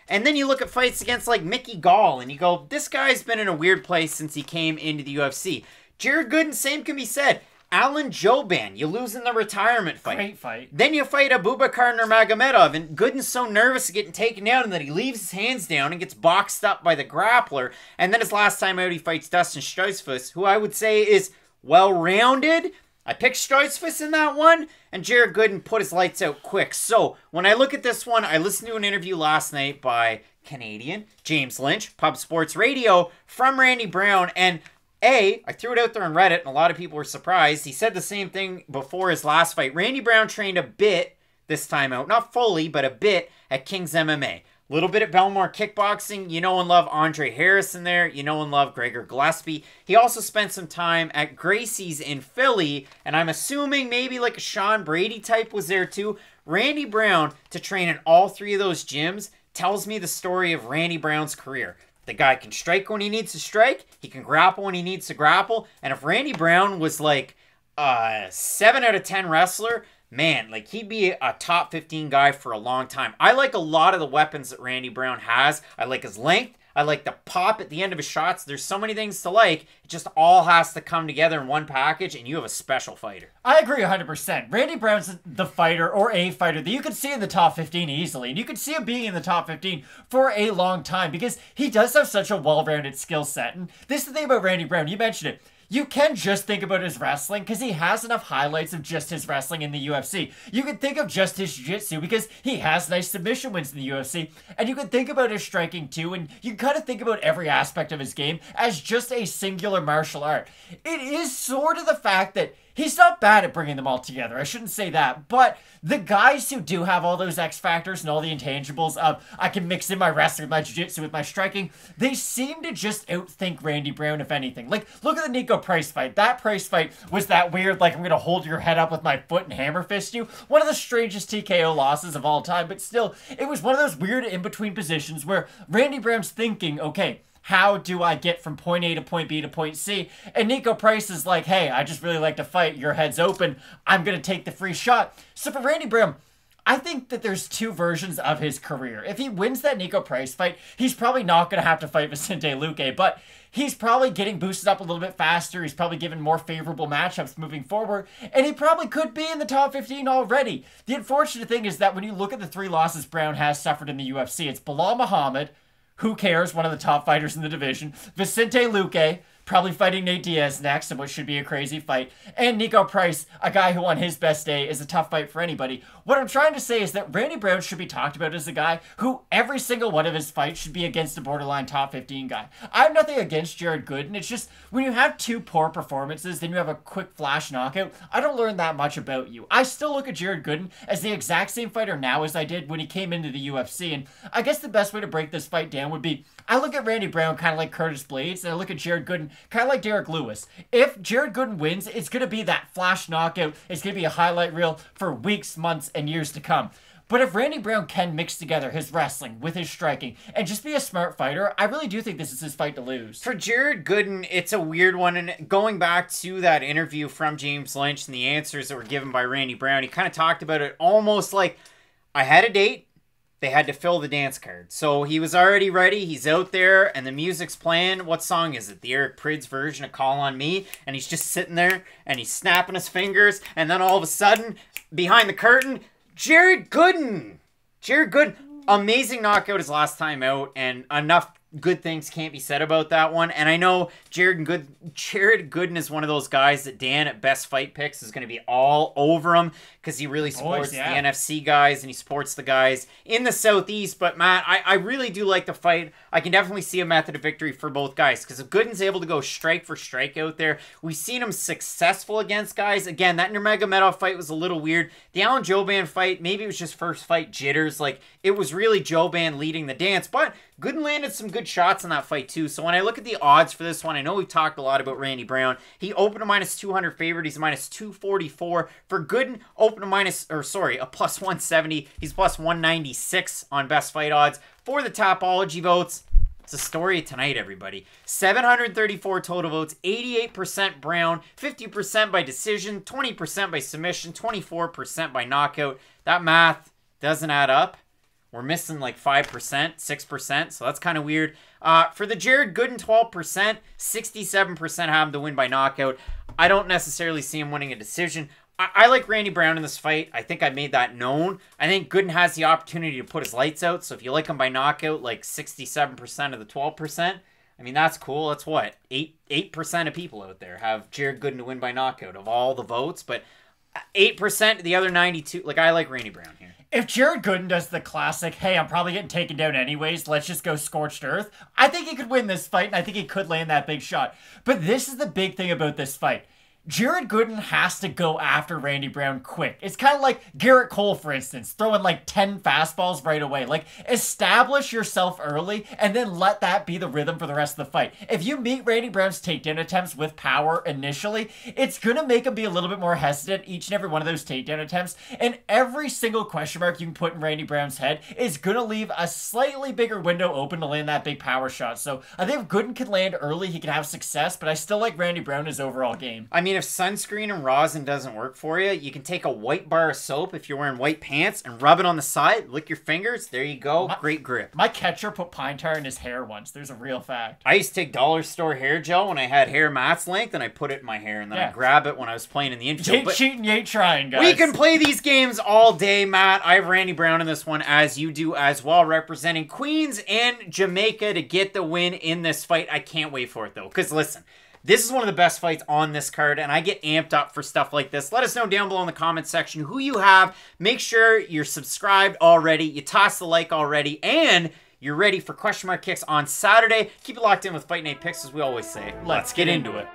And then you look at fights against like Mickey Gall and you go, this guy's been in a weird place since he came into the UFC. Jared Gooden, same can be said. Alan Jouban, you lose in the retirement fight. Great fight. Then you fight Abubakar Nurmagomedov, and Gooden's so nervous of getting taken down that he leaves his hands down and gets boxed up by the grappler. And then his last time out, he fights Dustin Stoltzfus, who I would say is well-rounded. I picked Stoltzfus in that one, and Jared Gooden put his lights out quick. So when I look at this one, I listened to an interview last night by Canadian James Lynch, Pub Sports Radio, from Randy Brown, and I threw it out there on Reddit, and a lot of people were surprised. He said the same thing before his last fight. Randy Brown trained a bit this time out. Not fully, but a bit at King's MMA. A little bit at Belmore Kickboxing. You know and love Andre Harrison there. You know and love Gregor Gillespie. He also spent some time at Gracie's in Philly, and I'm assuming maybe like a Sean Brady type was there too. Randy Brown, to train in all 3 of those gyms, tells me the story of Randy Brown's career. The guy can strike when he needs to strike. He can grapple when he needs to grapple. And if Randy Brown was like a 7 out of 10 wrestler, man, like he'd be a top 15 guy for a long time. I like a lot of the weapons that Randy Brown has. I like his length. I like the pop at the end of his shots. There's so many things to like. It just all has to come together in one package, and you have a special fighter. I agree 100%. Randy Brown's the fighter, or a fighter, that you could see in the top 15 easily. And you could see him being in the top 15 for a long time because he does have such a well-rounded skill set. And this is the thing about Randy Brown. You mentioned it. You can just think about his wrestling because he has enough highlights of just his wrestling in the UFC. You can think of just his jiu-jitsu because he has nice submission wins in the UFC. And you can think about his striking too, and you can kind of think about every aspect of his game as just a singular martial art. It is sort of the fact that he's not bad at bringing them all together. I shouldn't say that. But the guys who do have all those X factors and all the intangibles of, I can mix in my wrestling, my jiu-jitsu with my striking, they seem to just outthink Randy Brown, if anything. Like, look at the Nico Price fight. That Price fight was that weird, like, I'm going to hold your head up with my foot and hammer fist you. One of the strangest TKO losses of all time. But still, it was one of those weird in-between positions where Randy Brown's thinking, okay, how do I get from point A to point B to point C? And Nico Price is like, hey, I just really like to fight. Your head's open. I'm going to take the free shot. So for Randy Brown, I think that there's 2 versions of his career. If he wins that Nico Price fight, he's probably not going to have to fight Vicente Luque, but he's probably getting boosted up a little bit faster. He's probably given more favorable matchups moving forward, and he probably could be in the top 15 already. The unfortunate thing is that when you look at the 3 losses Brown has suffered in the UFC, it's Bilal Muhammad, who cares, one of the top fighters in the division, Vicente Luque, probably fighting Nate Diaz next in what should be a crazy fight, and Nico Price, a guy who on his best day is a tough fight for anybody. What I'm trying to say is that Randy Brown should be talked about as a guy who every single one of his fights should be against a borderline top 15 guy. I have nothing against Jared Gooden. It's just when you have 2 poor performances, then you have a quick flash knockout, I don't learn that much about you. I still look at Jared Gooden as the exact same fighter now as I did when he came into the UFC, and I guess the best way to break this fight down would be, I look at Randy Brown kind of like Curtis Blades, and I look at Jared Gooden kind of like Derek Lewis. If Jared Gooden wins, it's going to be that flash knockout. It's going to be a highlight reel for weeks, months, and years to come. But if Randy Brown can mix together his wrestling with his striking and just be a smart fighter, I really do think this is his fight to lose. For Jared Gooden, it's a weird one. And going back to that interview from James Lynch and the answers that were given by Randy Brown, he kind of talked about it almost like, I had a date. They had to fill the dance card. So he was already ready. He's out there and the music's playing. What song is it? The Eric Prydz version of Call on Me. And he's just sitting there and he's snapping his fingers. And then all of a sudden, behind the curtain, Jared Gooden. Jared Gooden. Amazing knockout his last time out. And enough good things can't be said about that one. And I know Jared Gooden is one of those guys that Dan at Best Fight Picks is going to be all over him because he really supports the NFC guys and he supports the guys in the Southeast. But Matt, I really do like the fight. I can definitely see a method of victory for both guys because if Gooden's able to go strike for strike out there, we've seen him successful against guys. Again, that Nurmagomedov fight was a little weird. The Alan Jouban fight, maybe it was just first fight jitters. Like, it was really Jouban leading the dance, but Gooden landed some good shots in that fight too. So when I look at the odds for this one, I know we've talked a lot about Randy Brown. He opened a minus 200 favorite. He's minus 244. For Gooden, opened a plus 170. He's plus 196 on Best Fight odds. For the Tapology votes, it's a story of tonight, everybody. 734 total votes, 88% Brown, 50% by decision, 20% by submission, 24% by knockout. That math doesn't add up. We're missing like 5%, 6%, so that's kind of weird. For the Jared Gooden 12%, 67% have him to win by knockout. I don't necessarily see him winning a decision. I like Randy Brown in this fight. I think I made that known. I think Gooden has the opportunity to put his lights out, so if you like him by knockout, like 67% of the 12%, I mean, that's cool. That's what? 8% of people out there have Jared Gooden to win by knockout of all the votes, but 8%, the other 92, like, I like Randy Brown here. If Jared Gooden does the classic, hey, I'm probably getting taken down anyways, let's just go scorched earth, I think he could win this fight, and I think he could land that big shot. But this is the big thing about this fight. Jared Gooden has to go after Randy Brown quick. It's kind of like Garrett Cole, for instance, throwing like 10 fastballs right away. Like, establish yourself early and then let that be the rhythm for the rest of the fight. If you meet Randy Brown's takedown attempts with power initially, it's going to make him be a little bit more hesitant each and every one of those takedown attempts. And every single question mark you can put in Randy Brown's head is going to leave a slightly bigger window open to land that big power shot. So I think if Gooden can land early, he can have success, but I still like Randy Brown his overall game. I mean, if sunscreen and rosin doesn't work for you, you can take a white bar of soap if you're wearing white pants and rub it on the side, lick your fingers, there you go, great grip. My catcher put pine tar in his hair once. There's a real fact. I used to take dollar store hair gel when I had hair Matt's length and I put it in my hair and then I grab it when I was playing in the infield. You ain't cheating, you ain't trying, guys. We can play these games all day, Matt. I have Randy Brown in this one, as you do as well, representing Queens and Jamaica to get the win in this fight. I can't wait for it though, because listen, this is one of the best fights on this card, and I get amped up for stuff like this. Let us know down below in the comment section who you have. Make sure you're subscribed already, you toss the like already, and you're ready for question mark kicks on Saturday. Keep it locked in with Fight Night Picks, as we always say. Let's get into it.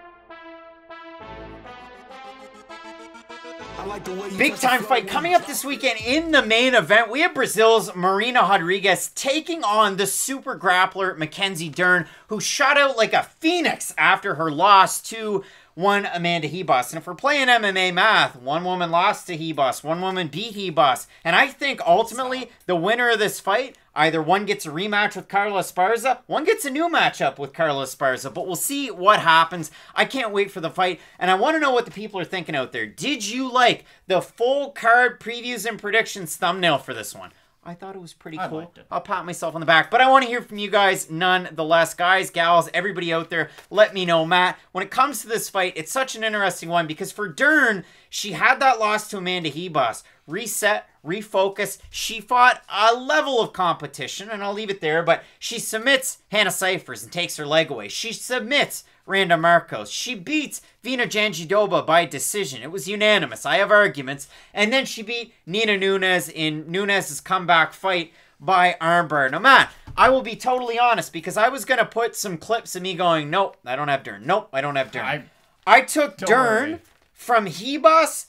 Big time fight coming up this weekend in the main event. We have Brazil's Marina Rodriguez taking on the super grappler Mackenzie Dern, who shot out like a phoenix after her loss to one Amanda Ribas. And if we're playing MMA math, one woman lost to Ribas, one woman beat Ribas. And I think ultimately the winner of this fight, either one gets a rematch with Carla Esparza, one gets a new matchup with Carla Esparza, but we'll see what happens. I can't wait for the fight, and I want to know what the people are thinking out there. Did you like the full card previews and predictions thumbnail for this one? I thought it was pretty cool. Liked it. I'll pat myself on the back, but I want to hear from you guys nonetheless. Guys, gals, everybody out there, let me know. Matt, when it comes to this fight, it's such an interesting one because for Dern, she had that loss to Amanda Ribas. Reset, refocus. She fought a level of competition, and I'll leave it there, but she submits Hannah Cifers and takes her leg away. She submits Randa Marcos. She beats Vina Jandiroba by decision. It was unanimous. I have arguments. And then she beat Nina Nunes in Nunes' comeback fight by armbar. Now, Matt, I will be totally honest because I was going to put some clips of me going, nope, I don't have Dern. Nope, I don't have Dern. I took Dern from Ribas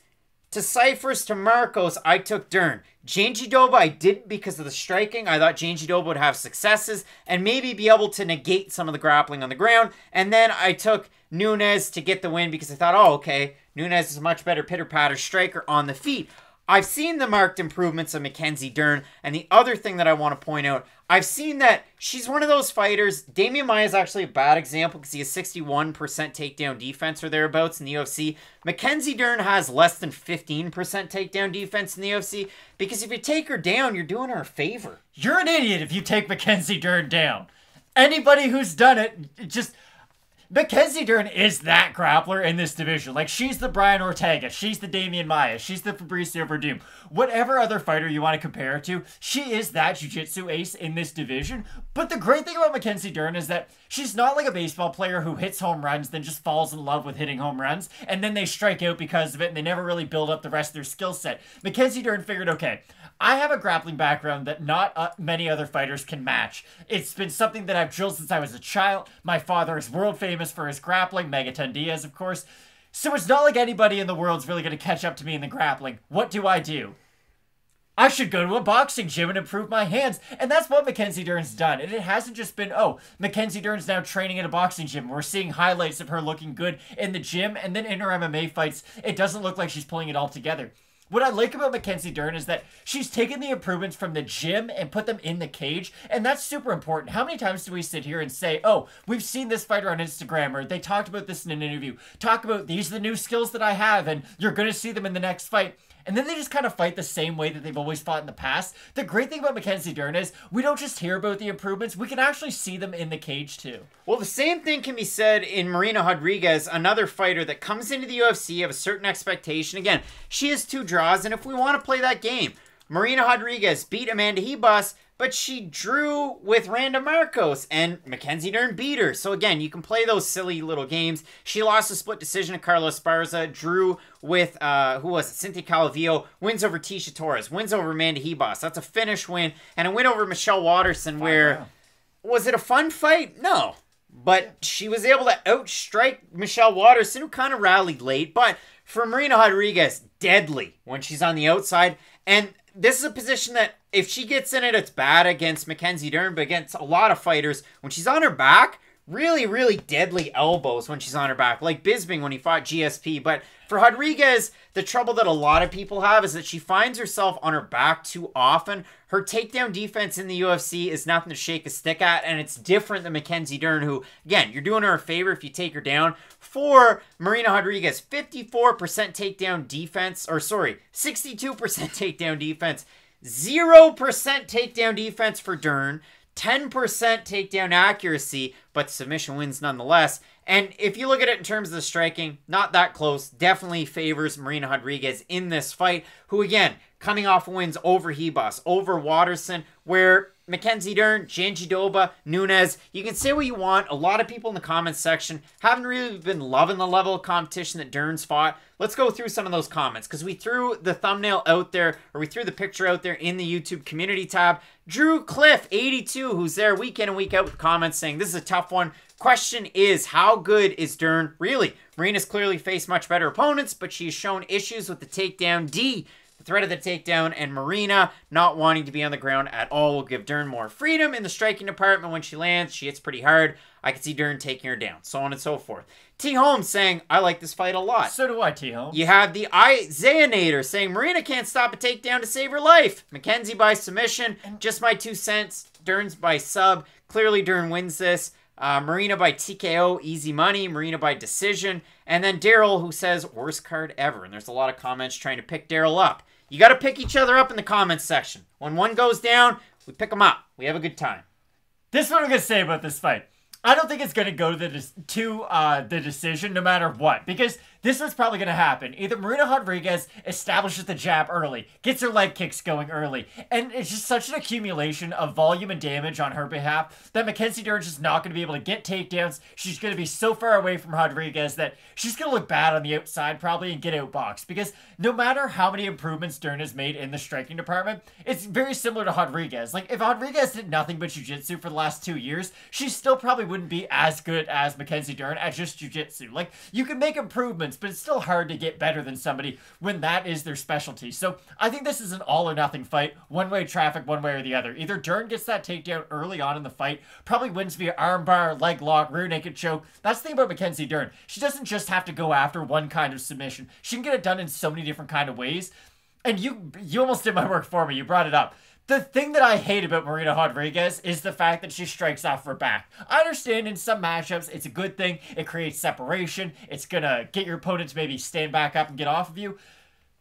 to Cifers to Marcos. I took Dern. Jandiroba, I didn't because of the striking. I thought Jandiroba would have successes and maybe be able to negate some of the grappling on the ground. And then I took Nunes to get the win because I thought, oh, okay, Nunes is a much better pitter-patter striker on the feet. I've seen the marked improvements of Mackenzie Dern, and the other thing that I want to point out, I've seen that she's one of those fighters. Damian Maia is actually a bad example because he has 61% takedown defense or thereabouts in the UFC. Mackenzie Dern has less than 15% takedown defense in the UFC because if you take her down, you're doing her a favor. You're an idiot if you take Mackenzie Dern down. Anybody who's done it, just... Mackenzie Dern is that grappler in this division. Like, she's the Brian Ortega. She's the Damian Maia. She's the Fabricio Verdum. Whatever other fighter you want to compare her to, she is that jiu-jitsu ace in this division. But the great thing about Mackenzie Dern is that she's not like a baseball player who hits home runs, then just falls in love with hitting home runs, and then they strike out because of it, and they never really build up the rest of their skill set. Mackenzie Dern figured, okay, I have a grappling background that not many other fighters can match. It's been something that I've drilled since I was a child. My father is world famous for his grappling, Megaton Diaz, of course. So it's not like anybody in the world's really going to catch up to me in the grappling. What do? I should go to a boxing gym and improve my hands. And that's what Mackenzie Dern's done. And it hasn't just been, oh, Mackenzie Dern's now training at a boxing gym. We're seeing highlights of her looking good in the gym, and then in her MMA fights, it doesn't look like she's pulling it all together. What I like about Mackenzie Dern is that she's taken the improvements from the gym and put them in the cage, and that's super important. How many times do we sit here and say, oh, we've seen this fighter on Instagram, or they talked about this in an interview, talk about these are the new skills that I have, and you're going to see them in the next fight. And then they just kind of fight the same way that they've always fought in the past. The great thing about Mackenzie Dern is we don't just hear about the improvements, we can actually see them in the cage too. Well, the same thing can be said in Marina Rodriguez, another fighter that comes into the UFC of a certain expectation. Again, she has 2 draws, and if we want to play that game, Marina Rodriguez beat Amanda Ribas, but she drew with Randa Marcos, and Mackenzie Dern beat her. So again, you can play those silly little games. She lost a split decision to Carla Esparza, drew with, who was it? Cynthia Calvillo, wins over Tisha Torres, wins over Amanda Ribas. That's a finish win, and a win over Michelle Waterson where, was it a fun fight? No. But she was able to outstrike Michelle Waterson, who kind of rallied late. But for Marina Rodriguez, deadly when she's on the outside. And this is a position that if she gets in it, it's bad against Mackenzie Dern, but against a lot of fighters, when she's on her back, really, really deadly elbows when she's on her back, like Bisping when he fought GSP. But for Rodriguez, the trouble that a lot of people have is that she finds herself on her back too often. Her takedown defense in the UFC is nothing to shake a stick at, and it's different than Mackenzie Dern, who, again, you're doing her a favor if you take her down. For Marina Rodriguez, 54% takedown defense, or sorry, 62% takedown defense, 0% takedown defense for Dern, 10% takedown accuracy, but submission wins nonetheless. And if you look at it in terms of the striking, not that close. Definitely favors Marina Rodriguez in this fight, who again, coming off wins over Ribas, over Waterson, where Mackenzie Dern, Jandiroba, Nunes, you can say what you want. A lot of people in the comments section haven't really been loving the level of competition that Dern's fought. Let's go through some of those comments, because we threw the thumbnail out there, or we threw the picture out there in the YouTube community tab. Drew Cliff, 82, who's there week in and week out with comments saying, this is a tough one. Question is, how good is Dern? Really, Marina's clearly faced much better opponents, but she's shown issues with the takedown. D, the threat of the takedown, and Marina not wanting to be on the ground at all will give Dern more freedom in the striking department. When she lands, she hits pretty hard. I can see Dern taking her down, so on and so forth. T. Holmes saying, I like this fight a lot. So do I, T. Holmes. You have the Isaiah-nator saying, Marina can't stop a takedown to save her life. Mackenzie by submission. Just my 2 cents. Dern's by sub. Clearly Dern wins this. Marina by TKO, easy money. Marina by decision. And then Daryl, who says, worst card ever. And there's a lot of comments trying to pick Daryl up. You got to pick each other up in the comments section. When one goes down, we pick them up. We have a good time. This is what I'm going to say about this fight. I don't think it's going to go to the decision no matter what, because this is probably going to happen. Either Marina Rodriguez establishes the jab early, gets her leg kicks going early, and it's just such an accumulation of volume and damage on her behalf that Mackenzie Dern's just not going to be able to get takedowns. She's going to be so far away from Rodriguez that she's going to look bad on the outside probably and get outboxed, because no matter how many improvements Dern has made in the striking department, it's very similar to Rodriguez. Like, if Rodriguez did nothing but jiu-jitsu for the last 2 years, she still probably wouldn't be as good as Mackenzie Dern at just jiu-jitsu. Like, you can make improvements, but it's still hard to get better than somebody when that is their specialty. So I think this is an all or nothing fight, one-way traffic, one way or the other. Either Dern gets that takedown early on in the fight, probably wins via armbar, leg lock, rear naked choke. That's the thing about Mackenzie Dern. She doesn't just have to go after one kind of submission. She can get it done in so many different kind of ways. and you almost did my work for me. You brought it up. The thing that I hate about Marina Rodriguez is the fact that she strikes off her back. I understand in some matchups it's a good thing. It creates separation. It's going to get your opponent to maybe stand back up and get off of you.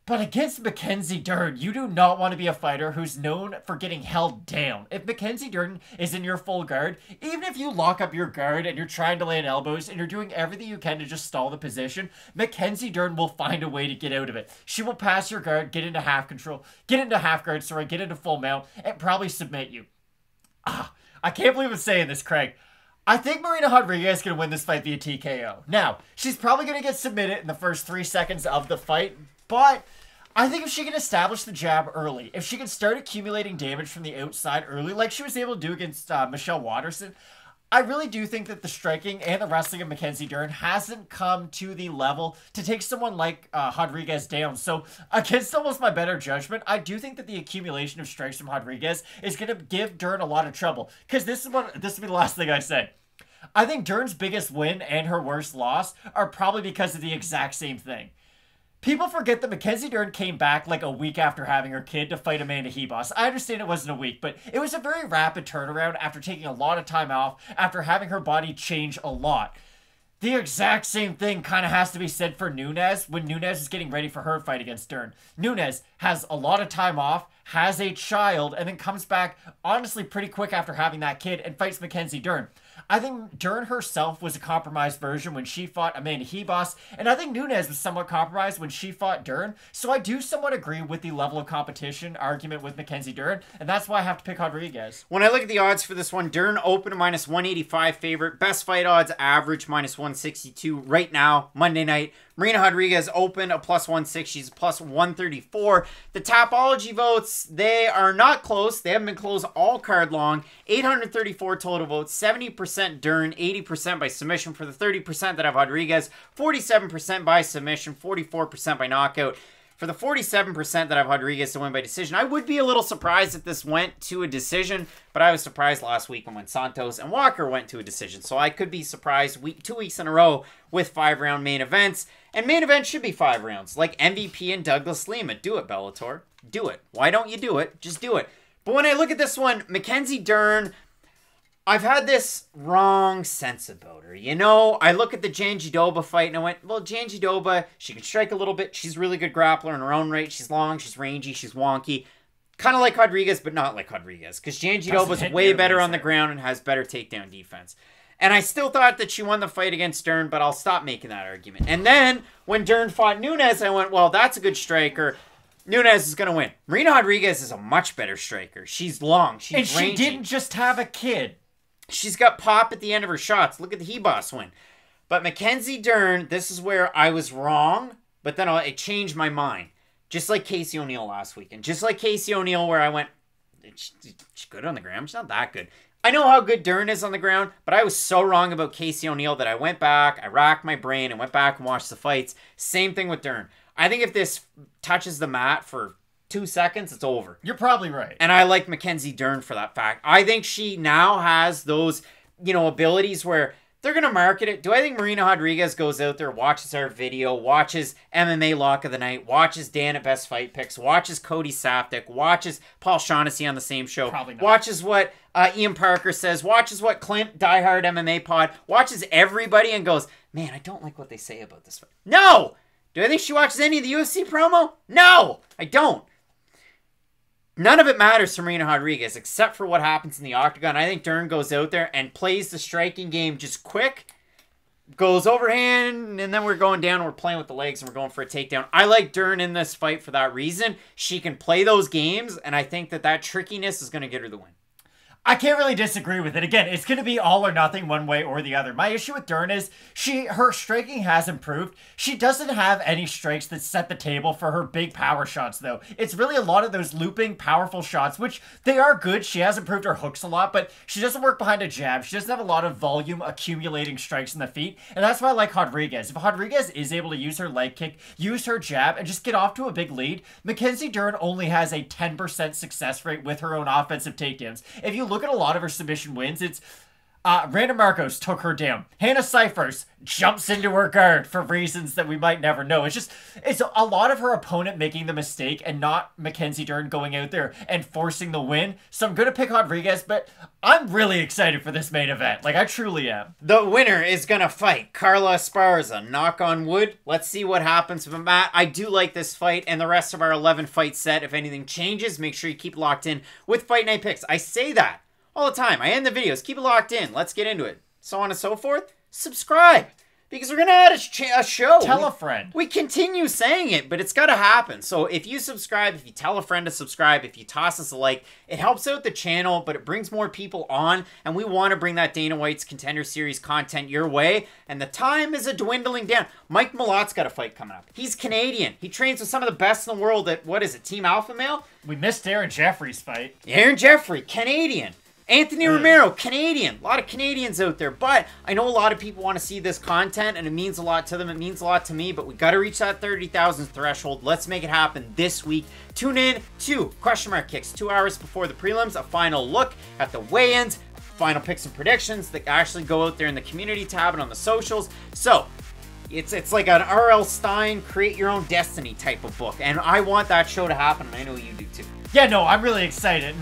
But against Mackenzie Dern, you do not want to be a fighter who's known for getting held down. If Mackenzie Dern is in your full guard, even if you lock up your guard and you're trying to land elbows and you're doing everything you can to just stall the position, Mackenzie Dern will find a way to get out of it. She will pass your guard, get into half control, get into half guard, get into full mount, and probably submit you. I can't believe I'm saying this, Craig. I think Marina Rodriguez is going to win this fight via TKO. Now, she's probably going to get submitted in the first 3 seconds of the fight, but I think if she can establish the jab early, if she can start accumulating damage from the outside early, like she was able to do against Michelle Waterson, I really do think that the striking and the wrestling of Mackenzie Dern hasn't come to the level to take someone like Rodriguez down. So against almost my better judgment, I do think that the accumulation of strikes from Rodriguez is going to give Dern a lot of trouble. Because this will be the last thing I say. I think Dern's biggest win and her worst loss are probably because of the exact same thing. People forget that Mackenzie Dern came back like a week after having her kid to fight Amanda Ribas. I understand it wasn't a week, but it was a very rapid turnaround after taking a lot of time off, after having her body change a lot. The exact same thing kind of has to be said for Nunes when Nunes is getting ready for her fight against Dern. Nunes has a lot of time off, has a child, and then comes back honestly pretty quick after having that kid and fights Mackenzie Dern. I think Dern herself was a compromised version when she fought Amanda Ribas, and I think Nunes was somewhat compromised when she fought Dern, so I do somewhat agree with the level of competition argument with Mackenzie Dern, and that's why I have to pick Rodriguez. When I look at the odds for this one, Dern open minus 185 favorite, best fight odds average minus 162 right now, Monday night. Marina Rodriguez open a plus 160, she's plus 134. The Tapology votes, they are not close. They haven't been close all card long. 834 total votes, 70% Dern, 80% by submission for the 30% that have Rodriguez, 47% by submission, 44% by knockout. For the 47% that have Rodriguez to win by decision, I would be a little surprised if this went to a decision, but I was surprised last week when Santos and Walker went to a decision. So I could be surprised 2 weeks in a row with 5-round main events. And main events should be 5 rounds, like MVP and Douglas Lima. Do it, Bellator. Do it. Why don't you do it? Just do it. But when I look at this one, Mackenzie Dern, I've had this wrong sense about her. You know, I look at the Jandiroba fight and I went, well, Jandiroba, she can strike a little bit. She's a really good grappler in her own right. She's long, she's rangy, she's wonky. Kind of like Rodriguez, but not like Rodriguez. Because Jandiroba's way better on the ground and has better takedown defense. And I still thought that she won the fight against Dern, but I'll stop making that argument. And then when Dern fought Nunes, I went, well, that's a good striker. Nunes is going to win. Marina Rodriguez is a much better striker. She's long, she's rangy. And she didn't just have a kid. She's got pop at the end of her shots. Look at the Ribas win. But Mackenzie Dern, this is where I was wrong, but then it changed my mind. Just like Casey O'Neill last weekend. Just like Casey O'Neill where I went, she's good on the ground. She's not that good. I know how good Dern is on the ground, but I was so wrong about Casey O'Neill that I went back, I racked my brain, and went back and watched the fights. Same thing with Dern. I think if this touches the mat for 2 seconds, it's over. You're probably right. And I like Mackenzie Dern for that fact. I think she now has those, abilities where they're going to market it. Do I think Marina Rodriguez goes out there, watches our video, watches MMA Lock of the Night, watches Dan at Best Fight Picks, watches Cody Saptic, watches Paul Shaughnessy on the same show, Probably not. watches what Ian Parker says, watches what Clint, Diehard MMA Pod, watches everybody and goes, man, I don't like what they say about this fight. No! Do I think she watches any of the UFC promo? No! I don't. None of it matters to Marina Rodriguez except for what happens in the octagon. I think Dern goes out there and plays the striking game just quick, goes overhand, and then we're going down, we're playing with the legs, and we're going for a takedown. I like Dern in this fight for that reason. She can play those games, and I think that trickiness is going to get her the win. I can't really disagree with it. Again, it's going to be all or nothing one way or the other. My issue with Dern is her striking has improved. She doesn't have any strikes that set the table for her big power shots, though. It's really a lot of those looping, powerful shots, which they are good. She has improved her hooks a lot, but she doesn't work behind a jab. She doesn't have a lot of volume accumulating strikes in the feet, and that's why I like Rodriguez. If Rodriguez is able to use her leg kick, use her jab, and just get off to a big lead, Mackenzie Dern only has a 10% success rate with her own offensive takedowns. If you look at a lot of her submission wins, it's Randa Marcos took her down. Hannah Cyphers jumps into her guard for reasons that we might never know. It's a lot of her opponent making the mistake and not Mackenzie Dern going out there and forcing the win. So I'm going to pick Rodriguez, but I'm really excited for this main event. Like, I truly am. The winner is going to fight Carla Esparza. Knock on wood. Let's see what happens. But Matt, I do like this fight and the rest of our 11 fight set. If anything changes, make sure you keep locked in with Fight Night Picks. I say that all the time. I end the videos. Keep it locked in. Let's get into it. So on and so forth. Subscribe. Because we're going to add a show. Tell a friend. We continue saying it, but it's got to happen. So if you subscribe, if you tell a friend to subscribe, if you toss us a like, it helps out the channel, but it brings more people on. And we want to bring that Dana White's Contender Series content your way. And the time is dwindling down. Mike Malot's got a fight coming up. He's Canadian. He trains with some of the best in the world at, what is it, Team Alpha Male? We missed Aaron Jeffrey's fight. Aaron Jeffrey, Canadian. Anthony Romero, Canadian. A lot of Canadians out there. But I know a lot of people want to see this content, and it means a lot to them. It means a lot to me, but we got to reach that 30,000 threshold. Let's make it happen this week. Tune in to Question Mark Kicks 2 hours before the prelims. A final look at the weigh-ins, final picks and predictions that actually go out there in the community tab and on the socials. So it's like an R.L. Stein, create your own destiny type of book. And I want that show to happen, and I know you do too. Yeah, no, I'm really excited.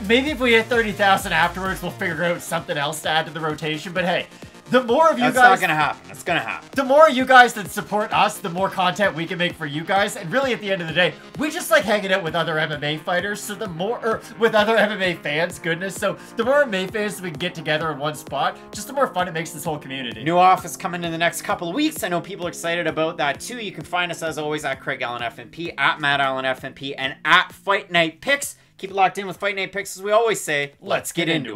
Maybe if we hit 30,000 afterwards, we'll figure out something else to add to the rotation. But hey, the more of you guys... That's not going to happen. It's going to happen. The more of you guys that support us, the more content we can make for you guys. And really, at the end of the day, we just like hanging out with other MMA fighters. So the more... Or with other MMA fans, goodness. So the more MMA fans we can get together in one spot, just the more fun it makes this whole community. New office coming in the next couple of weeks. I know people are excited about that too. You can find us, as always, at Craig Allen FNP, at Matt Allen FNP, and at Fight Night Picks. Keep it locked in with Fight Night Picks, as we always say. Let's get into it.